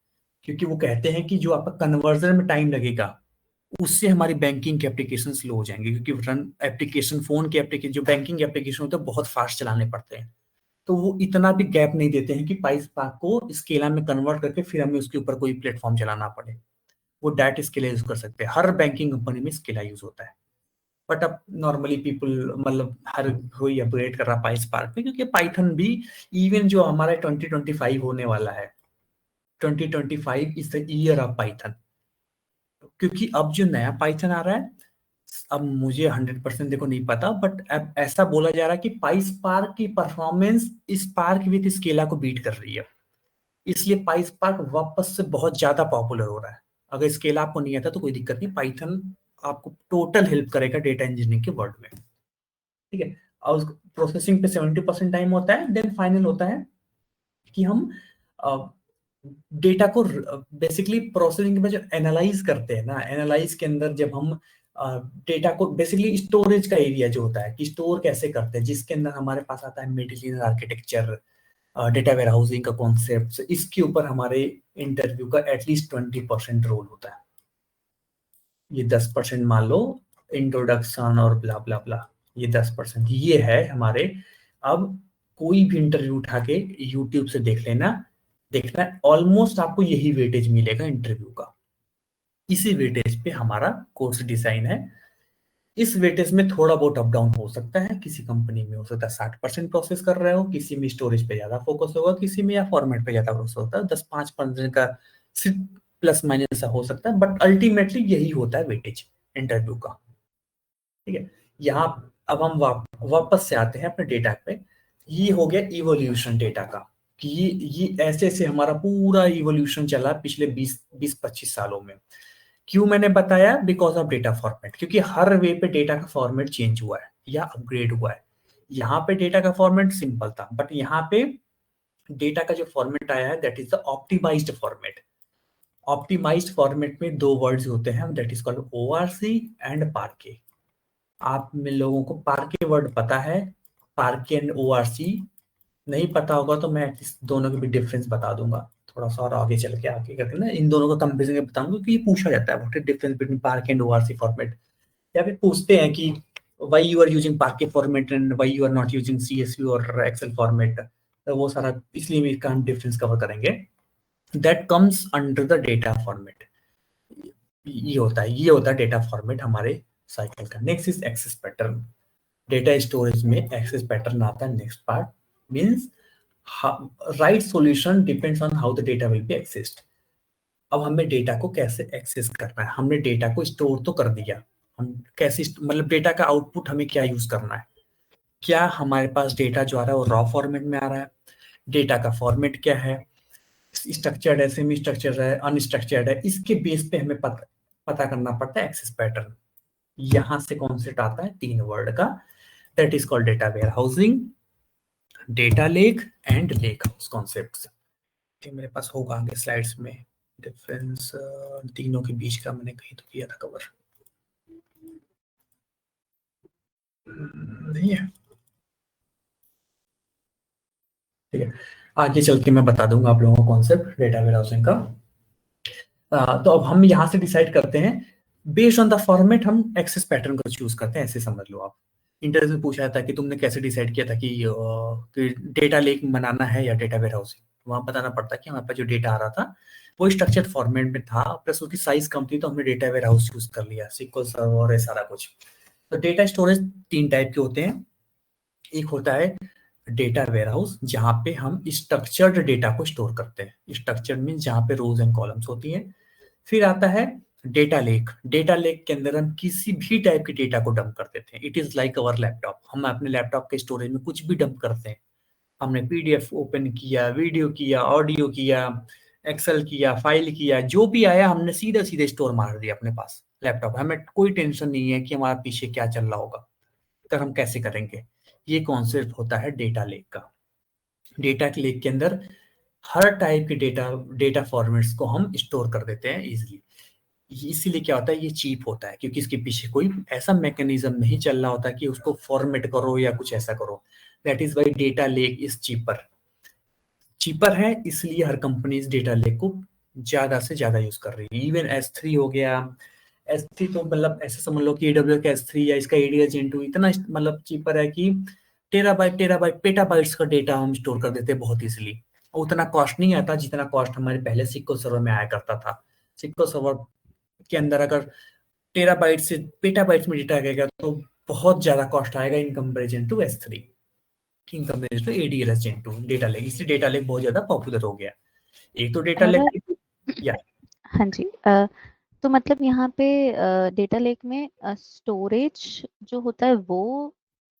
क्योंकि वो कहते हैं कि जो आपका कन्वर्जन में टाइम लगेगा उससे हमारी बैंकिंग के एप्लीकेशन स्लो हो जाएंगे, क्योंकि रन एप्लीकेशन फोन के एप्लीकेशन जो बैंकिंग एप्लीकेशन होते हैं बहुत फास्ट चलाने पड़ते हैं। तो वो इतना भी गैप नहीं देते हैं कि पाइस्पार्क को स्केला में कन्वर्ट करके फिर हमें उसके ऊपर कोई प्लेटफॉर्म चलाना पड़े। वो डायरेक्ट स्केला यूज कर सकते हैं, हर बैंकिंग कंपनी में स्केला यूज होता है। बट अब नॉर्मली पीपल मतलब हर कोई अपग्रेड कर रहा पाइस्पार्क में, क्योंकि पाइथन भी इवन जो हमारा 2025 होने वाला है, 2025 is the year of Python, क्योंकि अब जो नया पाइथन आ रहा है अब मुझे 100% देखो नहीं पता, बट अब ऐसा बोला जा रहा है कि पाइस्पार्क की परफॉर्मेंस स्पार्क विद स्केला को बीट कर रही है, इसलिए पाइस्पार्क वापस से बहुत ज्यादा पॉपुलर हो रहा है। अगर स्केला आपको नहीं आता तो कोई दिक्कत नहीं, पाइथन आपको टोटल हेल्प करेगा डेटा इंजीनियरिंग के वर्ल्ड में, ठीक है। और प्रोसेसिंग पे 70% टाइम होता है। देन फाइनल होता है कि हम डेटा को बेसिकली प्रोसेसिंग के बाद जो एनालाइज करते हैं ना, एनालाइज के अंदर जब हम डेटा को बेसिकली स्टोरेज का एरिया जो होता है कि स्टोर कैसे करते हैं, जिसके अंदर हमारे पास आता है middle architecture, data warehousing का कॉन्सेप्ट, इसके ऊपर हमारे इंटरव्यू का एटलीस्ट 20% रोल होता है। ये 10% मान लो इंट्रोडक्शन और ब्ला ब्ला ब्ला, ये 10% ये है हमारे। अब कोई भी इंटरव्यू उठा के यूट्यूब से देख लेना, देखना ऑलमोस्ट आपको यही वेटेज मिलेगा इंटरव्यू का। इसी वेटेज पे हमारा कोर्स डिजाइन है। इस वेटेज में थोड़ा बहुत अप डाउन हो सकता है, किसी कंपनी में हो सकता है 60% प्रोसेस कर रहे हो, किसी में स्टोरेज पे ज्यादा फोकस होगा, किसी में या फॉर्मेट पे ज्यादा फोकस होता है, 10-5% का प्लस माइनस हो सकता है, बट अल्टीमेटली यही होता है वेटेज इंटरव्यू का, ठीक है। यहाँ अब हम वापस से आते हैं अपने डेटा पे। ये हो गया इवोल्यूशन डेटा का, कि ये ऐसे ऐसे हमारा पूरा इवोल्यूशन चला पिछले 20-25 सालों में। क्यों मैंने बताया? बिकॉज ऑफ डेटा फॉर्मेट, क्योंकि हर वे पे डेटा का फॉर्मेट चेंज हुआ है या अपग्रेड हुआ है। यहाँ पे डेटा का फॉर्मेट सिंपल था, बट यहाँ पे डेटा का जो फॉर्मेट आया है that is the optimized format. Optimized format में दो वर्ड्स होते हैं, that is called ORC and Parquet. आप में लोगों को पार्के वर्ड पता है, पार्के एंड ओआरसी नहीं पता होगा तो मैं इस दोनों के भी डिफरेंस बता दूंगा थोड़ा सा, और आगे चल के आगे करके ना इन दोनों का कंपेरिजन बताऊंगा कि ये पूछा जाता है what is difference between Parquet and ORC format, या फिर पूछते हैं कि why you are using Parquet format and why you are not using CSV और एक्सेल फॉर्मेट। तो वो सारा इसलिए भी इसका हम डिफरेंस कवर करेंगे। That comes under the data format. ये होता है डेटा फॉर्मेट हमारे साइकिल का। Next is access pattern. Data storage में एक्सेस पैटर्न आता है next part, means right solution depends on how the data will be accessed. अब हमें डेटा को कैसे एक्सेस करना है, हमने डेटा को स्टोर तो कर दिया, हम कैसे मतलब डेटा का आउटपुट हमें क्या यूज करना है, क्या हमारे पास डेटा जो आ रहा है वो रॉ फॉर्मेट में आ रहा है, डेटा का फॉर्मेट क्या है, स्ट्रक्चर्ड है, सेमी स्ट्रक्चर्ड है, अनस्ट्रक्चर्ड है, इसके बेस पे हमें पता करना पड़ता है एक्सेस पैटर्न। यहां से कॉन्सेप्ट आता है 3 वर्ड का, that is called data warehousing, data lake and lake house concepts. मेरे पास होगा आगे स्लाइड्स में डिफरेंस तीनों के बीच का, मैंने कहीं तो किया था कवर, नहीं है, ठीक है। आगे चल के मैं बता दूंगा आप लोगों को कॉन्सेप्ट डेटा वेयर हाउसिंग का। तो अब हम यहाँ से डिसाइड करते हैं बेस्ड ऑन द फॉर्मेट, हम एक्सेस पैटर्न को चूज करते हैं। ऐसे समझ लो आप, इंटरव्यू में पूछा था कि तुमने कैसे डिसाइड किया था कि डेटा लेक बनाना है या डेटा वेयर हाउसिंग। वहां बताना पड़ता है कि हमारे पास जो डेटा आ रहा था वो स्ट्रक्चर्ड फॉर्मेट में था, प्लस उसकी साइज कम थी, तो हमने डेटा वेयर हाउस चूज कर लिया, SQL सर्वर है सारा कुछ। तो डेटा स्टोरेज 3 टाइप के होते हैं। एक होता है डेटा वेयर हाउस, जहाँ पे हम स्ट्रक्चर्ड डेटा को स्टोर करते हैं। स्ट्रक्चर्ड मीन जहाँ पे रोज एंड कॉलम्स होती हैं। फिर आता है डेटा लेक। डेटा लेक के अंदर हम किसी भी टाइप के डेटा को डंप कर देते हैं। It is like our laptop. हम अपने लैपटॉप के स्टोरेज में कुछ भी डंप करते हैं। हमने PDF ओपन किया, वीडियो किया, ऑडियो किया, एक्सेल किया, फाइल किया, जो भी आया हमने सीधे सीधे स्टोर मार दिया अपने पास लैपटॉप। हमें कोई टेंशन नहीं है कि हमारा पीछे क्या चल रहा होगा, तो हम कैसे करेंगे। ये कॉन्सेप्ट होता है डेटा लेक का। डेटा लेक के अंदर हर टाइप के डेटा फॉर्मेट्स को हम स्टोर कर देते हैं इजीली। इसीलिए क्या होता है, ये चीप होता है, क्योंकि इसके पीछे कोई ऐसा मैकेनिज्म नहीं चल रहा होता कि उसको फॉर्मेट करो या कुछ ऐसा करो। That is why data lake is cheaper है, इसलिए हर कंपनी इस डेटा लेक को ज्यादा से ज्यादा यूज कर रही है। इवन S3 हो गया, S3 तो मतलब ऐसे समझ लो कि AWS का S3 या इसका ADL Gen 2 इतना मतलब चीपर है कि टेराबाइट पेटाबाइट्स का डेटा हम स्टोर कर देते हैं बहुत इजीली। और उतना कॉस्ट नहीं आता जितना कॉस्ट हमारे पहले SQL सर्वर में आया करता था। SQL सर्वर के अंदर अगर टेराबाइट से पेटाबाइट्स में डेटा आएगा तो बहुत ज्यादा कॉस्ट आएगा in comparison to S3, in comparison to ADL Gen 2 data lake. इसलिए डेटा लेक बहुत ज्यादा पॉपुलर हो गया। एक तो डेटा लेक, या हाँ जी, तो मतलब यहाँ पे डेटा लेक में स्टोरेज जो होता है वो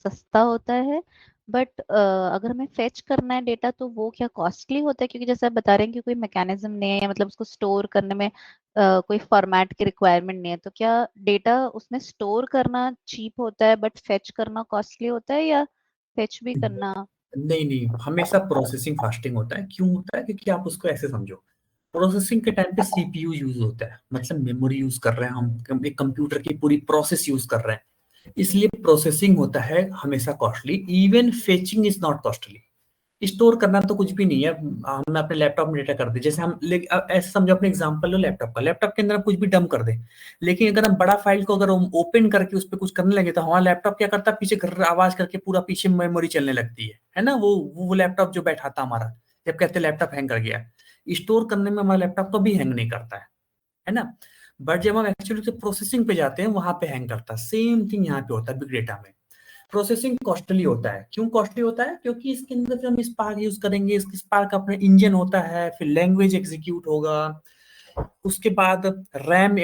सस्ता होता है, बट अगर हमें फेच करना है डेटा तो वो क्या कॉस्टली होता है? क्योंकि जैसे आप बता रहे हैं कि कोई मैकेनिज्म नहीं है, मतलब उसको स्टोर करने में कोई फॉर्मेट की रिक्वायरमेंट नहीं है, तो क्या डेटा उसमें स्टोर करना चीप होता है बट फेच करना कॉस्टली होता है, या फेच भी करना? नहीं नहीं, हमेशा प्रोसेसिंग फास्टिंग होता है। क्यों होता है? क्योंकि आप उसको ऐसे समझो, प्रोसेसिंग के टाइम पे सीपीयू यूज होता है, मतलब मेमोरी यूज कर रहे हैं हम, एक कंप्यूटर की पूरी प्रोसेस यूज कर रहे हैं, इसलिए प्रोसेसिंग होता है हमेशा costly. Even fetching is not costly. Store करना तो कुछ भी नहीं है, हम अपने लैपटॉप में डेटा कर दे, जैसे हम ऐसे समझो, अपने एग्जांपल लो लैपटॉप का, लैपटॉप के अंदर हम कुछ भी डम कर दें, लेकिन अगर हम बड़ा फाइल को अगर हम ओपन करके उस पर कुछ करने लगे तो हमारा लैपटॉप क्या करता है, पीछे घर आवाज करके पूरा पीछे मेमोरी चलने लगती है ना। वो लैपटॉप जो बैठा था हमारा, जब कहते हैं लैपटॉप हैंग कर गया, स्टोर करने में हमारा लैपटॉप कभी हैंग नहीं करता है ना। बट जब हम एक्चुअली प्रोसेसिंग पे जाते हैं वहां पे हैंग करता है। सेम थिंग यहाँ पे होता है बिग डेटा में। प्रोसेसिंग कॉस्टली होता है। क्यों कॉस्टली होता है? क्योंकि इसके अंदर जब हम स्पार्क यूज करेंगे, स्पार्क अपना इंजन होता है, फिर लैंग्वेज एग्जीक्यूट होगा, उसके बाद रैम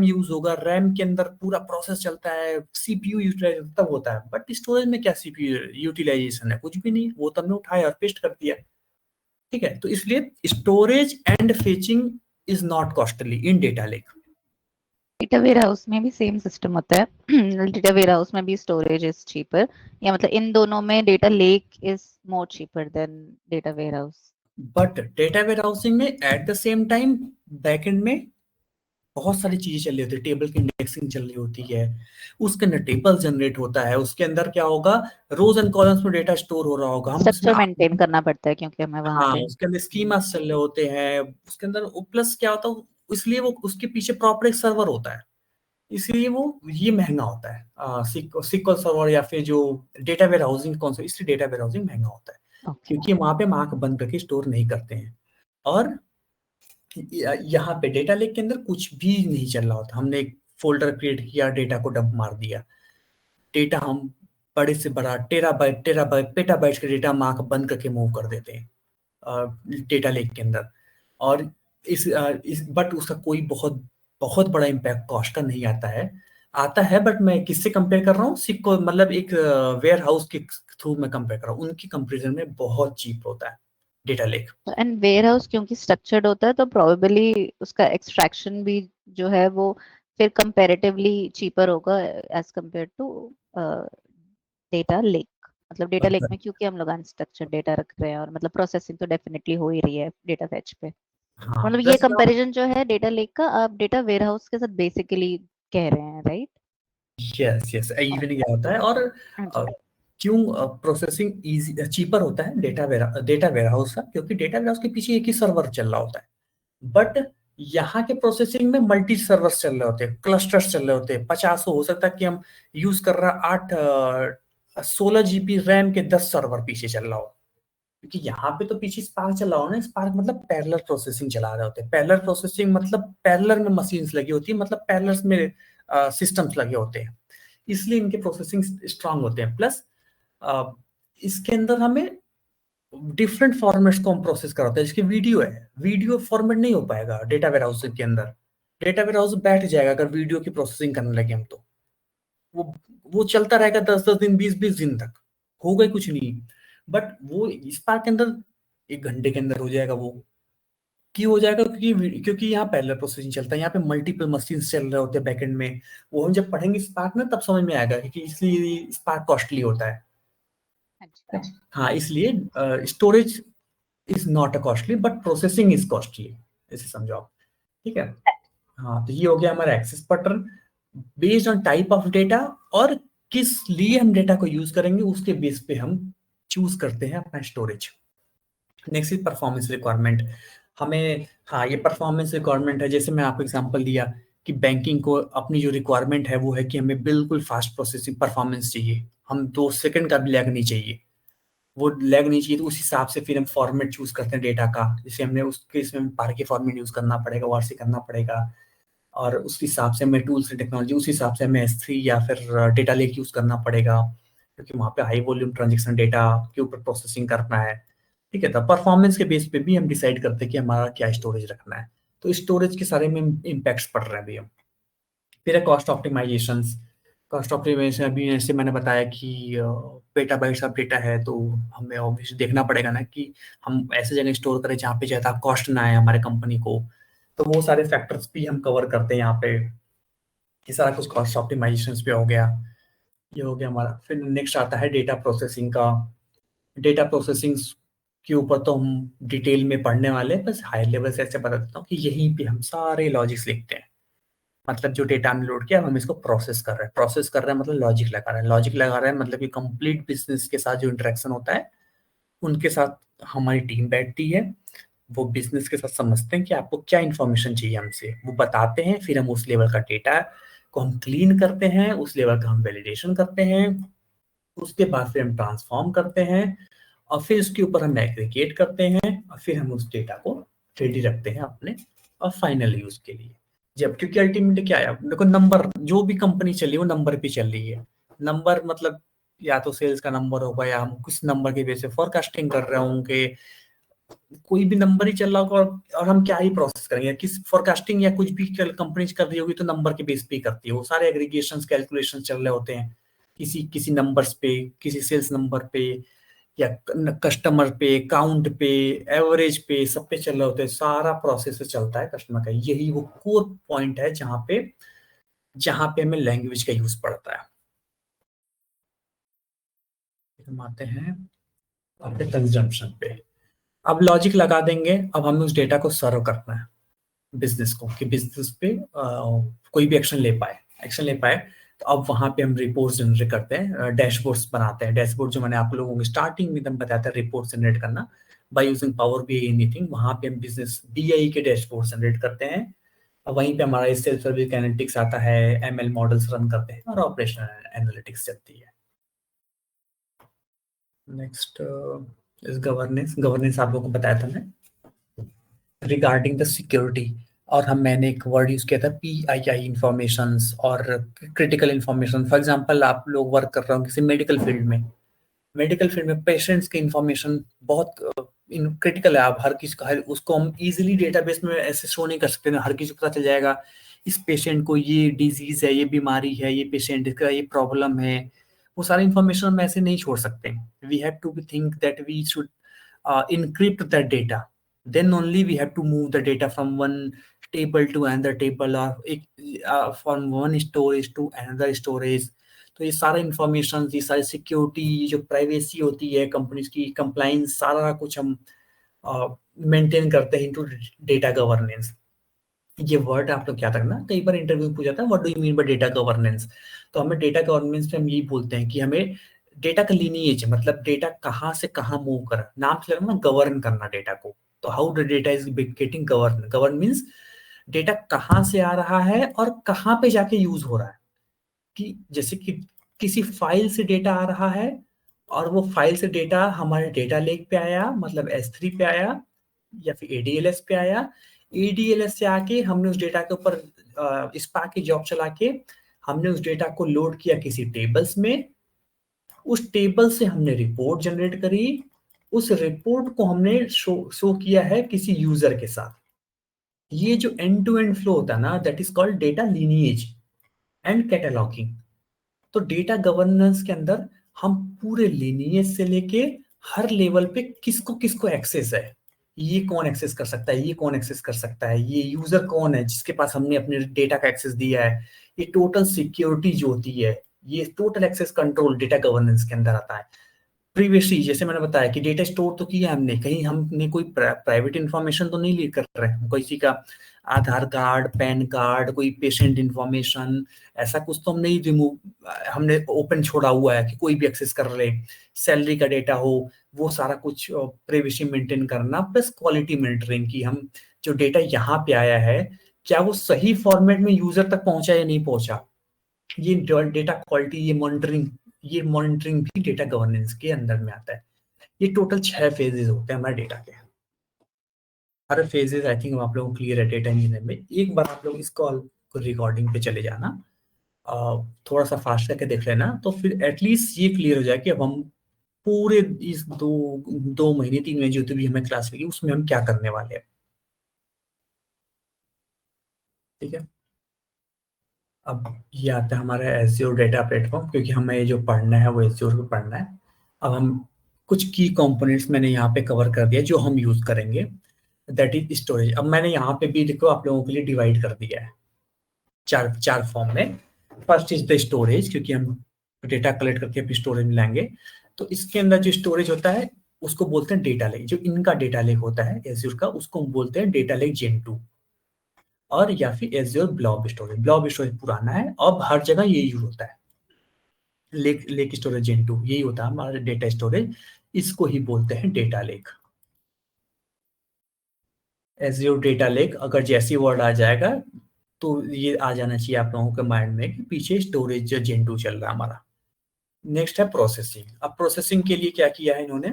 यूज होगा, रैम के अंदर पूरा प्रोसेस चलता है, सीपीयू यूटिलाइजेशन तब होता है। बट स्टोरेज में क्या सीपीयू यूटिलाइजेशन है? कुछ भी नहीं, वो तो हमने उठाया और पेस्ट कर दिया। ठीक है, तो इसलिए storage and fetching is not costly in data lake. Data warehouse में भी सेम सिस्टम होता है? डेटा वेयर हाउस में भी स्टोरेज इज चीपर, या मतलब इन दोनों में data lake is more cheaper than data warehouse? But data warehousing में at the same time backend में बहुत सारी चीजें चल रही होती है, टेबल की इंडेक्सिंग चल रही होती है, उसके अंदर टेबल जनरेट होता है, उसके अंदर क्या होगा, रोज एंड कॉलम्स में डेटा स्टोर हो रहा होगा, हम उसमें स्ट्रक्चर मेंटेन करना पड़ता है क्योंकि हमें वहां हाँ पे उसके अंदर स्कीमास चल रहे होते हैं, उसके अंदर प्लस क्या होता है, इसलिए वो उसके पीछे प्रॉपर एक सर्वर होता है, इसलिए वो ये महंगा होता है। सिक्वल सर्वर या फिर जो डेटा वेयर हाउसिंग कौन सा, इसलिए डेटा वेयर हाउसिंग महंगा होता है, Okay. क्योंकि वहां पे हम आंख बंद करके स्टोर नहीं करते हैं। और यहाँ पे डेटा लेक के अंदर कुछ भी नहीं चल रहा होता, हमने एक फोल्डर क्रिएट किया, डेटा को डंप मार दिया, डेटा हम बड़े से बड़ा टेराबाइट पेटाबाइट का डेटा हम आंख बंद करके मूव कर देते हैं डेटा लेक के अंदर। और इस बट उसका कोई बहुत बहुत बड़ा इम्पैक्ट कॉस्ट का नहीं आता है। बट मैं किससे कंपेयर कर रहा हूँ? सिक्को, मतलब एक वेयर हाउस के थ्रू मैं कंपेयर कर रहा हूँ, उनकी कंपेरिजन में बहुत चीप होता है data lake. And warehouse क्योंकि स्ट्रक्चर्ड होता है तो प्रोबेबली उसका एक्सट्रैक्शन भी जो है वो फिर कंपैरेटिवली चीपर होगा as compare to data lake. मतलब डेटा लेक में क्योंकि हम लोग अनस्ट्रक्चर्ड डेटा रख रहे हैं और मतलब प्रोसेसिंग तो डेफिनेटली हो ही रही है डेटा फेच पे। हाँ मतलब ये कंपैरिजन जो है डेटा लेक का आप डेटा वेयर हाउस के साथ बेसिकली कह रहे हैं, राइट? यस इवन क्या होता है, और क्यों प्रोसेसिंग इजी चीपर होता है डेटा वेयर हाउस का? क्योंकि डेटा वेयर हाउस के पीछे एक ही सर्वर चल रहा होता है, बट यहाँ के प्रोसेसिंग में मल्टी सर्वर्स चल रहे होते हैं, क्लस्टर्स चल रहे होते हैं, 50 हो सकता है कि हम यूज कर रहा 16 जीबी रैम के 10 सर्वर पीछे चल रहा हो, क्योंकि यहाँ पे तो पीछे स्पार्क चल रहा हो ना। स्पार्क मतलब पैरेलल प्रोसेसिंग चला रहे होते हैं। पैरेलल प्रोसेसिंग मतलब पैरेलल में मशीन्स लगी होती है, मतलब पैरेलल में सिस्टम्स लगे होते हैं, इसलिए इनके प्रोसेसिंग स्ट्रांग होते हैं। प्लस इसके अंदर हमें डिफरेंट फॉर्मेट्स को हम प्रोसेस कराते हैं। जिसकी वीडियो है, वीडियो फॉर्मेट नहीं हो पाएगा डेटा वेयर हाउस के अंदर, डेटा वेयर हाउस बैठ जाएगा अगर वीडियो की प्रोसेसिंग करने लगे हम तो वो वो चलता रहेगा 10-10 दिन 20-20 दिन तक, होगा ही कुछ नहीं। बट वो स्पार्क के अंदर 1 घंटे के अंदर हो जाएगा। वो क्यों हो जाएगा? क्योंकि यहाँ पैरेलल प्रोसेसिंग चलता है, यहाँ पे मल्टीपल मशीन चल रहे होते हैं बैकएंड में। वो हम जब पढ़ेंगे स्पार्क में तब समझ में आएगा कि इसलिए स्पार्क कॉस्टली होता है। हाँ, इसलिए storage is not a costly but processing is costly, ऐसे समझो आप। ठीक है, हाँ, तो ये हो गया हमारा access pattern based on type of data, और किस लिए हम डेटा को यूज करेंगे उसके बेस पे हम चूज करते हैं अपना storage. Next is performance requirement. हमें, हाँ, ये परफॉर्मेंस रिक्वायरमेंट है, जैसे मैं आपको एग्जांपल दिया कि बैंकिंग को अपनी जो रिक्वायरमेंट है वो है कि हमें बिल्कुल फास्ट प्रोसेसिंग परफॉर्मेंस चाहिए, हम 2 सेकंड का भी लैग नहीं चाहिए, वो लैग नहीं चाहिए। तो उस हिसाब से फिर हम फॉर्मेट चूज करते हैं डेटा का, जैसे हमने उसके इसमें पार के फॉर्मेट यूज करना पड़ेगा, वारसी करना पड़ेगा, और उस हिसाब से हमें टूल्स एंड टेक्नोलॉजी, उस हिसाब से हमें S3 या फिर डेटा लेक यूज करना पड़ेगा, क्योंकि वहाँ पे हाई वॉल्यूम ट्रांजेक्शन डेटा के ऊपर प्रोसेसिंग करना है। ठीक है, तो परफॉर्मेंस के बेस पे भी हम डिसाइड करते हैं कि हमारा क्या स्टोरेज रखना है। तो स्टोरेज के सारे में इम्पैक्ट्स पड़ रहे हैं भैया। फिर है कॉस्ट ऑप्टिमाइजेशन। कॉस्ट ऑप्टिमाइजेशन अभी जैसे मैंने बताया कि पेटाबाइट्स ऑफ डेटा है, तो हमें ऑब्वियसली देखना पड़ेगा ना कि हम ऐसे जगह स्टोर करें जहाँ पे ज़्यादा कॉस्ट ना आए हमारे कंपनी को। तो वो सारे फैक्टर्स भी हम कवर करते हैं यहाँ पे। ये सारा कुछ कॉस्ट ऑप्टिमाइजेशन पे हो गया, ये हो गया हमारा। फिर नेक्स्ट आता है डेटा प्रोसेसिंग का। डेटा प्रोसेसिंग के ऊपर तो हम डिटेल में पढ़ने वाले हैं, बस हाई लेवल से ऐसे बता देता हूँ कि यहीं पे हम सारे लॉजिक्स लिखते हैं। मतलब जो डेटा हमने लोड किया हम इसको प्रोसेस कर रहे हैं। प्रोसेस कर रहे हैं मतलब लॉजिक लगा रहे हैं। लॉजिक लगा रहे हैं मतलब कि कंप्लीट बिजनेस के साथ जो इंटरेक्शन होता है उनके साथ हमारी टीम बैठती है। वो बिजनेस के साथ समझते हैं कि आपको क्या इन्फॉर्मेशन चाहिए हमसे, वो बताते हैं। फिर हम उस लेवल का डेटा को हम क्लीन करते हैं, उस लेवल का हम वैलिडेशन करते हैं, उसके बाद फिर हम ट्रांसफॉर्म करते हैं और फिर उसके ऊपर हम एग्रीगेट करते हैं और फिर हम उस डेटा को रेडी रखते हैं अपने और फाइनल यूज के लिए। जब क्योंकि अल्टीमेटली क्या है, देखो नंबर, जो भी कंपनी चल रही है वो नंबर पे चल रही है। नंबर मतलब या तो सेल्स का नंबर होगा या हम कुछ नंबर के बेस पे फोरकास्टिंग कर रहे होंगे, कोई भी नंबर ही चल रहा होगा और हम क्या ही प्रोसेस करेंगे। किस फोरकास्टिंग या कुछ भी कंपनी कर रही होगी तो नंबर के बेस पे ही करती है। वो सारे एग्रीगेशंस कैलकुलेशन चल रहे होते हैं किसी किसी नंबर्स पे, किसी सेल्स नंबर पे या कस्टमर पे, काउंट पे, एवरेज पे, सब पे चल रहे होते हैं। सारा प्रोसेस चलता है कस्टमर का। यही वो कोर पॉइंट है जहाँ पे हमें लैंग्वेज का यूज पड़ता है। हम आते हैं अपने कंजम्पशन पे। अब लॉजिक लगा देंगे, अब हमें उस डेटा को सर्व करना है बिजनेस को कि बिजनेस पे कोई भी एक्शन ले पाए। तो अब वहां पे हम रिपोर्ट जनरेट करते हैं, डैशबोर्ड्स बनाते हैं। डैशबोर्ड जो मैंने आप लोगों को स्टार्टिंग में बताया था, रिपोर्ट जनरेट करना by using power BI anything. वहां पे हम बिजनेस BI के डैशबोर्ड जनरेट करते हैं और वहीं पे हमारा सेल्फ सर्विस एनालिटिक्स आता है, ML मॉडल्स रन करते हैं और ऑपरेशनल एनालिटिक्स चलती है। नेक्स्ट इस गवर्नेंस आप लोगों को बताया था मैं रिगार्डिंग द सिक्योरिटी। और मैंने एक वर्ड यूज किया था PII इंफॉर्मेशन और क्रिटिकल इंफॉर्मेशन। फॉर एग्जांपल आप लोग वर्क कर रहे हो किसी मेडिकल फील्ड में पेशेंट्स की इंफॉर्मेशन बहुत क्रिटिकल है। आप हर किसी को उसको हम इजीली डेटाबेस में ऐसे शो नहीं कर सकते ना। हर किसी को पता चल जाएगा इस पेशेंट को ये डिजीज है, ये बीमारी है, ये पेशेंट का ये प्रॉब्लम है। वो सारी इंफॉर्मेशन हम ऐसे नहीं छोड़ सकते। We have to think that we should encrypt that data, then only we have to move the data from one table to another table or from one storage to another storage। तो ये सारा इंफॉर्मेशन, ये सारी सिक्योरिटी, जो प्राइवेसी होती है कंपनीज की, कंप्लाइंस, सारा कुछ हम मेंटेन करते हैं इनटू डेटा गवर्नेंस। ये वर्ड आप लोग क्या रखना, कई बार इंटरव्यू पूछा था what do you mean by data governance. तो हमें डेटा गवर्नेंस में हम यही बोलते हैं कि हमें डेटा का लीनिएज, मतलब डेटा कहाँ से कहाँ मूव कर, नाम से लगना गवर्न करना डेटा को। तो how the data is getting govern means data कहाँ से आ रहा है और कहाँ पे जाके यूज हो रहा है। कि जैसे कि किसी फाइल से डेटा आ रहा है और वो फाइल से डेटा हमारे डेटा लेक पे आया, मतलब S3 पे आया या फिर ADLS पे आया। ADLS से आके हमने उस डेटा के ऊपर स्पार्क की जॉब चला के हमने उस डेटा को लोड किया किसी टेबल्स में। उस टेबल से हमने रिपोर्ट जनरेट करी, उस रिपोर्ट को हमने शो किया है किसी यूजर के साथ। ये जो एंड टू एंड फ्लो होता है ना, that is called data lineage and cataloguing. तो डेटा गवर्नेंस के अंदर हम पूरे लीनिएज से लेके हर लेवल पे किसको किसको एक्सेस है, ये कौन एक्सेस कर सकता है, ये कौन एक्सेस कर सकता है, ये यूजर कौन है जिसके पास हमने अपने डेटा का एक्सेस दिया है, ये टोटल सिक्योरिटी जो होती है, ये total access control data governance के अंदर आता है। प्रीवियसली जैसे मैंने बताया कि डेटा स्टोर तो किया हमने, कहीं हमने कोई प्राइवेट इंफॉर्मेशन तो नहीं लीक कर रहे हैं, किसी का आधार कार्ड, पैन कार्ड, कोई पेशेंट इंफॉर्मेशन, ऐसा कुछ तो हम नहीं हमने ओपन छोड़ा हुआ है कि कोई भी एक्सेस कर ले। सैलरी का डेटा हो, वो सारा कुछ प्राइवेसी मेंटेन करना, प्लस क्वालिटी मॉनिटरिंग की हम जो डेटा यहाँ पे आया है क्या वो सही फॉर्मेट में यूजर तक पहुंचा या नहीं पहुंचा। ये डेटा क्वालिटी, ये मॉनिटरिंग भी डेटा गवर्नेंस के अंदर में आता है। ये टोटल 6 फेजेस होते हैं हमारे डेटा के। हर फेजेस आई थिंक आप लोगों को क्लियर है डेटा इंजीनियर में। एक बार आप लोग इस कॉल को रिकॉर्डिंग पे चले जाना, थोड़ा सा फास्ट करके देख लेना, तो फिर एटलीस्ट ये क्लियर हो जाए कि अब हम पूरे इस 2 महीने 3 महीने जो भी हमें क्लास लगी उसमें हम क्या करने वाले हैं। ठीक है, अब ये आता है हमारा एज़्योर डेटा प्लेटफॉर्म, क्योंकि हमें ये जो पढ़ना है वो एज़्योर पे पढ़ना है। अब हम कुछ की कंपोनेंट्स मैंने यहाँ पे कवर कर दिया जो हम यूज करेंगे, दैट इज स्टोरेज। अब मैंने यहाँ पे भी देखो आप लोगों के लिए डिवाइड कर दिया है चार फॉर्म में। फर्स्ट इज द स्टोरेज, क्योंकि हम डेटा कलेक्ट करके फिर स्टोरेज में लाएंगे, तो इसके अंदर जो स्टोरेज होता है उसको बोलते हैं डेटा लेक। जो इनका डेटा लेक होता है एज़्योर का, उसको हम बोलते हैं डेटा लेक जेन 2, और या फिर Azure blob storage. Blob storage पुराना है, अब हर जगह ये यूज होता है। लेक स्टोरेज जेन 2 यही होता है हमारा डेटा स्टोरेज, इसको ही बोलते हैं data lake. Azure data lake अगर जैसी वर्ड आ जाएगा तो ये आ जाना चाहिए आप लोगों के माइंड में कि पीछे स्टोरेज जेन 2 चल रहा है हमारा। नेक्स्ट है प्रोसेसिंग। अब प्रोसेसिंग के लिए क्या किया है इन्होंने,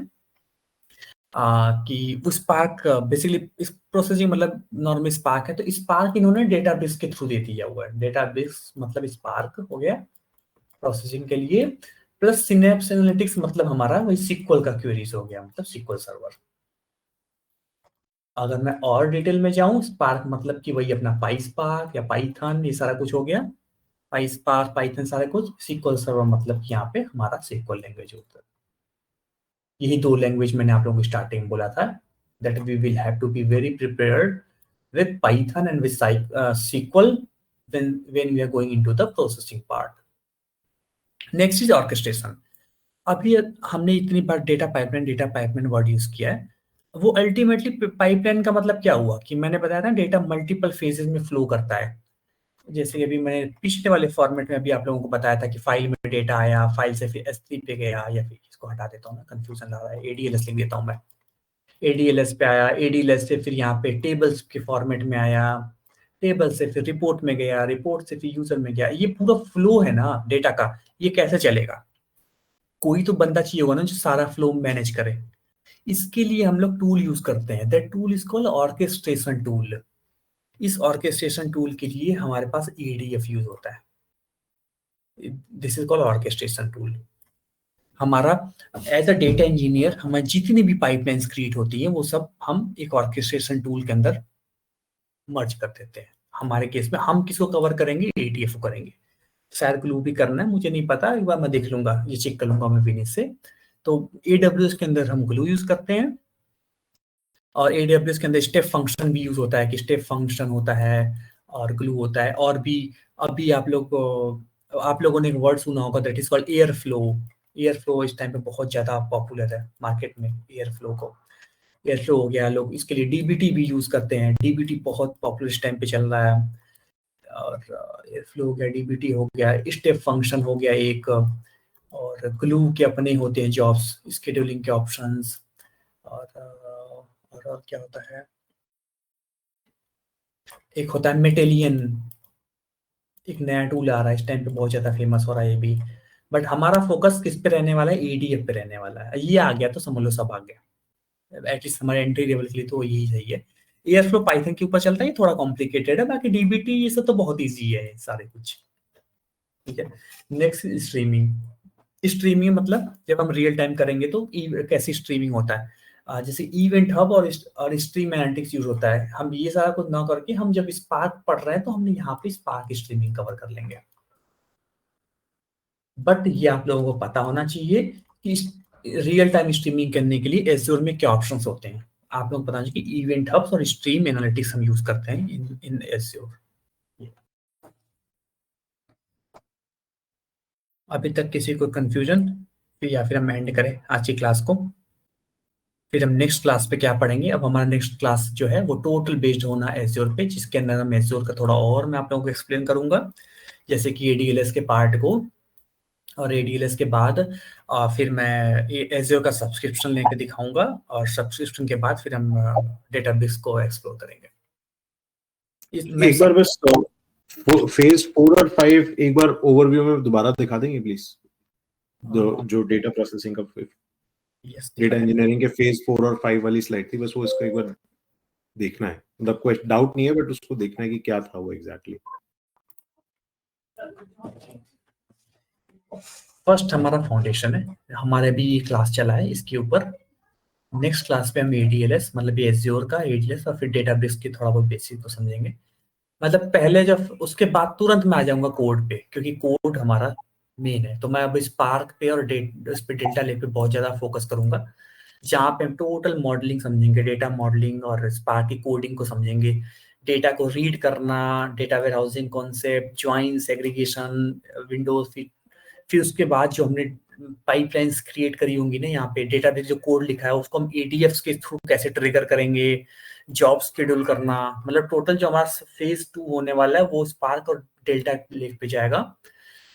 कि स्पार्क बेसिकली, इस प्रोसेसिंग मतलब नॉर्मल स्पार्क है, तो स्पार्क इन्होंने डेटाबेस के थ्रू दे दिया हुआ है। डेटाबेस मतलब स्पार्क हो गया प्रोसेसिंग के लिए, प्लस सिनेप्स एनालिटिक्स मतलब हमारा वही सीक्वल का क्वेरीज हो गया, मतलब सीक्वल सर्वर। अगर मैं और डिटेल में जाऊं, स्पार्क मतलब कि वही अपना पाईस्पार्क या पाइथन, ये सारा कुछ हो गया। पाईस्पार्क, पाइथन, सारा कुछ। सीक्वल सर्वर मतलब कि यहाँ पे हमारा सीक्वल लैंग्वेज होता है। यही दो लैंग्वेज मैंने आप लोगों को स्टार्टिंग में बोला था, that we will have to be very prepared with Python and with SQL when we are going into the processing part. Next is orchestration. अभी हमने इतनी बार डेटा पाइपलाइन वर्ड यूज किया है, वो अल्टीमेटली पाइपलाइन का मतलब क्या हुआ कि मैंने बताया था डेटा मल्टीपल फेजेस में फ्लो करता है। जैसे कि अभी मैंने पिछले वाले फॉर्मेट में अभी आप लोगों को बताया था कि फाइल में डेटा आया, फाइल से फिर S3 पे गया, या फिर इसको हटा देता हूँ, मैं कंफ्यूजन ला रहा है, ADLS लिख देता हूँ मैं। ADLS पे आया, ADLS से फिर यहाँ पे टेबल्स के फॉर्मेट में आया, टेबल से फिर रिपोर्ट में गया, रिपोर्ट से फिर यूजर में गया। ये पूरा फ्लो है ना डेटा का, ये कैसे चलेगा? कोई तो बंदा चाहिए होगा ना जो सारा फ्लो मैनेज करे। इसके लिए हम लोग टूल यूज करते हैं, that tool is called orchestration tool. इस ऑर्केस्ट्रेशन टूल के लिए हमारे पास ADF यूज होता है, this is called orchestration tool. हमारा एज अ डेटा इंजीनियर हमारी जितनी भी पाइपलाइंस क्रिएट होती है वो सब हम एक ऑर्केस्ट्रेशन टूल के अंदर मर्ज कर देते हैं। हमारे केस में हम किसको कवर करेंगे? ADF को करेंगे। शायद ग्लू भी करना है, मुझे नहीं पता, एक बार मैं देख लूंगा, ये चेक कर लूंगा मैं विनीत से। तो AWS के अंदर हम ग्लू यूज करते हैं, और AWS के अंदर स्टेप फंक्शन भी यूज होता है, कि स्टेप फंक्शन होता है और ग्लू होता है। और भी अभी आप लोगों ने एक वर्ड सुना होगा, that is called air flow. Air flow इस टाइम पे बहुत ज्यादा पॉपुलर है मार्केट में, एयर फ्लो को। एयर फ्लो हो गया, लोग इसके लिए DBT भी यूज करते हैं, DBT बहुत पॉपुलर इस टाइम पे चल रहा है। और एयर फ्लो हो गया, DBT हो गया, स्टेप फंक्शन हो गया एक, और ग्लू के अपने होते हैं जॉब्स, स्केड्यूलिंग के ऑप्शंस, और क्या होता है, एक होता है मेटेलियन, एक नया टूल आ रहा है इस टाइम पे, बहुत ज्यादा फेमस हो रहा है ये भी। बट हमारा फोकस किस पे रहने वाला है? ADF पे रहने वाला है। ये आ गया तो समझ लो सब आ गया, एटलीस्ट हमारे एंट्री लेवल के लिए तो यही सही है। एयरफ्लो पाइथन के ऊपर चलता है, ये थोड़ा कॉम्प्लिकेटेड है, बाकी DBT ये सब तो बहुत इजी है सारे कुछ। ठीक है, नेक्स्ट स्ट्रीमिंग। स्ट्रीमिंग मतलब जब हम रियल टाइम करेंगे तो कैसी स्ट्रीमिंग होता है, जैसे इवेंट हब और स्ट्रीम एनालिटिक्स यूज होता है। हम ये सारा कुछ ना करके हम जब स्पार्क पढ़ रहे हैं तो हमने यहाँ पे स्पार्क स्ट्रीमिंग कवर कर लेंगे। बट ये आप लोगों को पता होना चाहिए कि रियल टाइम स्ट्रीमिंग करने के लिए एज़्योर में क्या ऑप्शंस होते हैं। आप लोग पता चाहिए कि इवेंट हब्स और स्ट्रीम एनालिटिक्स हम यूज करते हैं इन एज़्योर। अभी तक किसी को कंफ्यूजन? या फिर हम एंड करें आज की क्लास को, फिर हम नेक्स्ट क्लास पे क्या पढ़ेंगे। अब हमारा नेक्स्ट क्लास जो है वो टोटल बेस्ड होना एज़्योर पे, जिसके अंदर हम एज़्योर का थोड़ा और मैं आप लोगों को एक्सप्लेन करूंगा, जैसे कि ADLS के पार्ट को, और ADLS के बाद फिर मैं एज़्योर का सब्सक्रिप्शन लेके दिखाऊंगा, और सब्सक्रिप्शन के बाद फिर हम डेटाबेस को एक्सप्लोर करेंगे। एक बार बस फेज 4 और 5 एक बार ओवरव्यू में दोबारा दिखा देंगे प्लीज, जो डेटा प्रोसेसिंग का डेटा इंजीनियरिंग के फेज 4 और 5 वाली स्लाइड थी, बस वो इसको एक बार देखना है। मतलब कोई डाउट नहीं है, बट उसको देखना है कि क्या था वो एग्जैक्टली। फर्स्ट हमारा फाउंडेशन है, हमारे भी ये क्लास चला है इसके ऊपर। नेक्स्ट क्लास पे हम ADLS मतलब एज़्योर का ADLS और फिर डेटाबेस की थोड़ा बहुत बेसिक को समझेंगे। मतलब पहले जब उसके बाद तुरंत मैं आ जाऊंगा कोड पे, क्योंकि कोड हमारा मेन है। तो मैं अब स्पार्क पे और इस पे डेल्टा लेक पे बहुत ज्यादा फोकस करूंगा, जहाँ पे हम टोटल मॉडलिंग समझेंगे, डेटा मॉडलिंग और स्पार्क की कोडिंग को समझेंगे, डेटा को रीड करना, data warehousing concept, join, segregation, windows, फिर उसके बाद जो हमने पाइपलाइंस क्रिएट करी होंगी ना यहाँ पे, डेटाबेस जो कोड लिखा है उसको हम एडीएफ्स के थ्रू कैसे ट्रिगर करेंगे, जॉब शेड्यूल करना, मतलब टोटल जो हमारा फेज 2 होने वाला है वो स्पार्क और डेल्टा लेक पे जाएगा।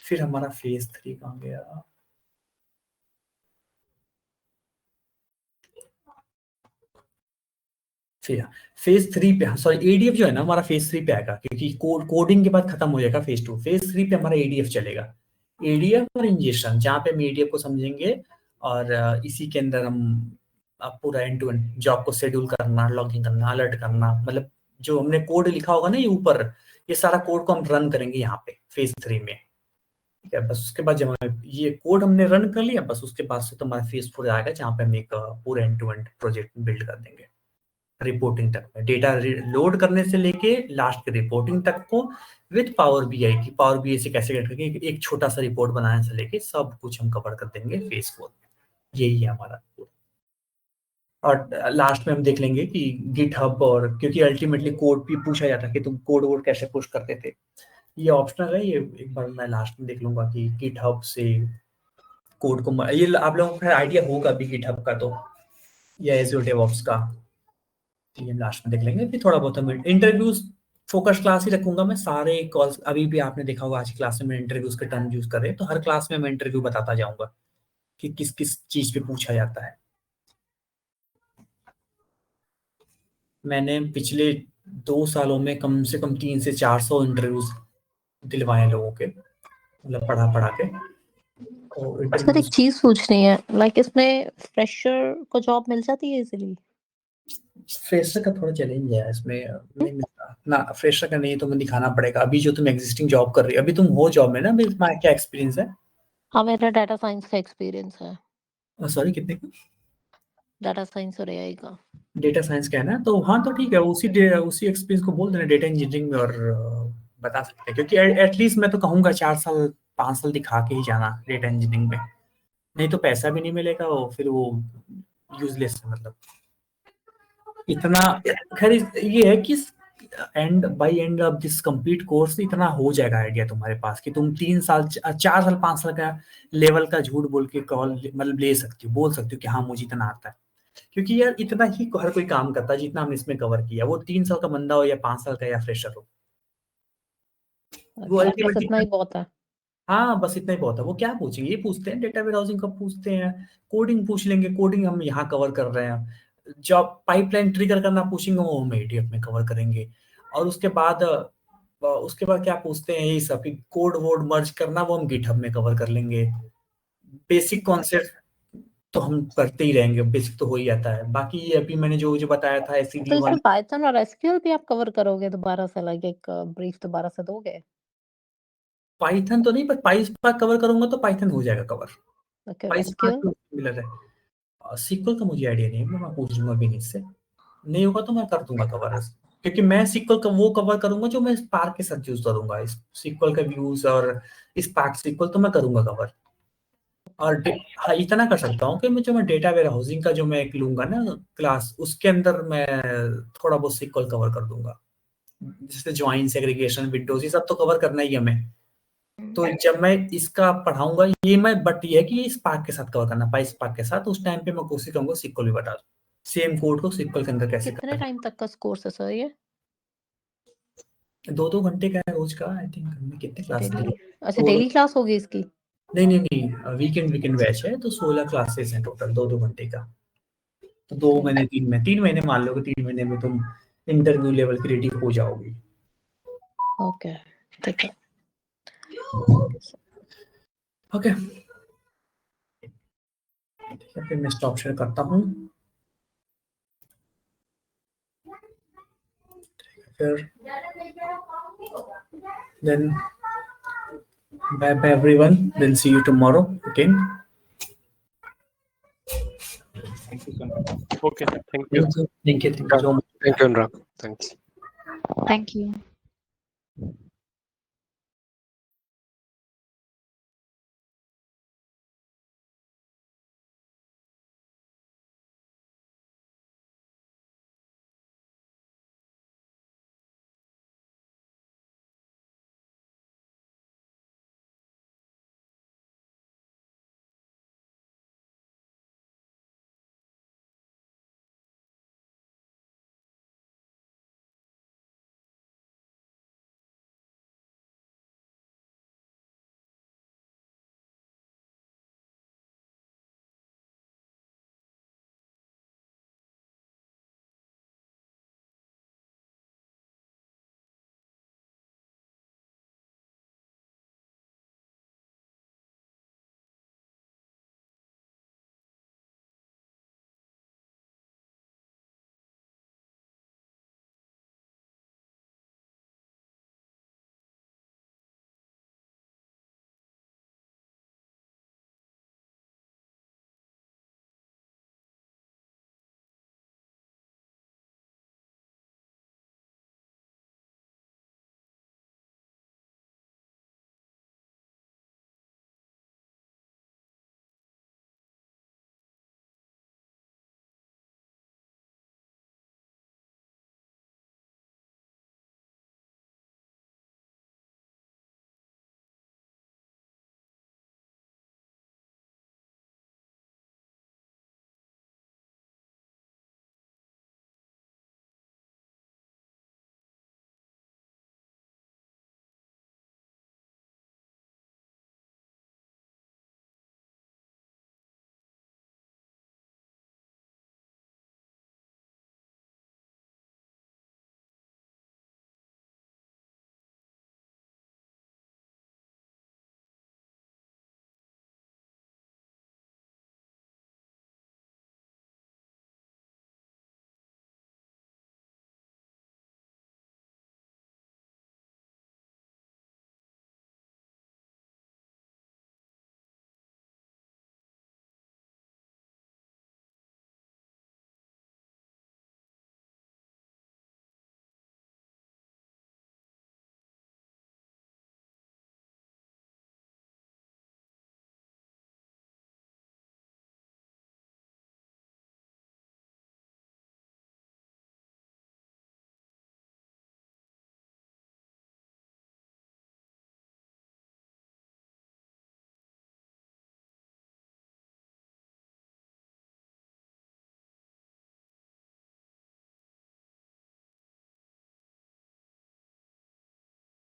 फिर हमारा फेज 3 कहाँ गया? फिर फेज 3 पे, सॉरी एडीएफ जो है ना हमारा फेज 3 पे आएगा, क्योंकि कोडिंग के बाद खत्म हो जाएगा फेज 2। फेज 3 पे हमारा एडीएफ चलेगा, एडीएफ और इंजेक्शन, जहाँ पे हम एडीएफ को समझेंगे और इसी के अंदर हम पूरा एंड टू एंड जॉब को शेड्यूल करना, लॉगिंग करना, अलर्ट करना, मतलब जो हमने कोड लिखा होगा ना ये ऊपर, ये सारा कोड को हम रन करेंगे यहाँ पे फेज 3 में। ठीक है, बस उसके बाद जब ये कोड हमने रन कर लिया, बस उसके बाद से तो हमारा फेज 4 आएगा, जहाँ पे हम एक पूरा end to end project build कर देंगे रिपोर्टिंग तक में, डेटा लोड करने से लेके लास्ट के रिपोर्टिंग तक को विद पावर बीआई की, पावर बीआई से कैसे करके एक छोटा सा रिपोर्ट बनाने से लेके सब कुछ हम कवर कर देंगे फेज 4 में। यही है हमारा। और लास्ट में हम देख लेंगे कि गिट हब, और क्योंकि अल्टीमेटली कोड भी पूछा जाता है कि तुम कोड वोड कैसे पुश करते थे, ये ऑप्शनल है, ये एक बार मैं लास्ट में देख लूंगा कि गिट हब से कोड को, ये आप लोगों को आइडिया होगा भी गिट हब का तो, या एज़्योर डेवऑप्स का, ये लास्ट में देख लेंगे। फिर थोड़ा बहुत हम इंटरव्यूज फोकस क्लास ही रखूंगा मैं, सारे कॉल्स अभी भी आपने देखा होगा आज की क्लास में मैं इंटरव्यूज के टर्म यूज कर रहे हैं, तो हर क्लास में मैं इंटरव्यू बताता जाऊंगा कि किस किस चीज पे पूछा जाता है। मैंने पिछले 2 सालों में कम से कम 300 से 400 इंटरव्यूज दिलवाए लोगों के, मतलब पढ़ा के। सर एक चीज पूछनी है, लाइक इसमें फ्रेशर को जॉब मिल जाती है इजीली? फ्रेशर का थोड़ा चैलेंज है इसमें, नहीं मिलता ना, फ्रेशर का नहीं तो मैं दिखाना पड़ेगा। अभी जो तुम एग्जिस्टिंग जॉब कर रही हो, अभी तुम हो जॉब में ना, अभी तुम्हारा क्या एक्सपीरियंस है? हाँ मेरा डाटा साइंस का एक्सपीरियंस है। सॉरी कितने का? डाटा साइंस और एआई का। डेटा साइंस का है ना, तो हाँ तो ठीक है, उसी एक्सपीरियंस को बोल देना डेटा इंजीनियरिंग में, और बता सकते हैं, क्योंकि एटलीस्ट मैं तो कहूँगा 4 साल 5 साल दिखा के ही जाना डेटा इंजीनियरिंग में, नहीं तो पैसा भी नहीं मिलेगा, वो फिर वो यूजलेस है। मतलब इतना खैर ये है कि and by end of this complete course इतना हो जाएगा आइडिया तुम्हारे पास कि तुम 3 साल 4 साल 5 साल का लेवल का झूठ बोल के कॉल मतलब ले सकती हो, बोल सकती हो कि हाँ मुझे इतना आता है, क्योंकि यार इतना ही हर कोई काम करता है जितना हमने इसमें कवर किया, वो 3 साल का बंदा हो या 5 साल का या फ्रेशर हो, वो अल्टीमेटली इतना ही बहुत है। हाँ बस इतना ही बहुत है। वो क्या पूछेंगे, ये पूछते हैं डेटा वेयरहाउसिंग का पूछते हैं, कोडिंग पूछ लेंगे, कोडिंग हम यहाँ कवर कर रहे हैं, जॉब पाइपलाइन ट्रिगर करना पूछेंगे, वो हम एडीएफ में कवर करेंगे, और उसके बाद क्या पूछते हैं, यही सब कोड वोड मर्ज करना, वो हम गिटहब में कवर कर लेंगे। बेसिक कॉन्सेप्ट तो हम करते ही रहेंगे, बेसिक तो हो ही जाता है। बाकी ये अभी मैंने जो बताया था तो इसमें पाइथन और एसक्यूएल भी आप कवर करोगे दोबारा से, लाइक एक ब्रीफ दोबारा से दोगे? पाइथन तो नहीं, पर पाइस्पार्क कवर करूंगा तो पाइथन हो जाएगा कवर। पाइस्पार्क सिमिलर है। सीक्वल का मुझे आइडिया नहीं है, मैं पूछ लूंगा भी इससे, नहीं होगा तो मैं कर दूंगा कवर, क्योंकि मैं सीक्वल का वो कवर करूंगा जो मैं स्पार्क के साथ यूज करूंगा, इस सीक्वल का व्यूज और स्पार्क सीक्वल तो मैं करूंगा कवर। और हाँ इतना कर सकता हूँ कि मैं डेटा वेयर हाउसिंग का जो मैं एक लूंगा ना क्लास, उसके अंदर मैं थोड़ा बहुत सीक्वल कवर कर दूंगा, जैसे ज्वाइन, सेग्रीगेशन, विंडोज, ये सब तो कवर करना ही है हमें। तो जब मैं इसका पढ़ाऊंगा ये मैं, बट ये है कि ये स्पार्क के साथ कवर करना, पाइस्पार्क के साथ, उस टाइम पे मैं कोशिश करूंगा सीक्वल भी बता दूं, सेम कोड को सीक्वल के अंदर कैसे कितने टाइम तक का कोर्स है सर ये? 2-2 घंटे का है रोज का, आई थिंक। कितने क्लास है? अच्छा डेली क्लास होगी इसकी? नहीं, वीकेंड बैच है, तो 16 क्लासेस हैं टोटल, 2-2 घंटे का। तो 2 महीने 3 महीने मान लो कि 3 महीने में तुम इंटरव्यू लेवल की रेडी हो जाओगी। ओके ठीक है। ओके फिर मैं स्टॉप शेयर करता हूँ। फिर then bye everyone, then see you tomorrow again. Thank you so much. Okay, thank you. Thank you so much. Thank you, Anurag. Thanks. Thank you. है।